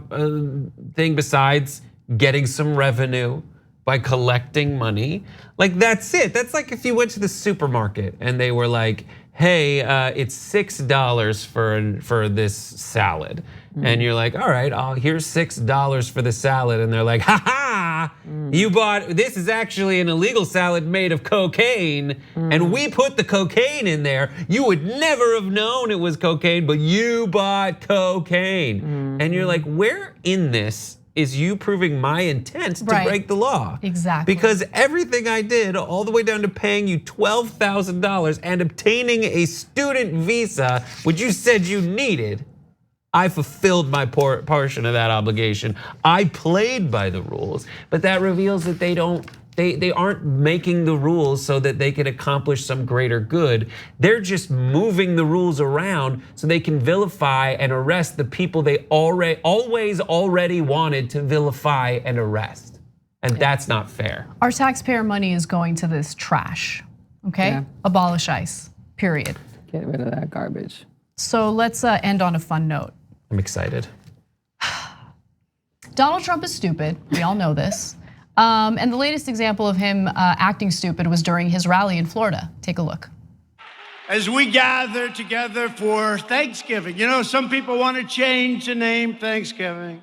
Speaker 6: thing besides getting some revenue by collecting money. Like that's it. That's like if you went to the supermarket and they were like, hey, it's $6 for this salad. And you're like, all right, here's $6 for the salad. And they're like, ha ha, you bought, this is actually an illegal salad made of cocaine. And we put the cocaine in there. You would never have known it was cocaine, but you bought cocaine. And you're like, where in this is you proving my intent to break the law?
Speaker 4: Exactly.
Speaker 6: Because everything I did, all the way down to paying you $12,000 and obtaining a student visa, which you said you needed, I fulfilled my portion of that obligation. I played by the rules, but that reveals that they aren't making the rules so that they can accomplish some greater good. They're just moving the rules around so they can vilify and arrest the people they always already wanted to vilify and arrest. And that's not fair.
Speaker 4: Our taxpayer money is going to this trash, okay? Yeah. Abolish ICE, period.
Speaker 5: Get rid of that garbage.
Speaker 4: So let's end on a fun note.
Speaker 6: I'm excited.
Speaker 4: Donald Trump is stupid, we all know this. And the latest example of him acting stupid was during his rally in Florida. Take a look.
Speaker 1: As we gather together for Thanksgiving, you know, some people want to change the name Thanksgiving.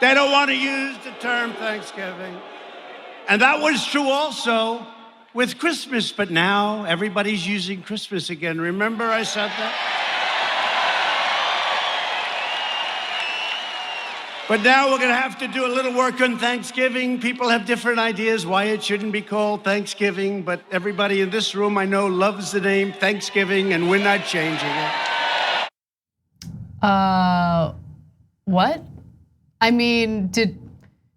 Speaker 1: They don't want to use the term Thanksgiving. And that was true also with Christmas, but now everybody's using Christmas again. Remember I said that? But now we're gonna have to do a little work on Thanksgiving. People have different ideas why it shouldn't be called Thanksgiving, but everybody in this room I know loves the name Thanksgiving, and we're not changing it.
Speaker 4: What? I mean, did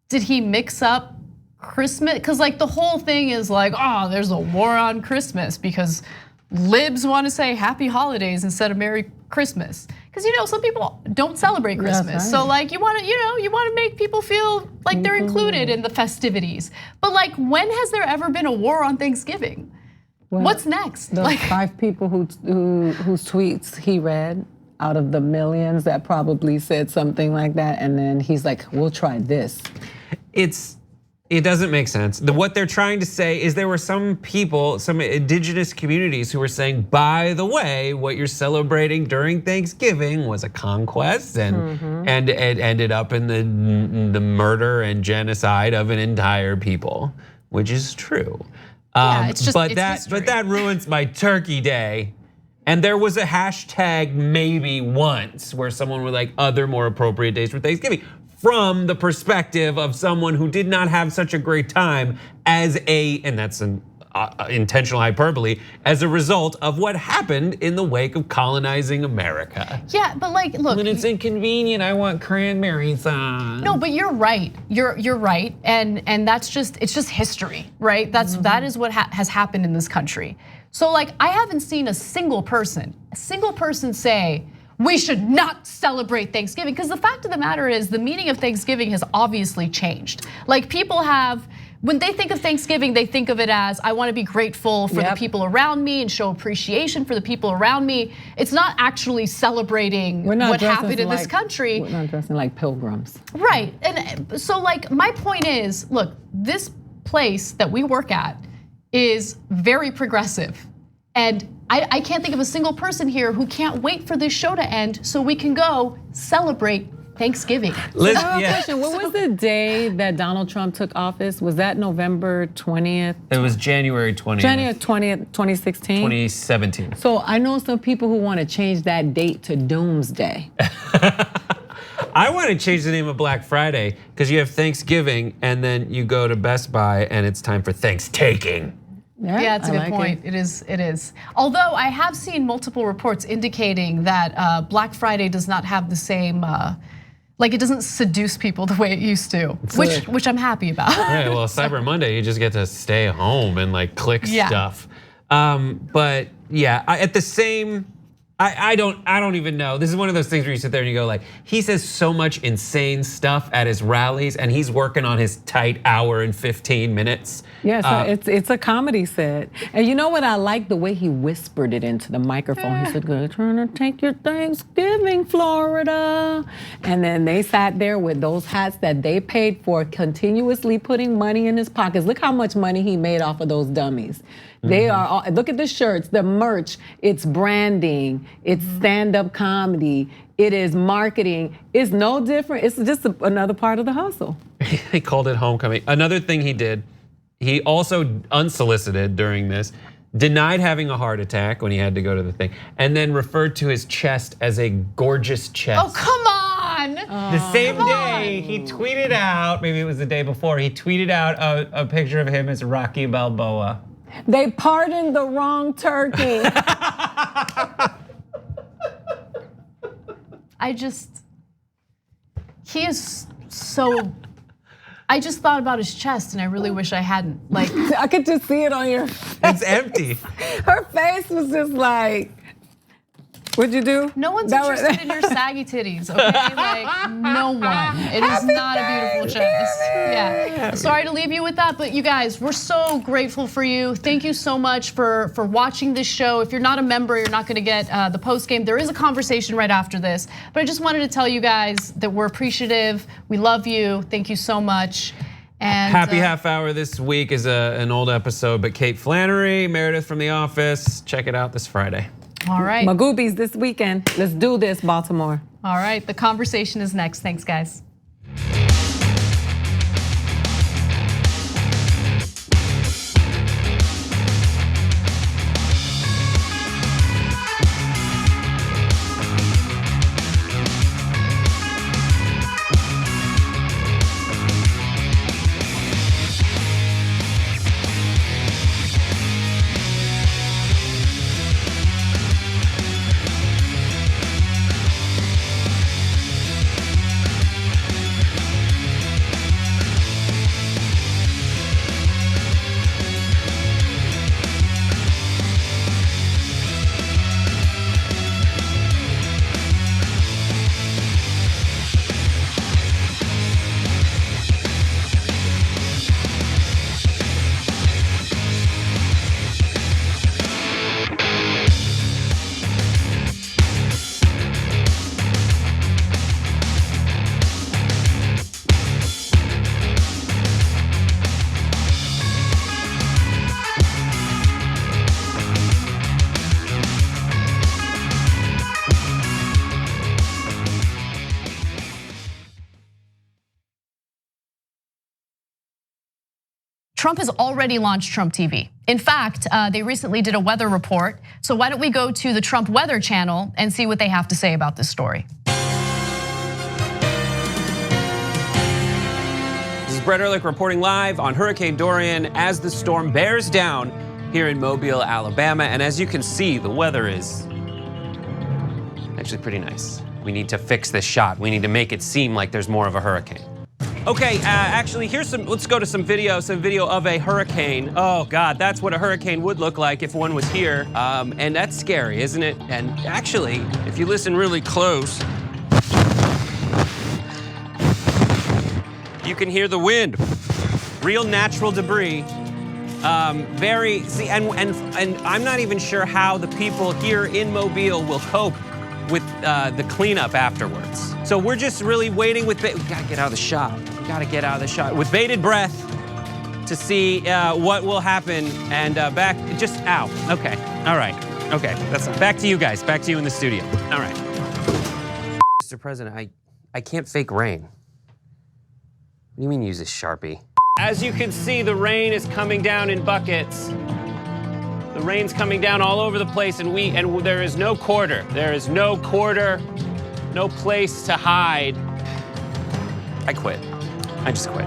Speaker 4: he mix up Christmas? Because like the whole thing is like, oh, there's a war on Christmas because libs want to say happy holidays instead of Merry Christmas. Because you know, some people don't celebrate Christmas. Right. So like you want to make people feel like they're included in the festivities. But like, when has there ever been a war on Thanksgiving? Well, what's next?
Speaker 5: Those like 5 people whose tweets he read out of the millions that probably said something like that, and then he's like, we'll try this.
Speaker 6: It doesn't make sense. What they're trying to say is there were some people, some indigenous communities who were saying, by the way, what you're celebrating during Thanksgiving was a conquest and it ended up in the murder and genocide of an entire people, which is true.
Speaker 4: It's just,
Speaker 6: but
Speaker 4: history.
Speaker 6: that ruins my turkey day. And there was a hashtag maybe once where someone was like other more appropriate days for Thanksgiving, from the perspective of someone who did not have such a great time and that's an intentional hyperbole, as a result of what happened in the wake of colonizing America.
Speaker 4: Yeah, but like, look.
Speaker 6: When it's inconvenient, I want cranberries on.
Speaker 4: No, but you're right. You're right, and it's just history, right? That is what has happened in this country. So like, I haven't seen a single person say, we should not celebrate Thanksgiving, because the fact of the matter is the meaning of Thanksgiving has obviously changed. Like, people have, when they think of Thanksgiving, they think of it as, I want to be grateful for the people around me and show appreciation for the people around me. It's not actually celebrating what happened in this country.
Speaker 5: We're not dressing like pilgrims.
Speaker 4: Right, and so like, my point is, look, this place that we work at is very progressive. And I can't think of a single person here who can't wait for this show to end so we can go celebrate Thanksgiving.
Speaker 5: Question, what was the day that Donald Trump took office? Was that November 20th?
Speaker 6: It was January 20th.
Speaker 5: January 20th, 2016?
Speaker 6: 2017.
Speaker 5: So I know some people who want to change that date to Doomsday.
Speaker 6: I want to change the name of Black Friday because you have Thanksgiving and then you go to Best Buy and it's time for Thanks-taking.
Speaker 4: Yeah, it's a good point. It is. Although I have seen multiple reports indicating that Black Friday does not have the same, like it doesn't seduce people the way it used to, which I'm happy about.
Speaker 6: Right, well, Cyber Monday, you just get to stay home and like click stuff. But yeah, at the same, I don't even know. This is one of those things where you sit there and you go like, he says so much insane stuff at his rallies and he's working on his tight hour and 15 minutes.
Speaker 5: Yeah, so it's a comedy set. And you know what, I like the way he whispered it into the microphone. He said, "Good, trying to take your Thanksgiving, Florida." And then they sat there with those hats that they paid for, continuously putting money in his pockets. Look how much money he made off of those dummies. They are all, look at the shirts, the merch, it's branding, it's stand-up comedy, it is marketing. It's no different, it's just another part of the hustle.
Speaker 6: He called it homecoming. Another thing he did, he also unsolicited during this, denied having a heart attack when he had to go to the thing, and then referred to his chest as a gorgeous chest.
Speaker 4: Oh, come on.
Speaker 6: The same day he tweeted out, maybe it was the day before, he tweeted out a picture of him as Rocky Balboa.
Speaker 5: They pardoned the wrong turkey.
Speaker 4: He is so, I just thought about his chest and I really wish I hadn't. Like,
Speaker 5: I could just see it on your face.
Speaker 6: It's empty.
Speaker 5: Her face was just like, what'd you do?
Speaker 4: No one's interested in your saggy titties, okay? Like, no one. It is not a beautiful chest. Yeah. Sorry to leave you with that, but you guys, we're so grateful for you. Thank you so much for watching this show. If you're not a member, you're not gonna get the post game. There is a conversation right after this, but I just wanted to tell you guys that we're appreciative. We love you. Thank you so much. And
Speaker 6: Happy half hour this week is an old episode, but Kate Flannery, Meredith from The Office, check it out this Friday.
Speaker 4: All right.
Speaker 5: Magoobies this weekend. Let's do this, Baltimore.
Speaker 4: All right, the conversation is next. Thanks, guys. Trump has already launched Trump TV. In fact, they recently did a weather report. So why don't we go to the Trump Weather Channel and see what they have to say about this story.
Speaker 6: This is Brett Ehrlich reporting live on Hurricane Dorian as the storm bears down here in Mobile, Alabama. And as you can see, the weather is actually pretty nice. We need to fix this shot. We need to make it seem like there's more of a hurricane. Okay, actually, let's go to some video of a hurricane. Oh God, that's what a hurricane would look like if one was here. And that's scary, isn't it? And actually, if you listen really close, you can hear the wind. Real natural debris. And I'm not even sure how the people here in Mobile will cope with the cleanup afterwards. So we're just really waiting we gotta get out of the shot. We gotta get out of the shot with bated breath to see what will happen. And ow, okay, all right, okay. That's back to you guys, back to you in the studio. All right. Mr. President, I can't fake rain. What do you mean use a Sharpie? As you can see, the rain is coming down in buckets. The rain's coming down all over the place, and there is no quarter. There is no quarter, no place to hide. I quit. I just quit.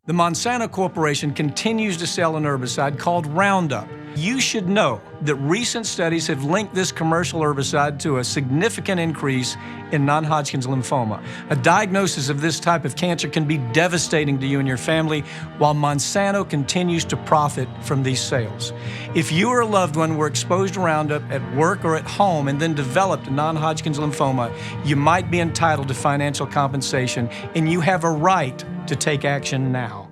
Speaker 18: The Monsanto Corporation continues to sell an herbicide called Roundup. You should know that recent studies have linked this commercial herbicide to a significant increase in non-Hodgkin's lymphoma. A diagnosis of this type of cancer can be devastating to you and your family, while Monsanto continues to profit from these sales. If you or a loved one were exposed to Roundup at work or at home and then developed non-Hodgkin's lymphoma, you might be entitled to financial compensation, and you have a right to take action now.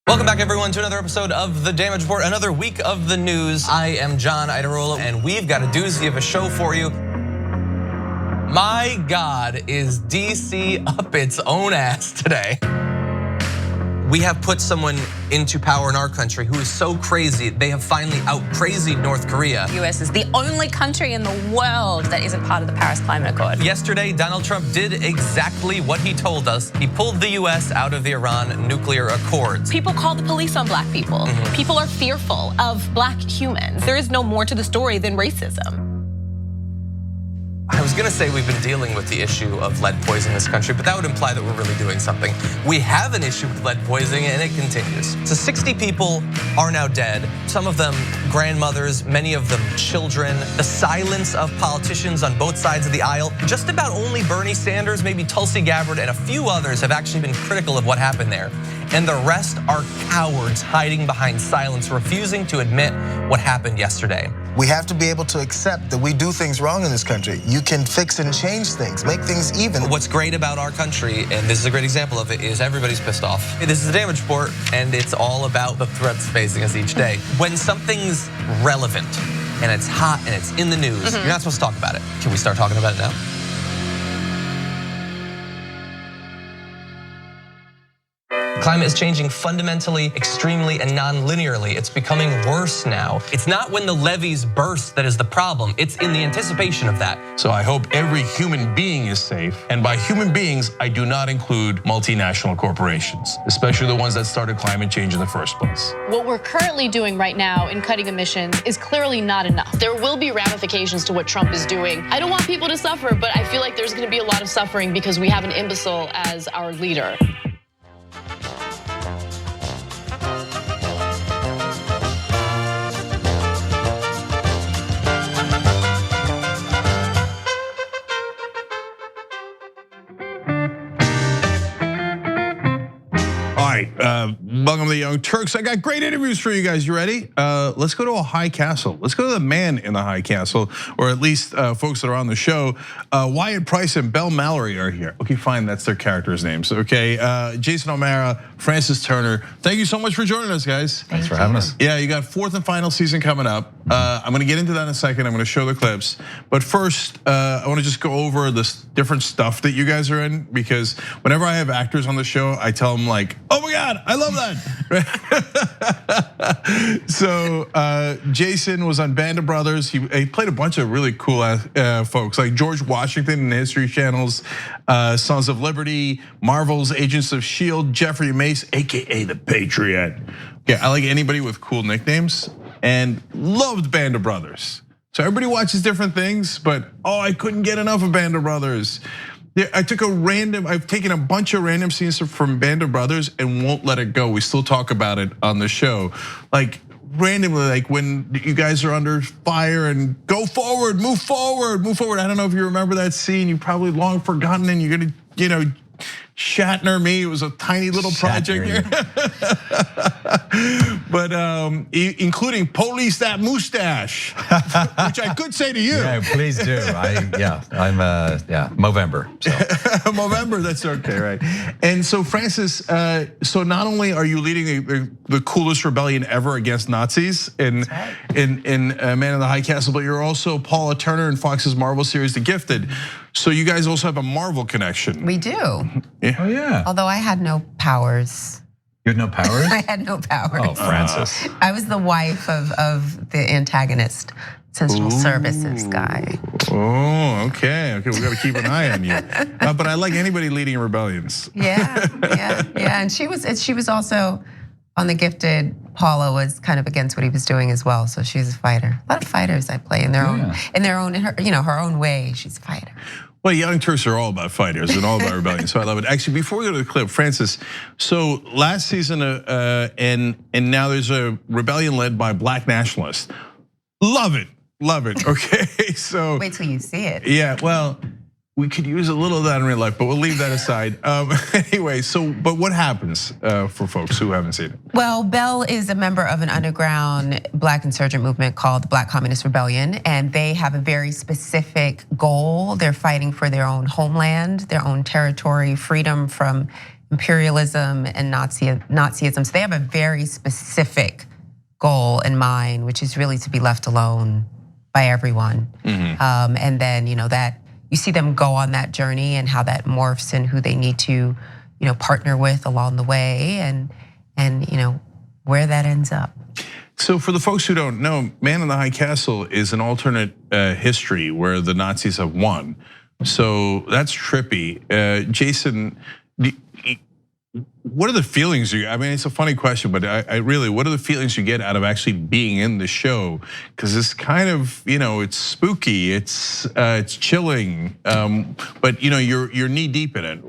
Speaker 2: Welcome back, everyone, to another episode of The Damage Report, another week of the news. I am John Idarola, and we've got a doozy of a show for you. My God, is DC up its own ass today. We have put someone into power in our country who is so crazy, they have finally out-crazied North Korea.
Speaker 3: The US is the only country in the world that isn't part of the Paris Climate Accord.
Speaker 2: Yesterday, Donald Trump did exactly what he told us. He pulled the US out of the Iran nuclear accords.
Speaker 3: People call the police on black people. People are fearful of black humans. There is no more to the story than racism.
Speaker 2: I was gonna say we've been dealing with the issue of lead poisoning in this country, but that would imply that we're really doing something. We have an issue with lead poisoning and it continues. So 60 people are now dead. Some of them grandmothers, many of them children. The silence of politicians on both sides of the aisle. Just about only Bernie Sanders, maybe Tulsi Gabbard, and a few others have actually been critical of what happened there. And the rest are cowards hiding behind silence, refusing to admit what happened yesterday.
Speaker 8: We have to be able to accept that we do things wrong in this country. You can fix and change things, make things even.
Speaker 2: What's great about our country, and this is a great example of it, is everybody's pissed off. This is The Damage Report, and it's all about the threats facing us each day. When something's relevant, and it's hot, and it's in the news, you're not supposed to talk about it. Can we start talking about it now? Climate is changing fundamentally, extremely, and non-linearly. It's becoming worse now. It's not when the levees burst that is the problem. It's in the anticipation of that.
Speaker 11: So I hope every human being is safe. And by human beings, I do not include multinational corporations, especially the ones that started climate change in the first place.
Speaker 12: What we're currently doing right now in cutting emissions is clearly not enough. There will be ramifications to what Trump is doing. I don't want people to suffer, but I feel like there's gonna be a lot of suffering because we have an imbecile as our leader.
Speaker 23: Welcome to the Young Turks. I got great interviews for you guys. You ready? Let's go to a high castle. Let's go to the man in the high castle, or at least folks that are on the show. Wyatt Price and Belle Mallory are here. Okay, fine, that's their characters' names. Okay, Jason O'Mara, Francis Turner. Thank you so much for joining us, guys.
Speaker 16: Thanks for having us.
Speaker 23: Yeah, you got fourth and final season coming up. I'm gonna get into that in a second. I'm gonna show the clips. But first, I wanna just go over this different stuff that you guys are in, because whenever I have actors on the show, I tell them like, oh my God, I love that. So Jason was on Band of Brothers. He played a bunch of really cool folks like George Washington in the History Channel's Sons of Liberty, Marvel's Agents of S.H.I.E.L.D., Jeffrey Mace, AKA the Patriot. Yeah, I like anybody with cool nicknames and loved Band of Brothers. So everybody watches different things, but I couldn't get enough of Band of Brothers. I've taken a bunch of random scenes from Band of Brothers and won't let it go. We still talk about it on the show. Like randomly, like when you guys are under fire and go forward, move forward, move forward. I don't know if you remember that scene. You probably long forgotten and you're gonna, Shatner me. It was a tiny little project here. But including police that mustache, which I could say to you.
Speaker 7: Yeah, please do. I'm Movember. So.
Speaker 23: Movember, that's okay, right? And so Francis, so not only are you leading the coolest rebellion ever against Nazis in Man in the High Castle, but you're also Paula Turner in Fox's Marvel series The Gifted. So you guys also have a Marvel connection.
Speaker 9: We do.
Speaker 23: Yeah.
Speaker 7: Oh yeah.
Speaker 9: Although I had no powers.
Speaker 7: You had no powers?
Speaker 9: I had no powers.
Speaker 7: Oh, Francis.
Speaker 9: I was the wife of the antagonist, Central Services guy.
Speaker 23: Oh, okay. We got to keep an eye on you. But I like anybody leading rebellions.
Speaker 9: Yeah. And she was also on The Gifted. Paula was kind of against what he was doing as well, so she's a fighter. A lot of fighters I play in her own way. She's a fighter.
Speaker 23: Well, Young Turks are all about fighters and all about rebellion, so I love it. Actually, before we go to the clip, Francis, so last season and now there's a rebellion led by black nationalists. Love it, okay? So
Speaker 9: wait till you see it.
Speaker 23: Yeah, well, we could use a little of that in real life, but we'll leave that aside. Anyway, but what happens for folks who haven't seen it?
Speaker 9: Well, Bell is a member of an underground black insurgent movement called the Black Communist Rebellion, and they have a very specific goal. They're fighting for their own homeland, their own territory, freedom from imperialism and Nazism. So they have a very specific goal in mind, which is really to be left alone by everyone. Mm-hmm. And then that you see them go on that journey and how that morphs and who they need to, partner with along the way, and where that ends up.
Speaker 23: So for the folks who don't know, Man in the High Castle is an alternate history where the Nazis have won. So that's trippy. Jason, what are the feelings I mean, it's a funny question, but I really, what are the feelings you get out of actually being in the show? Because it's kind of, it's spooky, it's chilling, but you're knee deep in it.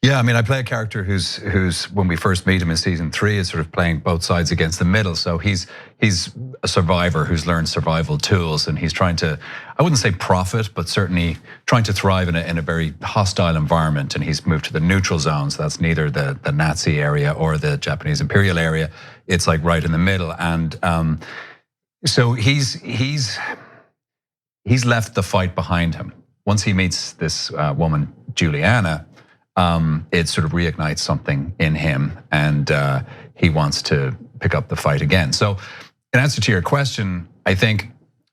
Speaker 7: Yeah, I mean, I play a character who's when we first meet him in season 3 is sort of playing both sides against the middle. So he's a survivor who's learned survival tools, and he's trying to, I wouldn't say profit, but certainly trying to thrive in a very hostile environment. And he's moved to the neutral zone, so that's neither the Nazi area or the Japanese imperial area. It's like right in the middle, and so he's left the fight behind him. Once he meets this woman, Juliana, it sort of reignites something in him, and he wants to pick up the fight again. So in answer to your question, I think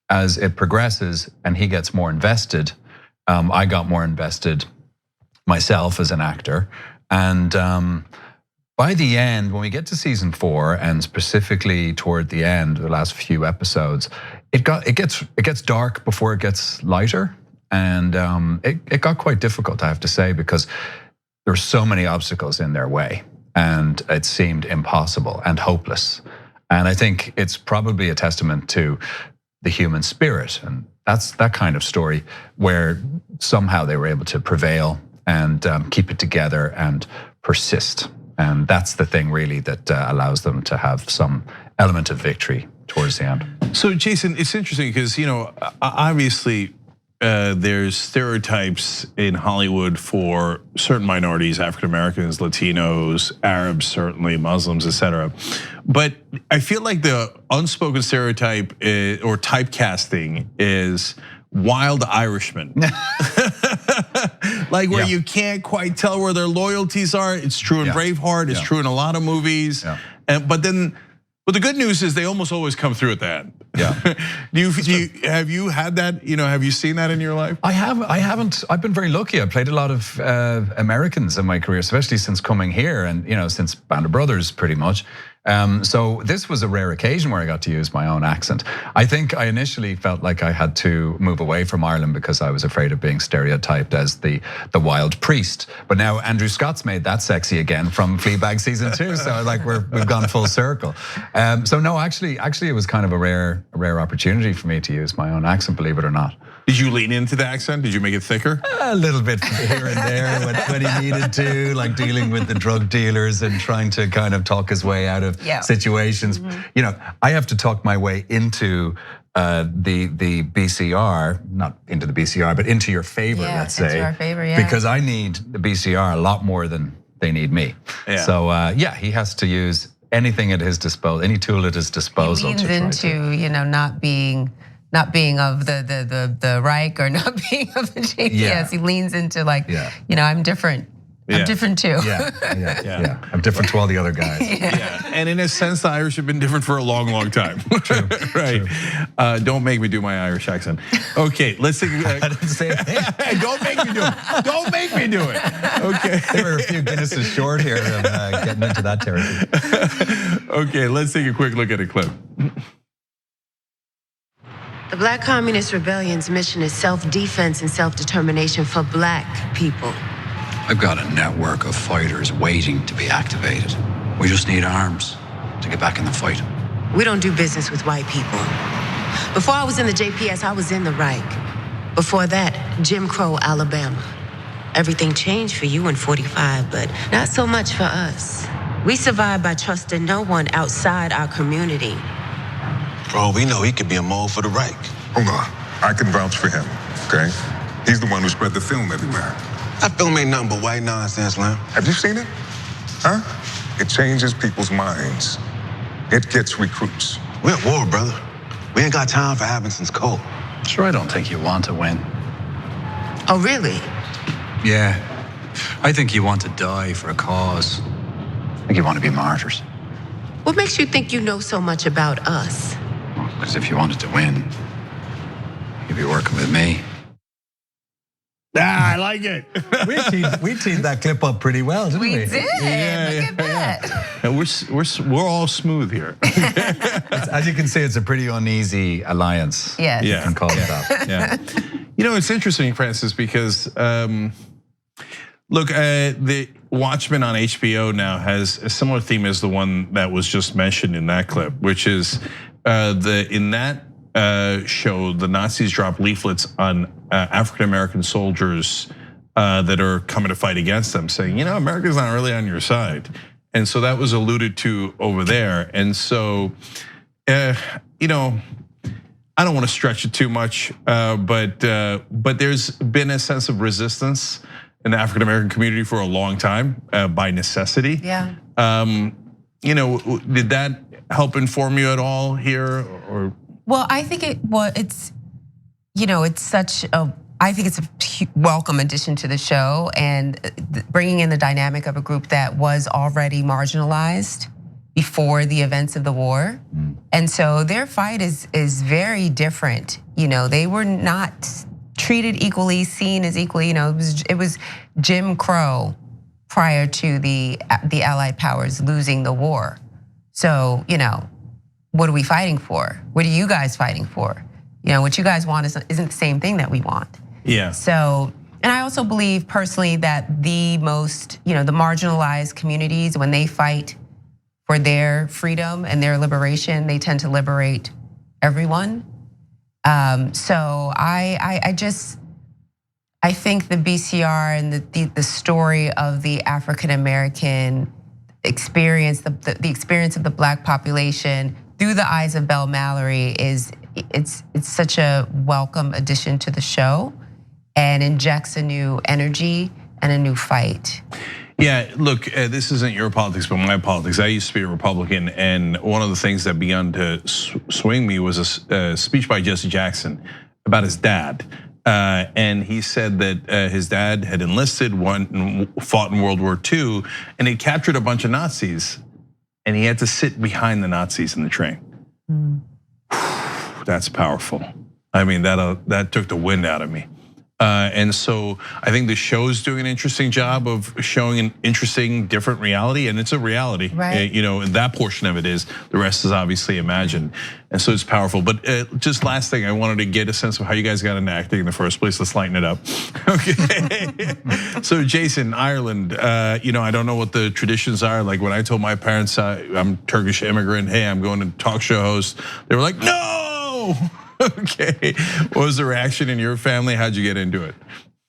Speaker 7: as it progresses and he gets more invested, I got more invested myself as an actor. And by the end, when we get to season 4, and specifically toward the end, the last few episodes, it gets dark before it gets lighter. And it got quite difficult, I have to say, because there were so many obstacles in their way, and it seemed impossible and hopeless. And I think it's probably a testament to the human spirit, and that's that kind of story where somehow they were able to prevail and keep it together and persist. And that's the thing really that allows them to have some element of victory towards the end.
Speaker 23: So Jason, it's interesting because obviously there's stereotypes in Hollywood for certain minorities, African Americans, Latinos, Arabs, certainly Muslims, etc. But I feel like the unspoken stereotype or typecasting is wild Irishman. Like where you can't quite tell where their loyalties are. It's true in Braveheart, it's true in a lot of movies. But then
Speaker 13: But the good news is they almost always come through at the end.
Speaker 7: Yeah.
Speaker 13: Have you had that? Have you seen that in your life?
Speaker 7: I haven't. I've been very lucky. I played a lot of Americans in my career, especially since coming here, and since Band of Brothers, pretty much. So this was a rare occasion where I got to use my own accent. I think I initially felt like I had to move away from Ireland because I was afraid of being stereotyped as the wild priest. But now Andrew Scott's made that sexy again from Fleabag season 2. So like we've gone full circle. So no, actually it was kind of a rare opportunity for me to use my own accent, believe it or not.
Speaker 13: Did you lean into the accent? Did you make it thicker?
Speaker 7: A little bit here and there when he needed to, like dealing with the drug dealers and trying to kind of talk his way out of situations. I have to talk my way into the BCR, not into the BCR, but into your favor, let's say.
Speaker 9: Into our favor, yeah.
Speaker 7: Because I need the BCR a lot more than they need me.
Speaker 13: Yeah.
Speaker 7: So he has to use anything at his disposal, any tool at his disposal.
Speaker 9: He leans into not being of the Reich or not being of the JPS.
Speaker 7: Yeah.
Speaker 9: He leans into I'm different. I'm different too.
Speaker 7: Yeah. I'm different to all the other guys.
Speaker 13: And in a sense, the Irish have been different for a long, long time. True. Right. True. Don't make me do my Irish accent. Okay, let's take.
Speaker 7: I didn't say anything.
Speaker 13: Don't make me do it. Don't make me do it. Okay.
Speaker 7: There were a few Guinnesses short here of getting into that territory.
Speaker 13: Okay, let's take a quick look at a clip.
Speaker 14: The Black Communist Rebellion's mission is self-defense and self-determination for Black people.
Speaker 15: I've got a network of fighters waiting to be activated. We just need arms to get back in the fight.
Speaker 14: We don't do business with white people. Before I was in the JPS, I was in the Reich. Before that, Jim Crow, Alabama. Everything changed for you in 45, but not so much for us. We survived by trusting no one outside our community.
Speaker 16: For all we know, he could be a mole for the Reich.
Speaker 17: Hold on, I can vouch for him, okay? He's the one who spread the film everywhere.
Speaker 16: That film ain't nothing but white nonsense, Lam.
Speaker 17: Have you seen it? Huh? It changes people's minds. It gets recruits.
Speaker 16: We're at war, brother. We ain't got time for Abinson's Cole.
Speaker 15: Sure, I don't think you want to win.
Speaker 14: Oh, really?
Speaker 15: Yeah. I think you want to die for a cause. I think you want to be martyrs.
Speaker 14: What makes you think you know so much about us?
Speaker 15: Because if you wanted to win, you'd be working with me.
Speaker 13: I like it.
Speaker 7: We teed that clip up pretty well, didn't we?
Speaker 9: We did. Look at that.
Speaker 13: And we're all smooth here.
Speaker 7: As you can see, it's a pretty uneasy alliance.
Speaker 9: Yes.
Speaker 7: You can call it that.
Speaker 13: Yeah. It's interesting, Francis, because look, the Watchmen on HBO now has a similar theme as the one that was just mentioned in that clip, which is in that show, the Nazis drop leaflets on African American soldiers that are coming to fight against them, saying, America's not really on your side. And so that was alluded to over there. And so, I don't want to stretch it too much, but there's been a sense of resistance in the African American community for a long time by necessity.
Speaker 9: Yeah.
Speaker 13: Did that help inform you at all here, or?
Speaker 9: Well, I think it's such a. I think it's a welcome addition to the show, and bringing in the dynamic of a group that was already marginalized before the events of the war, and so their fight is very different. They were not treated equally, seen as equally. It was Jim Crow prior to the Allied powers losing the war. So what are we fighting for? What are you guys fighting for? What you guys want isn't the same thing that we want.
Speaker 13: Yeah.
Speaker 9: So, and I also believe personally that the most, the marginalized communities, when they fight for their freedom and their liberation, they tend to liberate everyone. So I think the BCR and the story of the African American experience, the experience of the Black population through the eyes of Belle Mallory it's such a welcome addition to the show, and injects a new energy and a new fight.
Speaker 13: Yeah, look, this isn't your politics, but my politics. I used to be a Republican, and one of the things that began to swing me was a speech by Jesse Jackson about his dad. And he said that his dad had enlisted, fought in World War II, and he captured a bunch of Nazis. and he had to sit behind the Nazis in the train. That's powerful. I mean, that took the wind out of me. And so I think the show's doing an interesting job of showing an interesting, different reality, and it's a reality.
Speaker 9: Right.
Speaker 13: And that portion of it is. The rest is obviously imagined, and so it's powerful. But just last thing, I wanted to get a sense of how you guys got into acting in the first place. Let's lighten it up. Okay. So Jason, Ireland. I don't know what the traditions are. Like when I told my parents I'm Turkish immigrant, hey, I'm going to talk show host. They were like, no. Okay, what was the reaction in your family? How'd you get into it?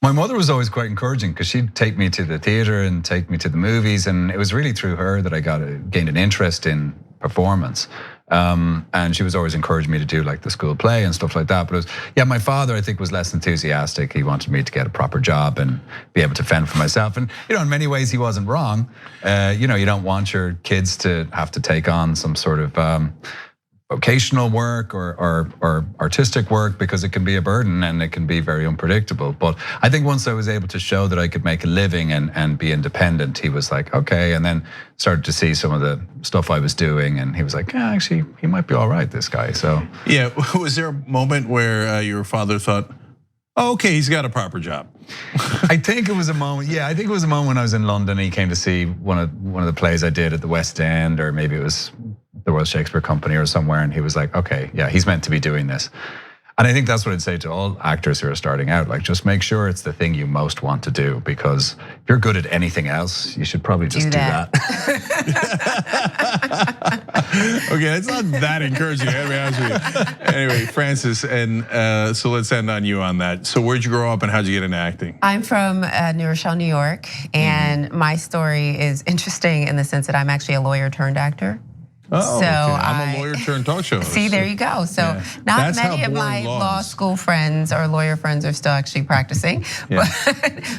Speaker 7: My mother was always quite encouraging because she'd take me to the theater and take me to the movies, and it was really through her that I gained an interest in performance. And she was always encouraging me to do like the school play and stuff like that. But my father, I think, was less enthusiastic. He wanted me to get a proper job and be able to fend for myself. And in many ways, he wasn't wrong. You don't want your kids to have to take on some sort of vocational work or artistic work because it can be a burden and it can be very unpredictable. But I think once I was able to show that I could make a living and be independent, he was like, okay, and then started to see some of the stuff I was doing, and he was like, yeah, actually, he might be all right, this guy. So
Speaker 13: yeah, was there a moment where your father thought, oh, okay, he's got a proper job?
Speaker 7: I think it was a moment. Yeah, I think it was a moment when I was in London. He came to see one of the plays I did at the West End, or maybe it was the Royal Shakespeare Company or somewhere, and he was like, okay, yeah, he's meant to be doing this. And I think that's what I'd say to all actors who are starting out, like just make sure it's the thing you most want to do, because if you're good at anything else, you should probably just do that.
Speaker 13: Okay, it's not that encouraging, to be honest with you. Anyway, Frances, and so let's end on you on that. So where'd you grow up and how'd you get into acting?
Speaker 9: I'm from New Rochelle, New York, and my story is interesting in the sense that I'm actually a lawyer turned actor.
Speaker 13: Oh, so okay. I'm a lawyer turned talk show host.
Speaker 9: See, there you go. So not many of my law school friends or lawyer friends are still actually practicing. Yeah.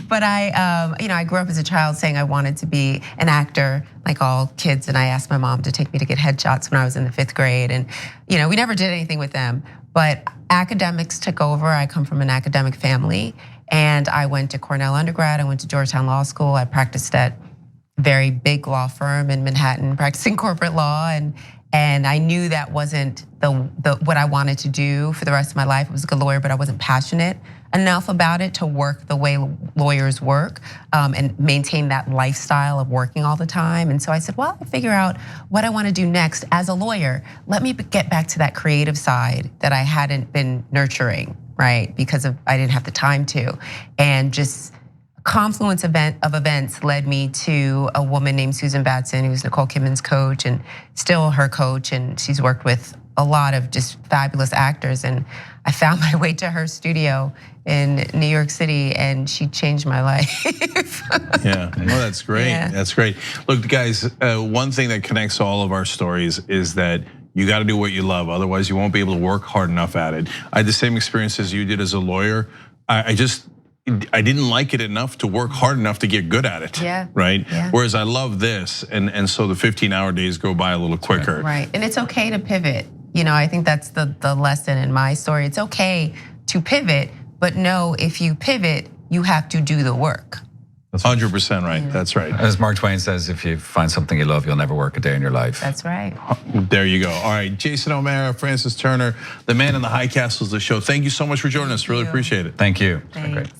Speaker 9: But I grew up as a child saying I wanted to be an actor like all kids, and I asked my mom to take me to get headshots when I was in the 5th grade, and we never did anything with them. But academics took over. I come from an academic family, and I went to Cornell undergrad. I went to Georgetown Law School. I practiced at very big law firm in Manhattan, practicing corporate law, and I knew that wasn't what I wanted to do for the rest of my life. I was a good lawyer, but I wasn't passionate enough about it to work the way lawyers work and maintain that lifestyle of working all the time. And so I said, well, I'll figure out what I want to do next as a lawyer. Let me get back to that creative side that I hadn't been nurturing, right? Because I didn't have the time to, and just confluence of events led me to a woman named Susan Batson, who's Nicole Kidman's coach and still her coach, and she's worked with a lot of just fabulous actors. And I found my way to her studio in New York City, and she changed my life.
Speaker 13: Yeah, well, that's great. Yeah. That's great. Look, guys, one thing that connects all of our stories is that you got to do what you love, otherwise you won't be able to work hard enough at it. I had the same experience as you did as a lawyer. I didn't like it enough to work hard enough to get good at it.
Speaker 9: Yeah.
Speaker 13: Right.
Speaker 9: Yeah.
Speaker 13: Whereas I love this, and so the 15-hour days go by a little quicker.
Speaker 9: Right, and it's okay to pivot. I think that's the lesson in my story. It's okay to pivot, but no, if you pivot, you have to do the work.
Speaker 13: That's 100% right.
Speaker 9: Yeah.
Speaker 13: That's right.
Speaker 7: As Mark Twain says, if you find something you love, you'll never work a day in your life.
Speaker 9: That's right.
Speaker 13: There you go. All right, Jason O'Mara, Frances Turner, the man in the high castle of the show. Thank you so much for joining us. Really appreciate it.
Speaker 7: Thank you.
Speaker 9: Thanks.
Speaker 7: Great.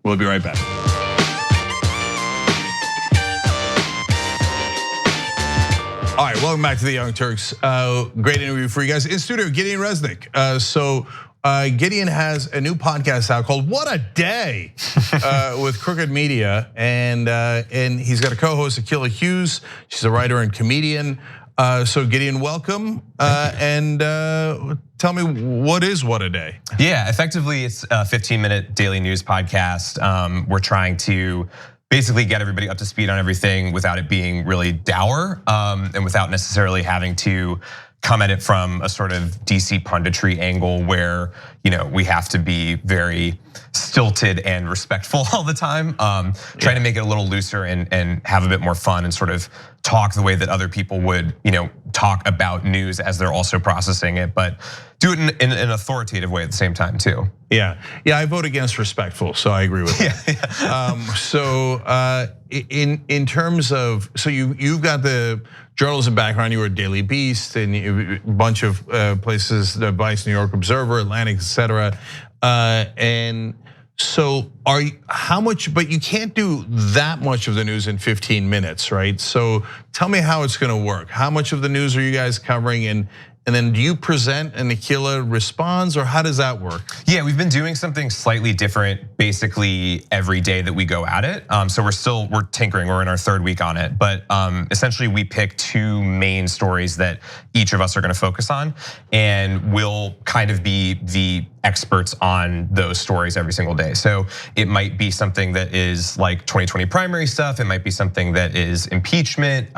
Speaker 13: We'll be right back. All right, welcome back to the Young Turks. Great interview for you guys. In studio, Gideon Resnick. So Gideon has a new podcast out called What a Day with Crooked Media. And he's got a co-host, Akilah Hughes. She's a writer and comedian. So Gideon, welcome. And tell me, what is What a Day?
Speaker 10: Yeah, effectively it's a 15-minute daily news podcast. We're trying to basically get everybody up to speed on everything without it being really dour, and without necessarily having to come at it from a sort of DC punditry angle where we have to be very stilted and respectful all the time. Trying to make it a little looser and have a bit more fun and sort of talk the way that other people would, talk about news as they're also processing it, but do it in an authoritative way at the same time too.
Speaker 13: Yeah, I vote against respectful, so I agree with that. So in terms of, so you've got the journalism background. You were at Daily Beast and a bunch of places, the Vice, New York Observer, Atlantic, etc. And so how much? But you can't do that much of the news in 15 minutes, right? So tell me how it's going to work. How much of the news are you guys covering, and then do you present and Nikhila responds, or how does that work?
Speaker 10: Yeah, we've been doing something slightly different basically every day that we go at it. So we're tinkering, we're in our third week on it. But essentially we pick two main stories that each of us are gonna focus on, and we'll kind of be the experts on those stories every single day. So it might be something that is like 2020 primary stuff, it might be something that is impeachment,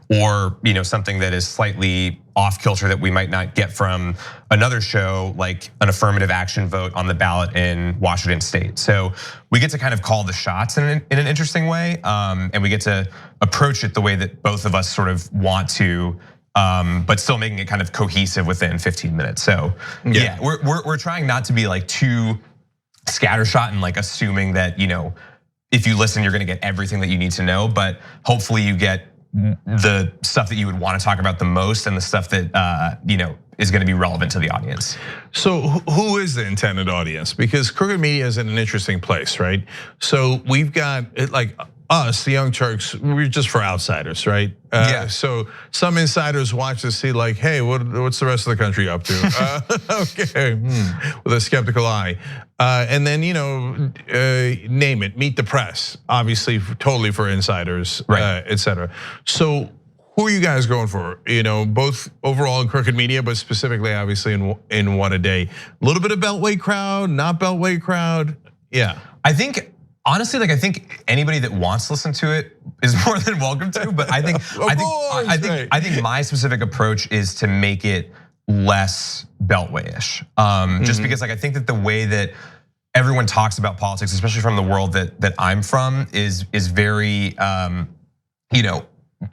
Speaker 10: or something that is slightly off kilter that we might not get from another show, like an affirmative action vote on the ballot in Washington State. So we get to kind of call the shots in an interesting way, and we get to approach it the way that both of us sort of want to, but still making it kind of cohesive within 15 minutes. So yeah, we're trying not to be like too scattershot and like assuming that if you listen, you're gonna get everything that you need to know, but hopefully you get the stuff that you would want to talk about the most and the stuff that is going to be relevant to the audience.
Speaker 13: So who is the intended audience? Because Crooked Media is in an interesting place, right? So we've got like us, the Young Turks, we're just for outsiders, right? Yeah. So some insiders watch to see like, hey, what's the rest of the country up to? Okay, with a skeptical eye. And then name it, Meet the Press, obviously totally for insiders, right. etc. So who are you guys going for? Both overall in Crooked Media, but specifically, obviously in One a Day. A little bit of Beltway crowd, not Beltway crowd. Yeah,
Speaker 10: I think. Honestly, I think anybody that wants to listen to it is more than welcome to. But I think my specific approach is to make it less Beltway-ish. Just because I think that the way that everyone talks about politics, especially from the world that I'm from, is very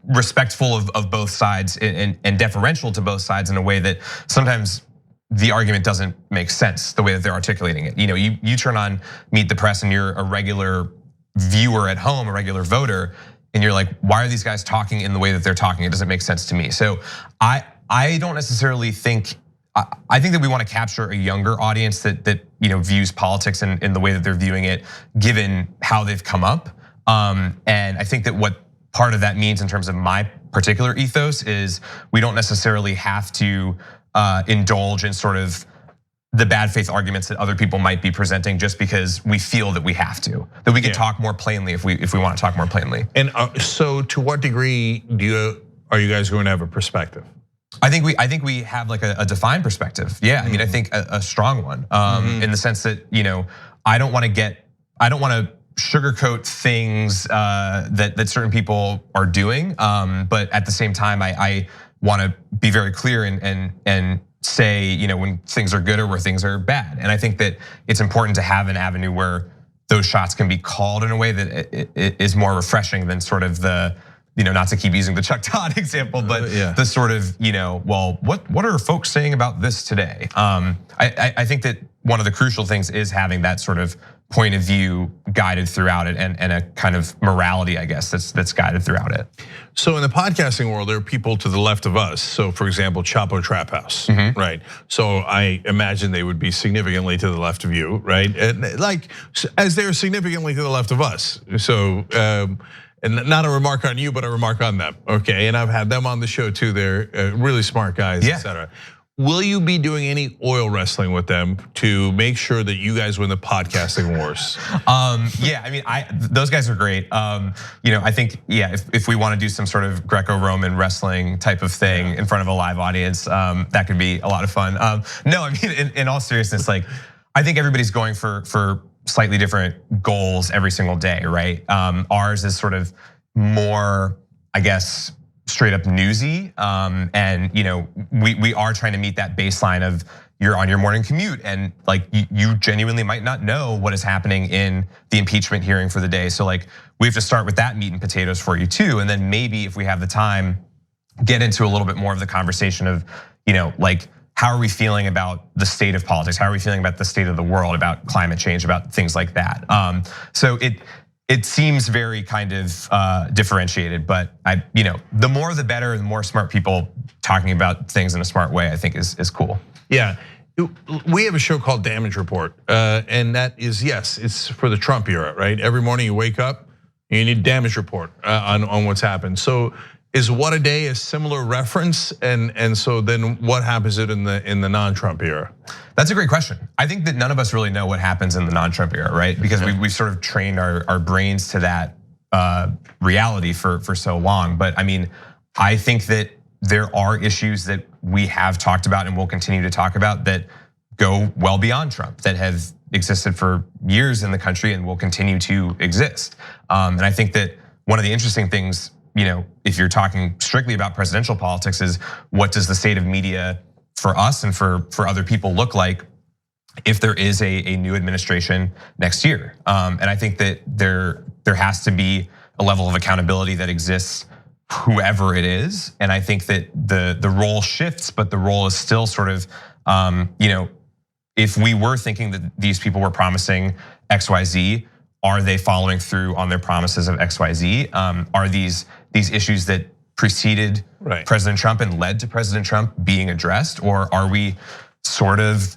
Speaker 10: respectful of both sides and deferential to both sides in a way that sometimes the argument doesn't make sense the way that they're articulating it. You turn on Meet the Press and you're a regular viewer at home, a regular voter, and you're like, why are these guys talking in the way that they're talking? It doesn't make sense to me. So I don't necessarily think, I think that we want to capture a younger audience that views politics in the way that they're viewing it, given how they've come up. And I think that what part of that means in terms of my particular ethos is we don't necessarily have to indulge in sort of the bad faith arguments that other people might be presenting just because we feel that we have to, that we can talk more plainly if we want to talk more plainly.
Speaker 13: And so to what degree are you guys going to have a perspective?
Speaker 10: I think we have like a defined perspective. Yeah, I mean, I think a strong one in the sense that I don't want to sugarcoat things that certain people are doing, but at the same time, I want to be very clear and say when things are good or where things are bad. And I think that it's important to have an avenue where those shots can be called in a way that it is more refreshing than sort of the, not to keep using the Chuck Todd example, but the sort of, well, what are folks saying about this today? I think that one of the crucial things is having that sort of point of view guided throughout it, and a kind of morality, I guess, that's guided throughout it.
Speaker 13: So in the podcasting world, there are people to the left of us. So for example, Chapo Trap House, right? So I imagine they would be significantly to the left of you, right? And like as they're significantly to the left of us. So and not a remark on you, but a remark on them, okay? And I've had them on the show too. They're really smart guys, etc. Will you be doing any oil wrestling with them to make sure that you guys win the podcasting wars?
Speaker 10: Yeah, I mean, those guys are great. I think, if we want to do some sort of Greco-Roman wrestling type of thing in front of a live audience, that could be a lot of fun. No, I mean, in all seriousness, like I think everybody's going for slightly different goals every single day, right? Ours is sort of more, I guess, straight up newsy, and we are trying to meet that baseline of you're on your morning commute and like you genuinely might not know what is happening in the impeachment hearing for the day. So like we have to start with that meat and potatoes for you too. And then maybe if we have the time, get into a little bit more of the conversation of, like how are we feeling about the state of politics? How are we feeling about the state of the world, about climate change, about things like that? So it seems very kind of differentiated, but the more the better, the more smart people talking about things in a smart way, I think is cool.
Speaker 13: Yeah, we have a show called Damage Report, and that is, yes, it's for the Trump era, right? Every morning you wake up, you need damage report on what's happened. So is What a Day a similar reference? And so then what happens in the non-Trump era?
Speaker 10: That's a great question. I think that none of us really know what happens in the non-Trump era, right? Because we've sort of trained our brains to that reality for so long. But I mean, I think that there are issues that we have talked about and will continue to talk about that go well beyond Trump, that have existed for years in the country and will continue to exist. And I think that one of the interesting things, if you're talking strictly about presidential politics, is what does the state of media for us and for other people look like if there is a new administration next year? And I think that there has to be a level of accountability that exists, whoever it is. And I think that the role shifts, but the role is still sort of, if we were thinking that these people were promising XYZ, are they following through on their promises of XYZ? Are these issues that preceded President Trump and led to President Trump being addressed? Or are we sort of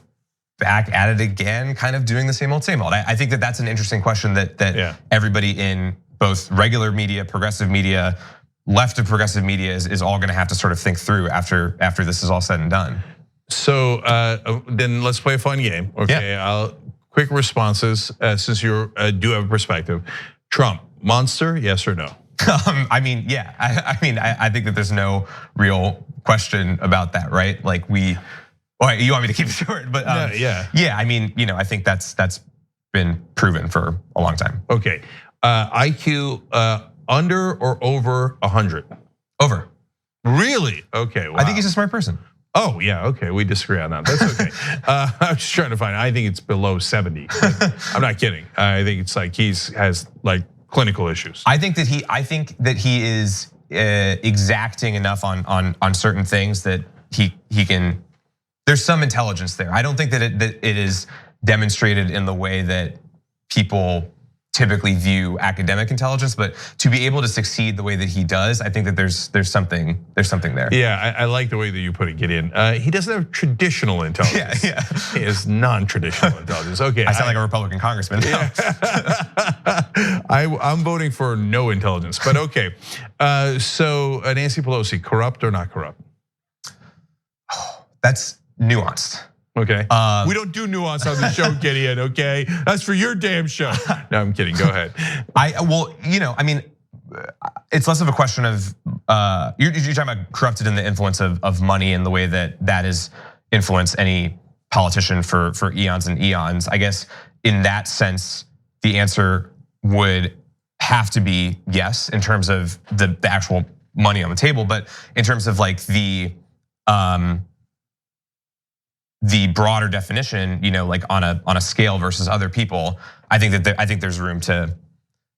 Speaker 10: back at it again, kind of doing the same old, same old? I think that that's an interesting question that everybody in both regular media, progressive media, left of progressive media is all gonna have to sort of think through after this is all said and done.
Speaker 13: So then let's play a fun game, okay?
Speaker 10: Yeah.
Speaker 13: Quick responses, since you do have a perspective. Trump, monster, yes or no?
Speaker 10: I mean, yeah. I think that there's no real question about that, right? Like you want me to keep it short, but
Speaker 13: yeah.
Speaker 10: I mean, I think that's been proven for a long time.
Speaker 13: Okay, IQ under or over 100?
Speaker 10: Over.
Speaker 13: Really? Okay. Wow.
Speaker 10: I think he's a smart person.
Speaker 13: Oh yeah, okay, we disagree on that. That's okay. I'm just trying to find. I think it's below 70. I'm not kidding. I think it's like has like clinical issues.
Speaker 10: I think that he is exacting enough on certain things that he can. There's some intelligence there. I don't think that it is demonstrated in the way that people typically view academic intelligence, but to be able to succeed the way that he does, I think that there's something there.
Speaker 13: Yeah, I like the way that you put it, Gideon. He doesn't have traditional intelligence.
Speaker 10: Yeah.
Speaker 13: He has non-traditional intelligence. Okay,
Speaker 10: I sound like a Republican congressman.
Speaker 13: Yeah. I'm voting for no intelligence, but okay. So Nancy Pelosi, corrupt or not corrupt?
Speaker 10: That's nuanced.
Speaker 13: Okay, we don't do nuance on the show, Gideon, okay? That's for your damn show. No, I'm kidding, go ahead.
Speaker 10: I mean, it's less of a question of, you're talking about corrupted in the influence of money and the way that has influenced any politician for eons and eons. I guess in that sense, the answer would have to be yes, in terms of the actual money on the table, but in terms of like the broader definition, like on a scale versus other people, I think there's room to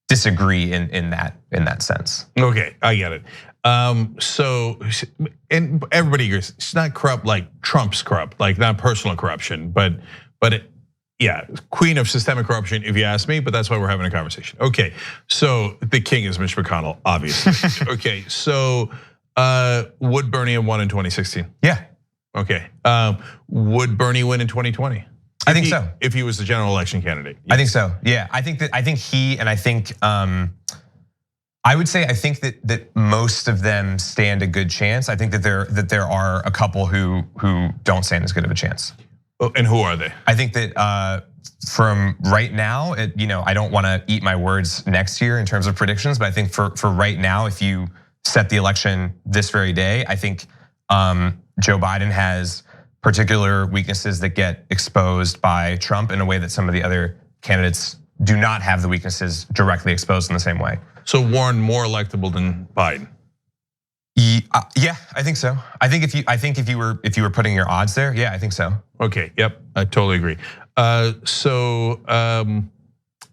Speaker 10: disagree in that sense.
Speaker 13: Okay, I get it. So, and everybody agrees, it's not corrupt like Trump's corrupt, like not personal corruption, but yeah, queen of systemic corruption, if you ask me. But that's why we're having a conversation. Okay, so the king is Mitch McConnell, obviously. Okay, so would Bernie have won in 2016?
Speaker 10: Yeah.
Speaker 13: Okay, would Bernie win in 2020?
Speaker 10: I think so.
Speaker 13: If he was the general election candidate.
Speaker 10: Yes. I think so. Yeah, I think he and I think I would say I think that most of them stand a good chance. I think that there are a couple who don't stand as good of a chance.
Speaker 13: And who are they?
Speaker 10: I think that from right now, I don't want to eat my words next year in terms of predictions, but I think for right now, if you set the election this very day, I think Joe Biden has particular weaknesses that get exposed by Trump in a way that some of the other candidates do not have the weaknesses directly exposed in the same way.
Speaker 13: So Warren more electable than Biden?
Speaker 10: Yeah, I think so. I think if you were putting your odds there, yeah, I think so.
Speaker 13: Okay, yep, I totally agree.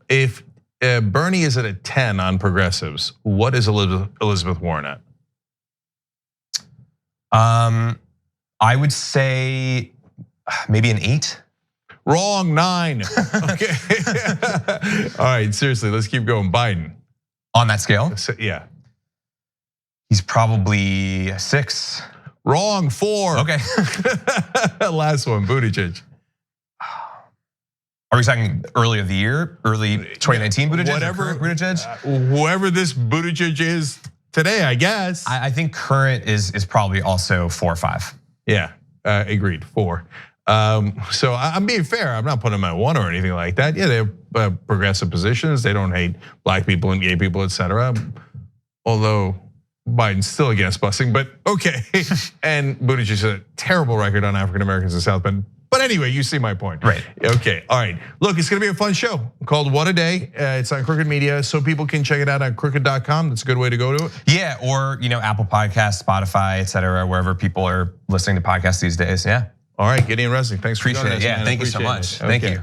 Speaker 13: If Bernie is at a 10 on progressives, what is Elizabeth Warren at?
Speaker 10: I would say maybe an 8.
Speaker 13: Wrong, 9. Okay. All right, seriously, let's keep going. Biden.
Speaker 10: On that scale?
Speaker 13: Yeah.
Speaker 10: He's probably a 6.
Speaker 13: Wrong, 4.
Speaker 10: Okay.
Speaker 13: Last one, Buttigieg.
Speaker 10: Are we talking early of the year, early 2019 Buttigieg?
Speaker 13: Whatever,
Speaker 10: Buttigieg?
Speaker 13: Whoever this Buttigieg is today, I guess.
Speaker 10: I think current is probably also 4 or 5.
Speaker 13: Yeah, agreed, 4. So I'm being fair. I'm not putting them at 1 or anything like that. Yeah, they have progressive positions. They don't hate black people and gay people, etc. Although Biden's still against busing, but okay. And Buttigieg has a terrible record on African Americans in South Bend. But anyway, you see my point.
Speaker 10: Right.
Speaker 13: Okay, all right. Look, it's gonna be a fun show called What a Day. It's on Crooked Media, so people can check it out on crooked.com. That's a good way to go to it.
Speaker 10: Yeah, or Apple Podcasts, Spotify, etc., wherever people are listening to podcasts these days. Yeah.
Speaker 13: All right, Gideon Resnick, thanks for joining us.
Speaker 10: Yeah,
Speaker 13: man.
Speaker 10: thank you so much. Thank you.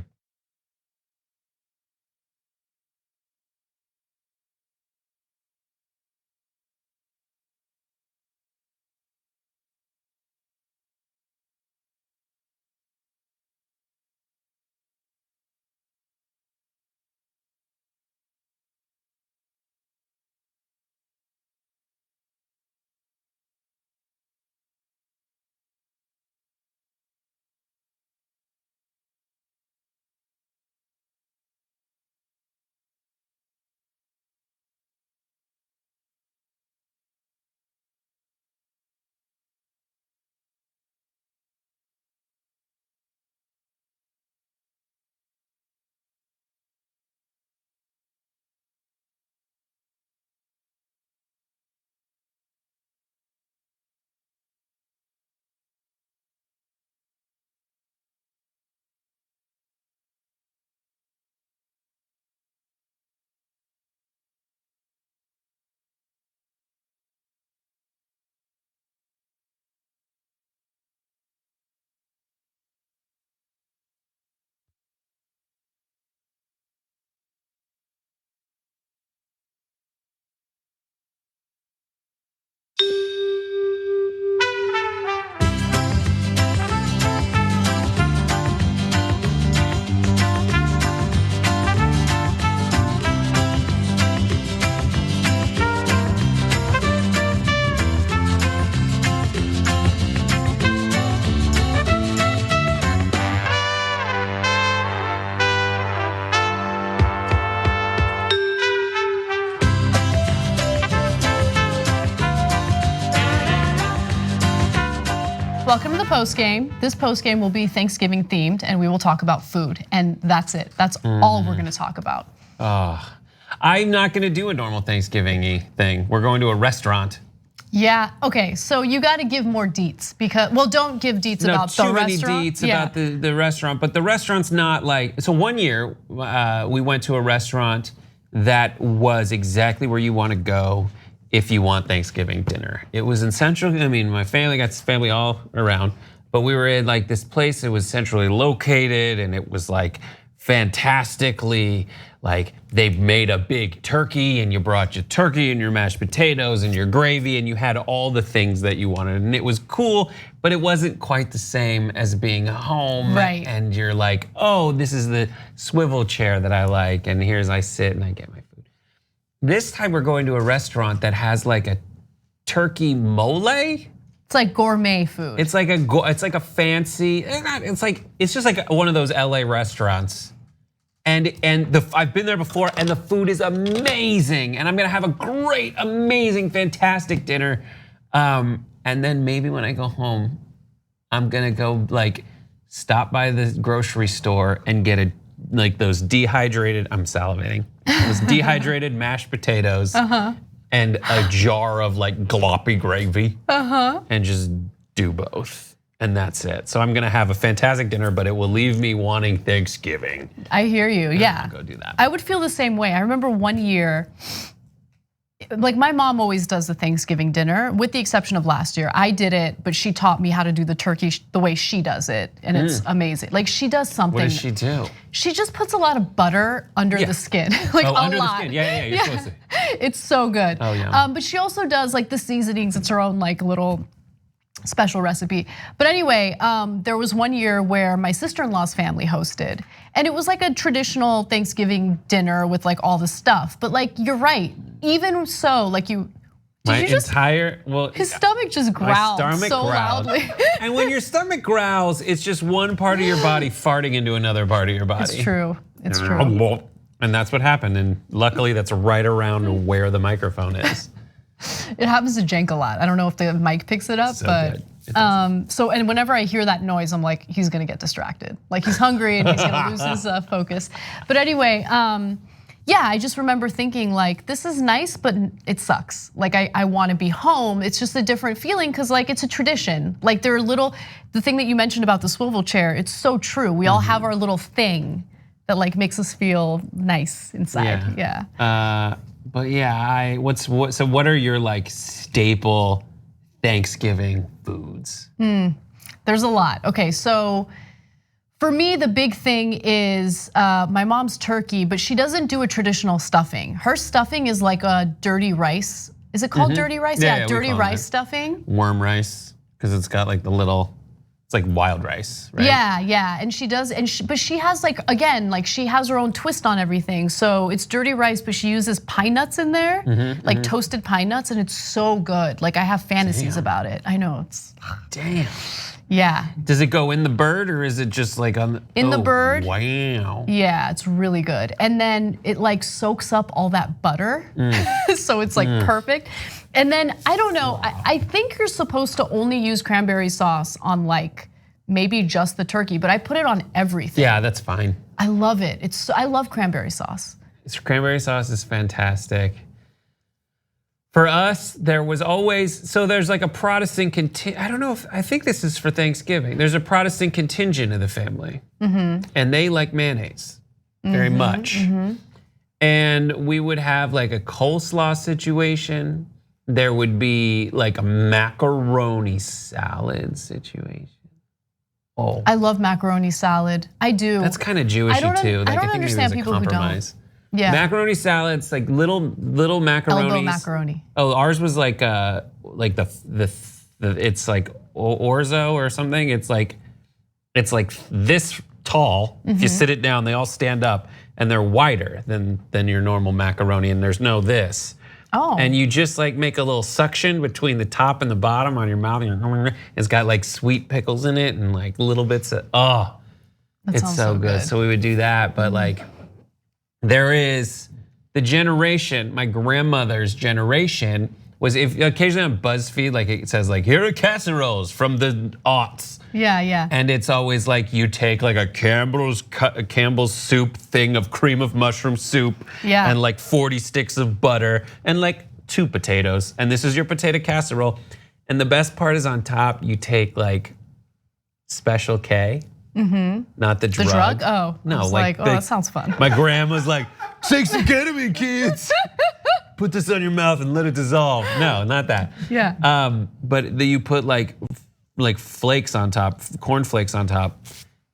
Speaker 4: Welcome to the post game. This post game will be Thanksgiving themed, and we will talk about food, and that's it. That's all we're going to talk about.
Speaker 6: I'm not going to do a normal Thanksgiving-y thing. We're going to a restaurant.
Speaker 4: Yeah. Okay. So you got to give more deets because, well, don't give deets about the restaurant.
Speaker 6: Too many deets about the restaurant, but the restaurant's not like. So one year we went to a restaurant that was exactly where you want to go if you want Thanksgiving dinner. It was in Central. I mean, my family got family all around, but we were in like this place. It was centrally located, and it was like fantastically, like they made a big turkey, and you brought your turkey and your mashed potatoes and your gravy, and you had all the things that you wanted, and it was cool, but it wasn't quite the same as being home.
Speaker 4: Right.
Speaker 6: And you're like, oh, this is the swivel chair that I like, and here's I sit and I get my food. This time we're going to a restaurant that has like a turkey mole.
Speaker 4: It's like gourmet food.
Speaker 6: It's like a fancy. It's just like one of those LA restaurants. And I've been there before, and the food is amazing. And I'm gonna have a great, amazing, fantastic dinner. And then maybe when I go home, I'm gonna go like stop by the grocery store and get like those dehydrated. I'm salivating. Those dehydrated mashed potatoes and a jar of like gloppy gravy, and just do both. And that's it. So I'm gonna have a fantastic dinner, but it will leave me wanting Thanksgiving.
Speaker 4: I hear you, yeah.
Speaker 6: Go do that.
Speaker 4: I would feel the same way. I remember one year, like my mom always does the Thanksgiving dinner, with the exception of last year. I did it, but she taught me how to do the turkey the way she does it, and it's amazing. Like she does something.
Speaker 6: What does she do?
Speaker 4: She just puts a lot of butter under the skin, like a
Speaker 6: under
Speaker 4: lot.
Speaker 6: the skin. Yeah, you're supposed to.
Speaker 4: It's so good.
Speaker 6: Oh yeah.
Speaker 4: But she also does like the seasonings. It's her own like little special recipe. But anyway, there was one year where my sister-in-law's family hosted, and it was like a traditional Thanksgiving dinner with like all the stuff. But like you're right, even so, like his stomach just growled so loudly.
Speaker 6: And when your stomach growls, it's just one part of your body farting into another part of your body.
Speaker 4: It's true. It's true.
Speaker 6: And that's what happened. And luckily, that's right around where the microphone is.
Speaker 4: It happens to Cenk a lot. I don't know if the mic picks it up, but and whenever I hear that noise, I'm like, he's gonna get distracted. Like he's hungry and he's gonna lose his focus. But anyway, yeah, I just remember thinking like, this is nice, but it sucks. Like I wanna be home. It's just a different feeling because like it's a tradition. Like the thing that you mentioned about the swivel chair, it's so true. We all have our little thing that like makes us feel nice inside, yeah.
Speaker 6: But yeah, so what are your like staple Thanksgiving foods?
Speaker 4: There's a lot. Okay, so for me, the big thing is my mom's turkey, but she doesn't do a traditional stuffing. Her stuffing is like a dirty rice. Is it called dirty rice? Yeah, dirty rice stuffing.
Speaker 6: Worm rice, because it's got like the little, it's like wild rice, right?
Speaker 4: Yeah, and she does, but she has like, again, like she has her own twist on everything. So it's dirty rice, but she uses pine nuts in there, like toasted pine nuts, and it's so good. Like I have fantasies about it. I know, it's.
Speaker 6: Damn.
Speaker 4: Yeah.
Speaker 6: Does it go in the bird or is it just like on
Speaker 4: the bird?
Speaker 6: Wow.
Speaker 4: Yeah, it's really good. And then it like soaks up all that butter. So it's like perfect. And then I don't know, I think you're supposed to only use cranberry sauce on like maybe just the turkey, but I put it on everything.
Speaker 6: Yeah, that's fine.
Speaker 4: I love it. I love cranberry sauce.
Speaker 6: Cranberry sauce is fantastic. For us, there was always, so there's like a Protestant I don't know I think this is for Thanksgiving. There's a Protestant contingent of the family. And they like mayonnaise very much. And we would have like a coleslaw situation. There would be like a macaroni salad situation. Oh,
Speaker 4: I love macaroni salad. I do.
Speaker 6: That's kind of Jewishy too.
Speaker 4: I don't understand people who don't. Yeah.
Speaker 6: Macaroni salads, like little macaronis.
Speaker 4: Elbow macaroni.
Speaker 6: Oh, ours was like the it's like orzo or something. It's like this tall. If you sit it down, they all stand up, and they're wider than your normal macaroni. And there's no this.
Speaker 4: Oh.
Speaker 6: And you just like make a little suction between the top and the bottom on your mouth. And it's got like sweet pickles in it and like little bits of it's so good. So we would do that, but like. There is the generation, my grandmother's generation was, if occasionally on BuzzFeed, like it says like, here are casseroles from the aughts.
Speaker 4: Yeah.
Speaker 6: And it's always like you take like a Campbell's soup thing of cream of mushroom soup and like 40 sticks of butter and like 2 potatoes. And this is your potato casserole. And the best part is on top, you take like Special K. Not the drug.
Speaker 4: The drug? Oh,
Speaker 6: no,
Speaker 4: like oh, that sounds fun.
Speaker 6: My grandma's like, take some ketamine, kids. Put this on your mouth and let it dissolve. No, not that.
Speaker 4: Yeah.
Speaker 6: But you put like flakes on top, corn flakes on top,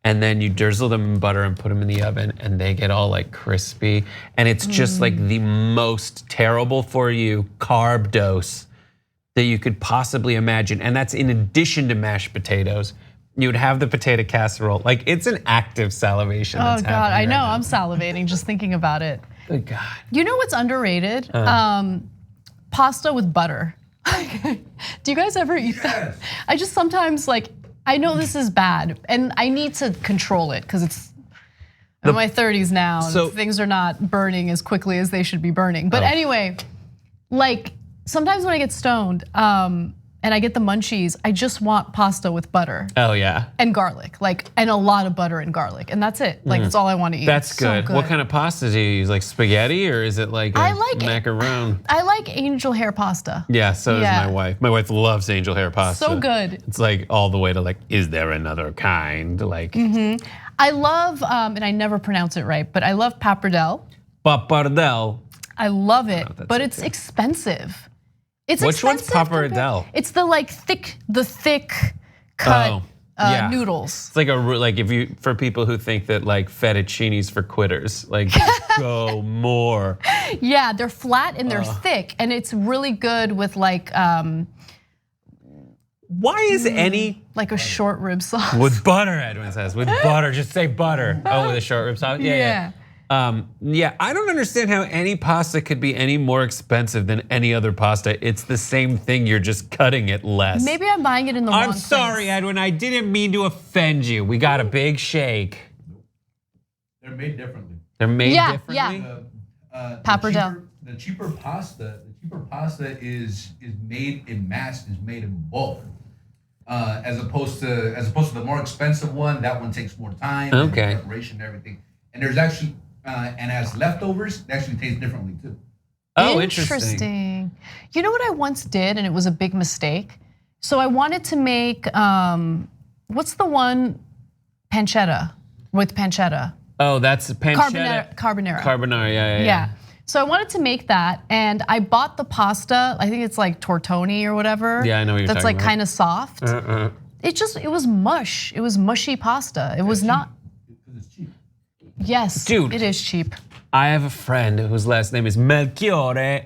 Speaker 6: and then you drizzle them in butter and put them in the oven, and they get all like crispy. And it's just like the most terrible for you carb dose that you could possibly imagine. And that's in addition to mashed potatoes. You would have the potato casserole. Like it's an active salivation.
Speaker 4: Oh God, I know,
Speaker 6: right
Speaker 4: I'm salivating just thinking about it.
Speaker 6: Good God.
Speaker 4: You know what's underrated? Pasta with butter. Do you guys ever eat that? I just sometimes like, I know this is bad and I need to control it because I'm in my 30s now and things are not burning as quickly as they should be burning. But anyway, like sometimes when I get stoned, and I get the munchies, I just want pasta with butter.
Speaker 6: Oh yeah.
Speaker 4: And garlic, and a lot of butter and garlic, and that's it. Like that's all I want to eat.
Speaker 6: That's good.
Speaker 4: So good.
Speaker 6: What kind of pasta do you use? Like spaghetti or is it like a macaron?
Speaker 4: I like angel hair pasta.
Speaker 6: Yeah, so does my wife. My wife loves angel hair pasta.
Speaker 4: So good.
Speaker 6: It's like all the way to like, is there another kind? Like.
Speaker 4: I love, and I never pronounce it right, but I love pappardelle.
Speaker 6: Pappardelle.
Speaker 4: I love it, but it's expensive. It's
Speaker 6: Which one's
Speaker 4: expensive
Speaker 6: pappardelle?
Speaker 4: It's the thick cut noodles.
Speaker 6: It's like if you for people who think that like fettuccine's for quitters, like go more.
Speaker 4: Yeah, they're flat and they're thick, and it's really good with like.
Speaker 6: Why is any
Speaker 4: like a short rib sauce
Speaker 6: with butter? Edwin says with butter. Just say butter. Oh, with a short rib sauce. Yeah. Yeah, I don't understand how any pasta could be any more expensive than any other pasta. It's the same thing. You're just cutting it less.
Speaker 4: Maybe I'm buying it in the wrong
Speaker 6: I'm sorry,
Speaker 4: place.
Speaker 6: Edwin. I didn't mean to offend you. We got a big shake.
Speaker 20: They're made differently.
Speaker 6: They're made differently.
Speaker 4: Yeah. Pappardelle.
Speaker 20: The cheaper pasta is made in mass, is made in bulk. As opposed to the more expensive one, that one takes more time.
Speaker 6: Okay.
Speaker 20: And preparation and everything. And there's actually and as leftovers, it actually tastes differently too.
Speaker 6: Oh, interesting.
Speaker 4: You know what I once did, and it was a big mistake. So I wanted to make what's the one pancetta with pancetta?
Speaker 6: Oh, that's pancetta.
Speaker 4: Carbonara.
Speaker 6: Yeah.
Speaker 4: So I wanted to make that, and I bought the pasta. I think it's like tortoni or whatever.
Speaker 6: Yeah, I know what you're
Speaker 4: that's
Speaker 6: talking
Speaker 4: like kind of soft. It was mush. It was mushy pasta. It was not. Yes,
Speaker 6: dude,
Speaker 4: it is cheap.
Speaker 6: I have a friend whose last name is Melchiore,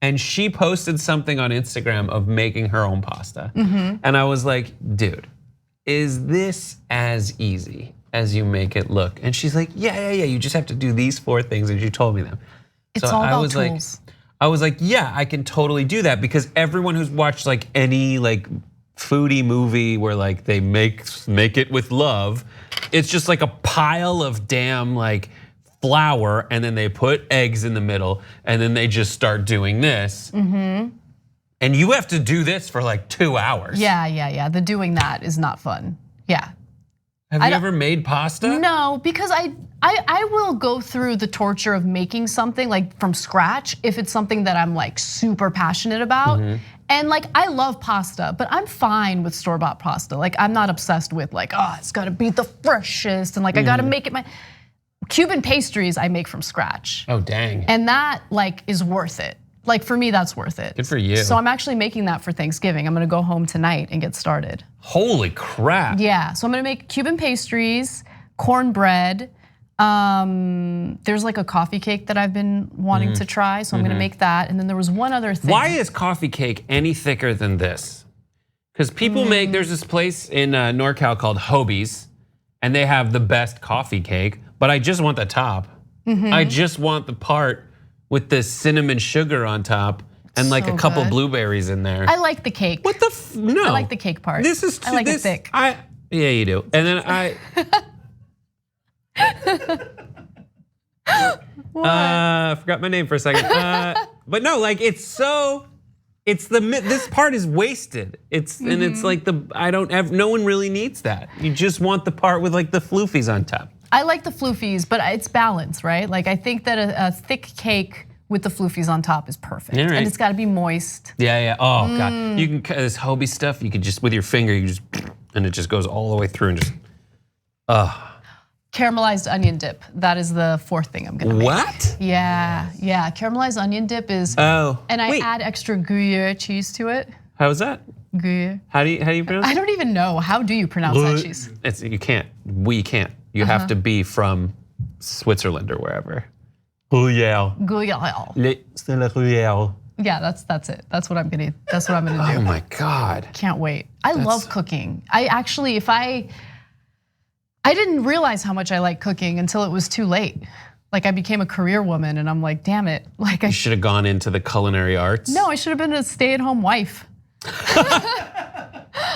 Speaker 6: and she posted something on Instagram of making her own pasta. And I was like, dude, is this as easy as you make it look? And she's like, yeah, you just have to do these 4 things, and she told me them.
Speaker 4: It's all about tools.
Speaker 6: I was like, yeah, I can totally do that, because everyone who's watched like any like foodie movie where like they make it with love, it's just like a pile of damn like flour, and then they put eggs in the middle, and then they just start doing this. And you have to do this for like 2 hours.
Speaker 4: Yeah. The doing that is not fun. Yeah.
Speaker 6: Have you ever made pasta?
Speaker 4: No, because I will go through the torture of making something like from scratch if it's something that I'm like super passionate about. And like I love pasta, but I'm fine with store-bought pasta. Like I'm not obsessed with like, it's gotta be the freshest, and like I gotta make it my Cuban pastries I make from scratch.
Speaker 6: Oh dang.
Speaker 4: And that like is worth it. Like for me, that's worth it.
Speaker 6: Good for you.
Speaker 4: So I'm actually making that for Thanksgiving. I'm gonna go home tonight and get started.
Speaker 6: Holy crap.
Speaker 4: Yeah, so I'm gonna make Cuban pastries, cornbread. There's like a coffee cake that I've been wanting to try, so I'm gonna make that. And then there was one other thing.
Speaker 6: Why is coffee cake any thicker than this? Because people make, there's this place in NorCal called Hobie's, and they have the best coffee cake, but I just want the top. I just want the part with the cinnamon sugar on top and like
Speaker 4: So
Speaker 6: a couple
Speaker 4: good.
Speaker 6: blueberries in there.
Speaker 4: I like the cake.
Speaker 6: What the no?
Speaker 4: I like the cake part.
Speaker 6: This is
Speaker 4: I like
Speaker 6: this,
Speaker 4: it thick.
Speaker 6: Yeah, you do. And then I forgot my name for a second. But no, like this part is wasted. And it's like no one really needs that. You just want the part with like the floofies on top.
Speaker 4: I like the floofies, but it's balanced, right? Like I think that a thick cake with the floofies on top is perfect.
Speaker 6: All right.
Speaker 4: And it's gotta be moist.
Speaker 6: Yeah. Oh God, you can cut this Hobie stuff. You could just with your finger, and it just goes all the way through and just.
Speaker 4: Caramelized onion dip. That is the 4th thing I'm gonna make.
Speaker 6: What?
Speaker 4: Yeah. Caramelized onion dip is.
Speaker 6: Oh.
Speaker 4: And I add extra Gruyere cheese to it.
Speaker 6: How is that?
Speaker 4: Gruyere.
Speaker 6: How do you pronounce it?
Speaker 4: I don't even know. How do you pronounce that cheese?
Speaker 6: You can't. We can't. You have to be from Switzerland or wherever. Gruyere. C'est la Gruyere.
Speaker 4: Yeah, that's it. That's what I'm gonna do.
Speaker 6: Oh my God.
Speaker 4: Can't wait. I love cooking. I actually, I didn't realize how much I like cooking until it was too late. Like I became a career woman, and I'm like, damn it. Like
Speaker 6: You should have gone into the culinary arts.
Speaker 4: No, I should have been a stay-at-home wife.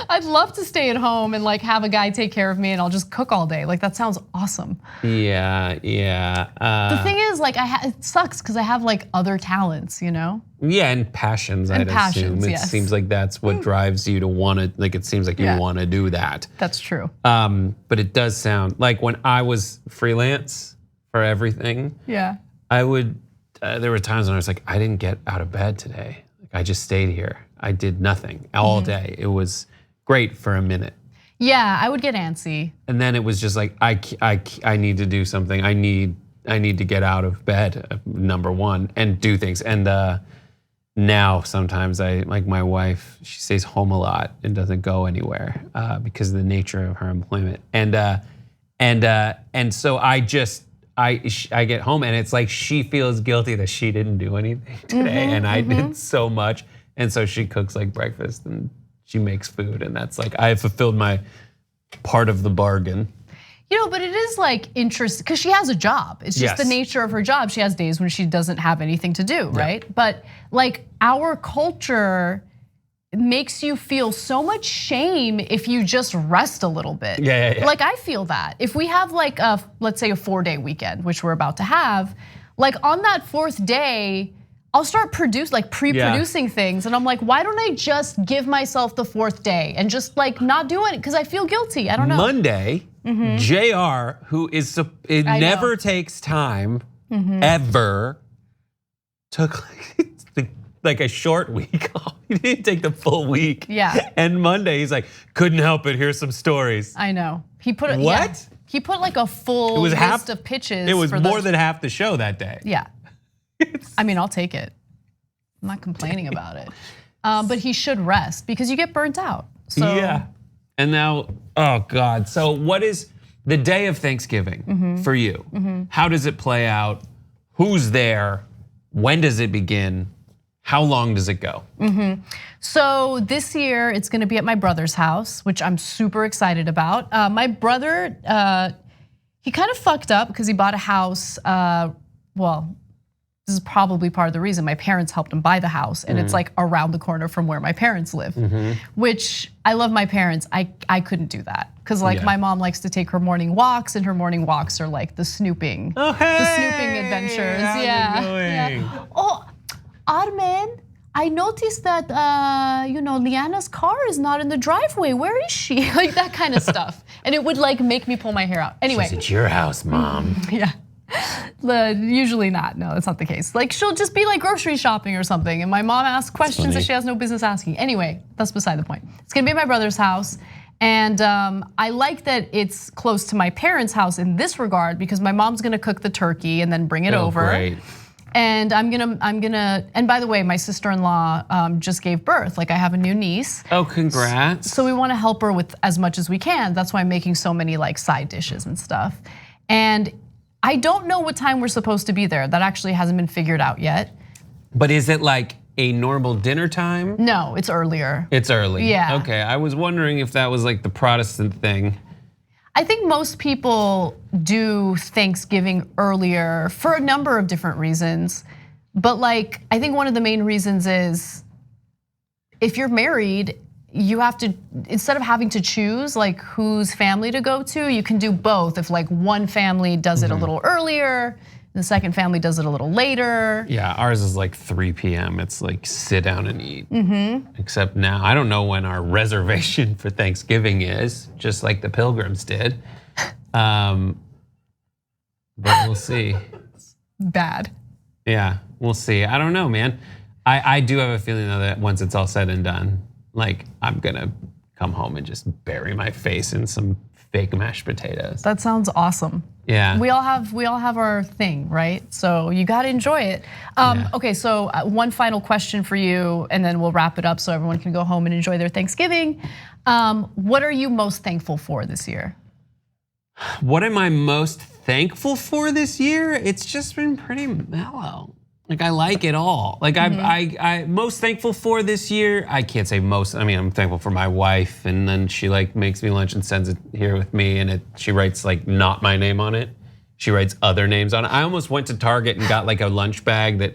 Speaker 4: I'd love to stay at home and like have a guy take care of me, and I'll just cook all day. Like that sounds awesome.
Speaker 6: Yeah.
Speaker 4: The thing is, like, it sucks because I have like other talents, you know?
Speaker 6: Yeah, and passions. I'd assume it seems like that's what drives you to want to. Like it seems like you want to do that.
Speaker 4: That's true.
Speaker 6: But it does sound like when I was freelance for everything.
Speaker 4: Yeah.
Speaker 6: I would. There were times when I was like, I didn't get out of bed today. Like I just stayed here. I did nothing all day. It was great for a minute.
Speaker 4: Yeah, I would get antsy.
Speaker 6: And then it was just like I need to do something. I need I need to get out of bed, number one, and do things. And now sometimes like my wife, she stays home a lot and doesn't go anywhere because of the nature of her employment. And so I get home and it's like she feels guilty that she didn't do anything today, and I did so much. And so she cooks like breakfast and she makes food, and that's like I have fulfilled my part of the bargain.
Speaker 4: But it is like interesting because she has a job. It's just the nature of her job. She has days when she doesn't have anything to do, right? But like our culture makes you feel so much shame if you just rest a little bit.
Speaker 6: Yeah.
Speaker 4: Like I feel that. If we have like let's say a 4-day weekend, which we're about to have, like on that 4th day, I'll start pre-producing things, and I'm like, why don't I just give myself the 4th day and just like not do it because I feel guilty. I don't know.
Speaker 6: Monday, JR, who is never takes time ever, took like a short week off. He didn't take the full week.
Speaker 4: Yeah.
Speaker 6: And Monday he's like, couldn't help it. Here's some stories.
Speaker 4: I know. He put
Speaker 6: what?
Speaker 4: Yeah, he put like a full list of pitches.
Speaker 6: It was more than half the show that day.
Speaker 4: Yeah. I mean, I'll take it. I'm not complaining about it. But he should rest because you get burnt out. So.
Speaker 6: Yeah. And now, oh God. So what is the day of Thanksgiving for you? How does it play out? Who's there? When does it begin? How long does it go?
Speaker 4: So this year it's gonna be at my brother's house, which I'm super excited about. My brother, he kind of fucked up because he bought a house, well, this is probably part of the reason my parents helped him buy the house, and it's like around the corner from where my parents live, which I love my parents. I couldn't do that because like my mom likes to take her morning walks, and her morning walks are like the snooping adventures. Yeah. Oh, Armen, I noticed that Liana's car is not in the driveway. Where is she? Like that kind of stuff, and it would like make me pull my hair out. Anyway,
Speaker 6: she's at your house, Mom.
Speaker 4: Yeah. Usually not. No, that's not the case. Like she'll just be like grocery shopping or something, and my mom asks questions that she has no business asking. Anyway, that's beside the point. It's gonna be at my brother's house, and I like that it's close to my parents' house in this regard because my mom's gonna cook the turkey and then bring it over.
Speaker 6: Great.
Speaker 4: And I'm gonna. And by the way, my sister-in-law just gave birth. Like I have a new niece.
Speaker 6: Oh, congrats!
Speaker 4: So we want to help her with as much as we can. That's why I'm making so many like side dishes and stuff. And I don't know what time we're supposed to be there. That actually hasn't been figured out yet.
Speaker 6: But is it like a normal dinner time?
Speaker 4: No, it's earlier.
Speaker 6: It's early.
Speaker 4: Yeah.
Speaker 6: Okay, I was wondering if that was like the Protestant thing.
Speaker 4: I think most people do Thanksgiving earlier for a number of different reasons. But like, I think one of the main reasons is if you're married, you have to, instead of having to choose like whose family to go to, you can do both. If like one family does it a little earlier, the second family does it a little later.
Speaker 6: Yeah, ours is like 3 p.m. It's like sit down and eat. Except now, I don't know when our reservation for Thanksgiving is, just like the Pilgrims did. But we'll see.
Speaker 4: Bad.
Speaker 6: Yeah, we'll see. I don't know, man. I do have a feeling though that once it's all said and done, like I'm gonna come home and just bury my face in some fake mashed potatoes.
Speaker 4: That sounds awesome.
Speaker 6: Yeah.
Speaker 4: We all have our thing, right? So you got to enjoy it. Okay, so one final question for you, and then we'll wrap it up so everyone can go home and enjoy their Thanksgiving. What are you most thankful for this year?
Speaker 6: What am I most thankful for this year? It's just been pretty mellow. Like I like it all. Like I most thankful for this year. I can't say most. I mean, I'm thankful for my wife, and then she like makes me lunch and sends it here with me, and she writes like not my name on it. She writes other names on it. I almost went to Target and got like a lunch bag that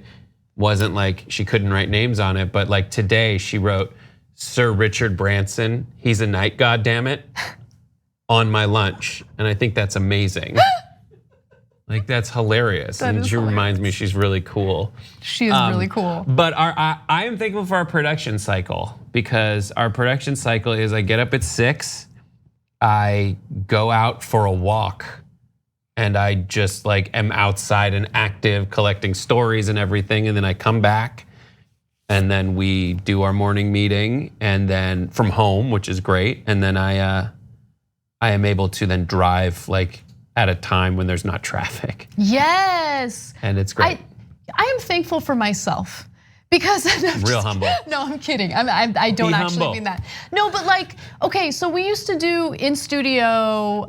Speaker 6: wasn't like she couldn't write names on it, but like today she wrote Sir Richard Branson. He's a knight, goddammit, on my lunch, and I think that's amazing. Like that's hilarious, and she reminds me she's really cool.
Speaker 4: She is really cool.
Speaker 6: But I am thankful for our production cycle because our production cycle is I get up at 6, I go out for a walk, and I just like am outside and active collecting stories and everything, and then I come back, and then we do our morning meeting, and then from home, which is great, and then I am able to then drive like at a time when there's not traffic.
Speaker 4: Yes.
Speaker 6: And it's great.
Speaker 4: I am thankful for myself because
Speaker 6: real humble.
Speaker 4: No, I'm kidding. I don't actually mean that. No, but like, okay, so we used to do in studio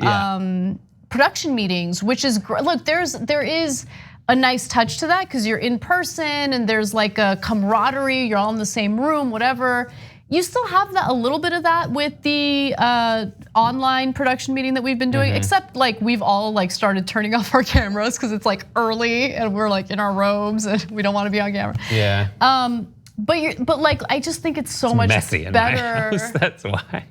Speaker 4: production meetings, which is great. Look, there is a nice touch to that because you're in person and there's like a camaraderie. You're all in the same room, whatever. You still have that, a little bit of that with the online production meeting that we've been doing, except like we've all like started turning off our cameras because it's like early and we're like in our robes and we don't want to be on camera.
Speaker 6: Yeah.
Speaker 4: But like I just think it's so much
Speaker 6: messy in
Speaker 4: better.
Speaker 6: my house, that's why.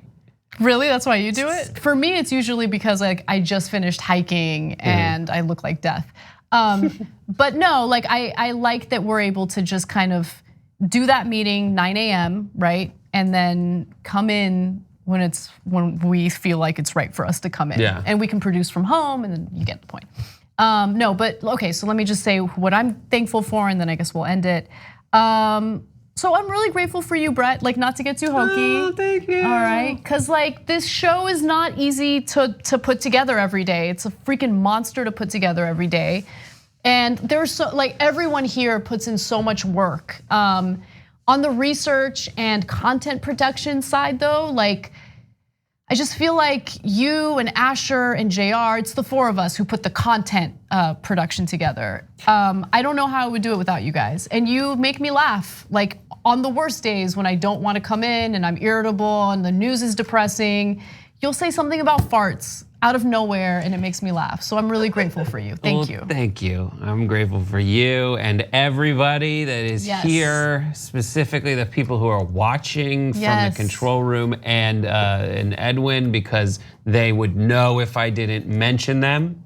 Speaker 4: Really, that's why you do it? For me, it's usually because like I just finished hiking and I look like death. But no, like I like that we're able to just kind of do that meeting 9 a.m., right? And then come in when we feel like it's right for us to come in.
Speaker 6: Yeah.
Speaker 4: And we can produce from home and then you get the point. No, but okay, so let me just say what I'm thankful for and then I guess we'll end it. So I'm really grateful for you, Brett, like not to get too hokey.
Speaker 6: Oh, thank you.
Speaker 4: All right, cause like this show is not easy to put together every day. It's a freaking monster to put together every day. And there's so like everyone here puts in so much work. On the research and content production side though, like I just feel like you and Asher and JR, it's the four of us who put the content production together. I don't know how I would do it without you guys. And you make me laugh, like on the worst days when I don't want to come in and I'm irritable and the news is depressing, you'll say something about farts out of nowhere and it makes me laugh. So I'm really grateful for you, thank you.
Speaker 6: Thank you, I'm grateful for you and everybody that is here, specifically the people who are watching from the control room and Edwin, because they would know if I didn't mention them.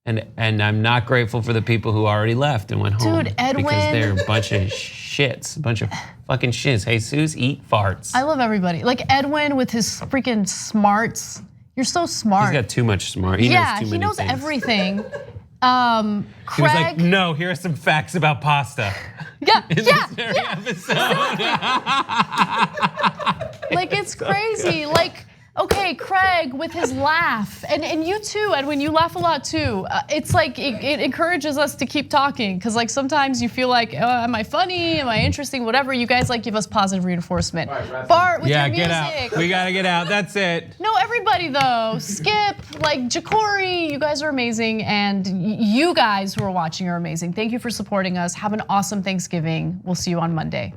Speaker 6: And I'm not grateful for the people who already left and went home.
Speaker 4: Dude, Edwin.
Speaker 6: Because they're a bunch of shits, a bunch of fucking shits. Jesus, eat farts.
Speaker 4: I love everybody. Like Edwin with his freaking smarts. You're so smart.
Speaker 6: He's got too much smart. He knows too many
Speaker 4: he knows
Speaker 6: things.
Speaker 4: everything.
Speaker 6: He was like, no, here are some facts about pasta.
Speaker 4: Like it's crazy. Like, okay, Craig with his laugh, and you too, Edwin, you laugh a lot too. It's like it encourages us to keep talking, because like sometimes you feel like, am I funny? Am I interesting? Whatever. You guys like give us positive reinforcement. Bart with your music.
Speaker 6: Get out. We gotta get out. That's it.
Speaker 4: No, everybody though. Skip, like Jacory, you guys are amazing, and you guys who are watching are amazing. Thank you for supporting us. Have an awesome Thanksgiving. We'll see you on Monday.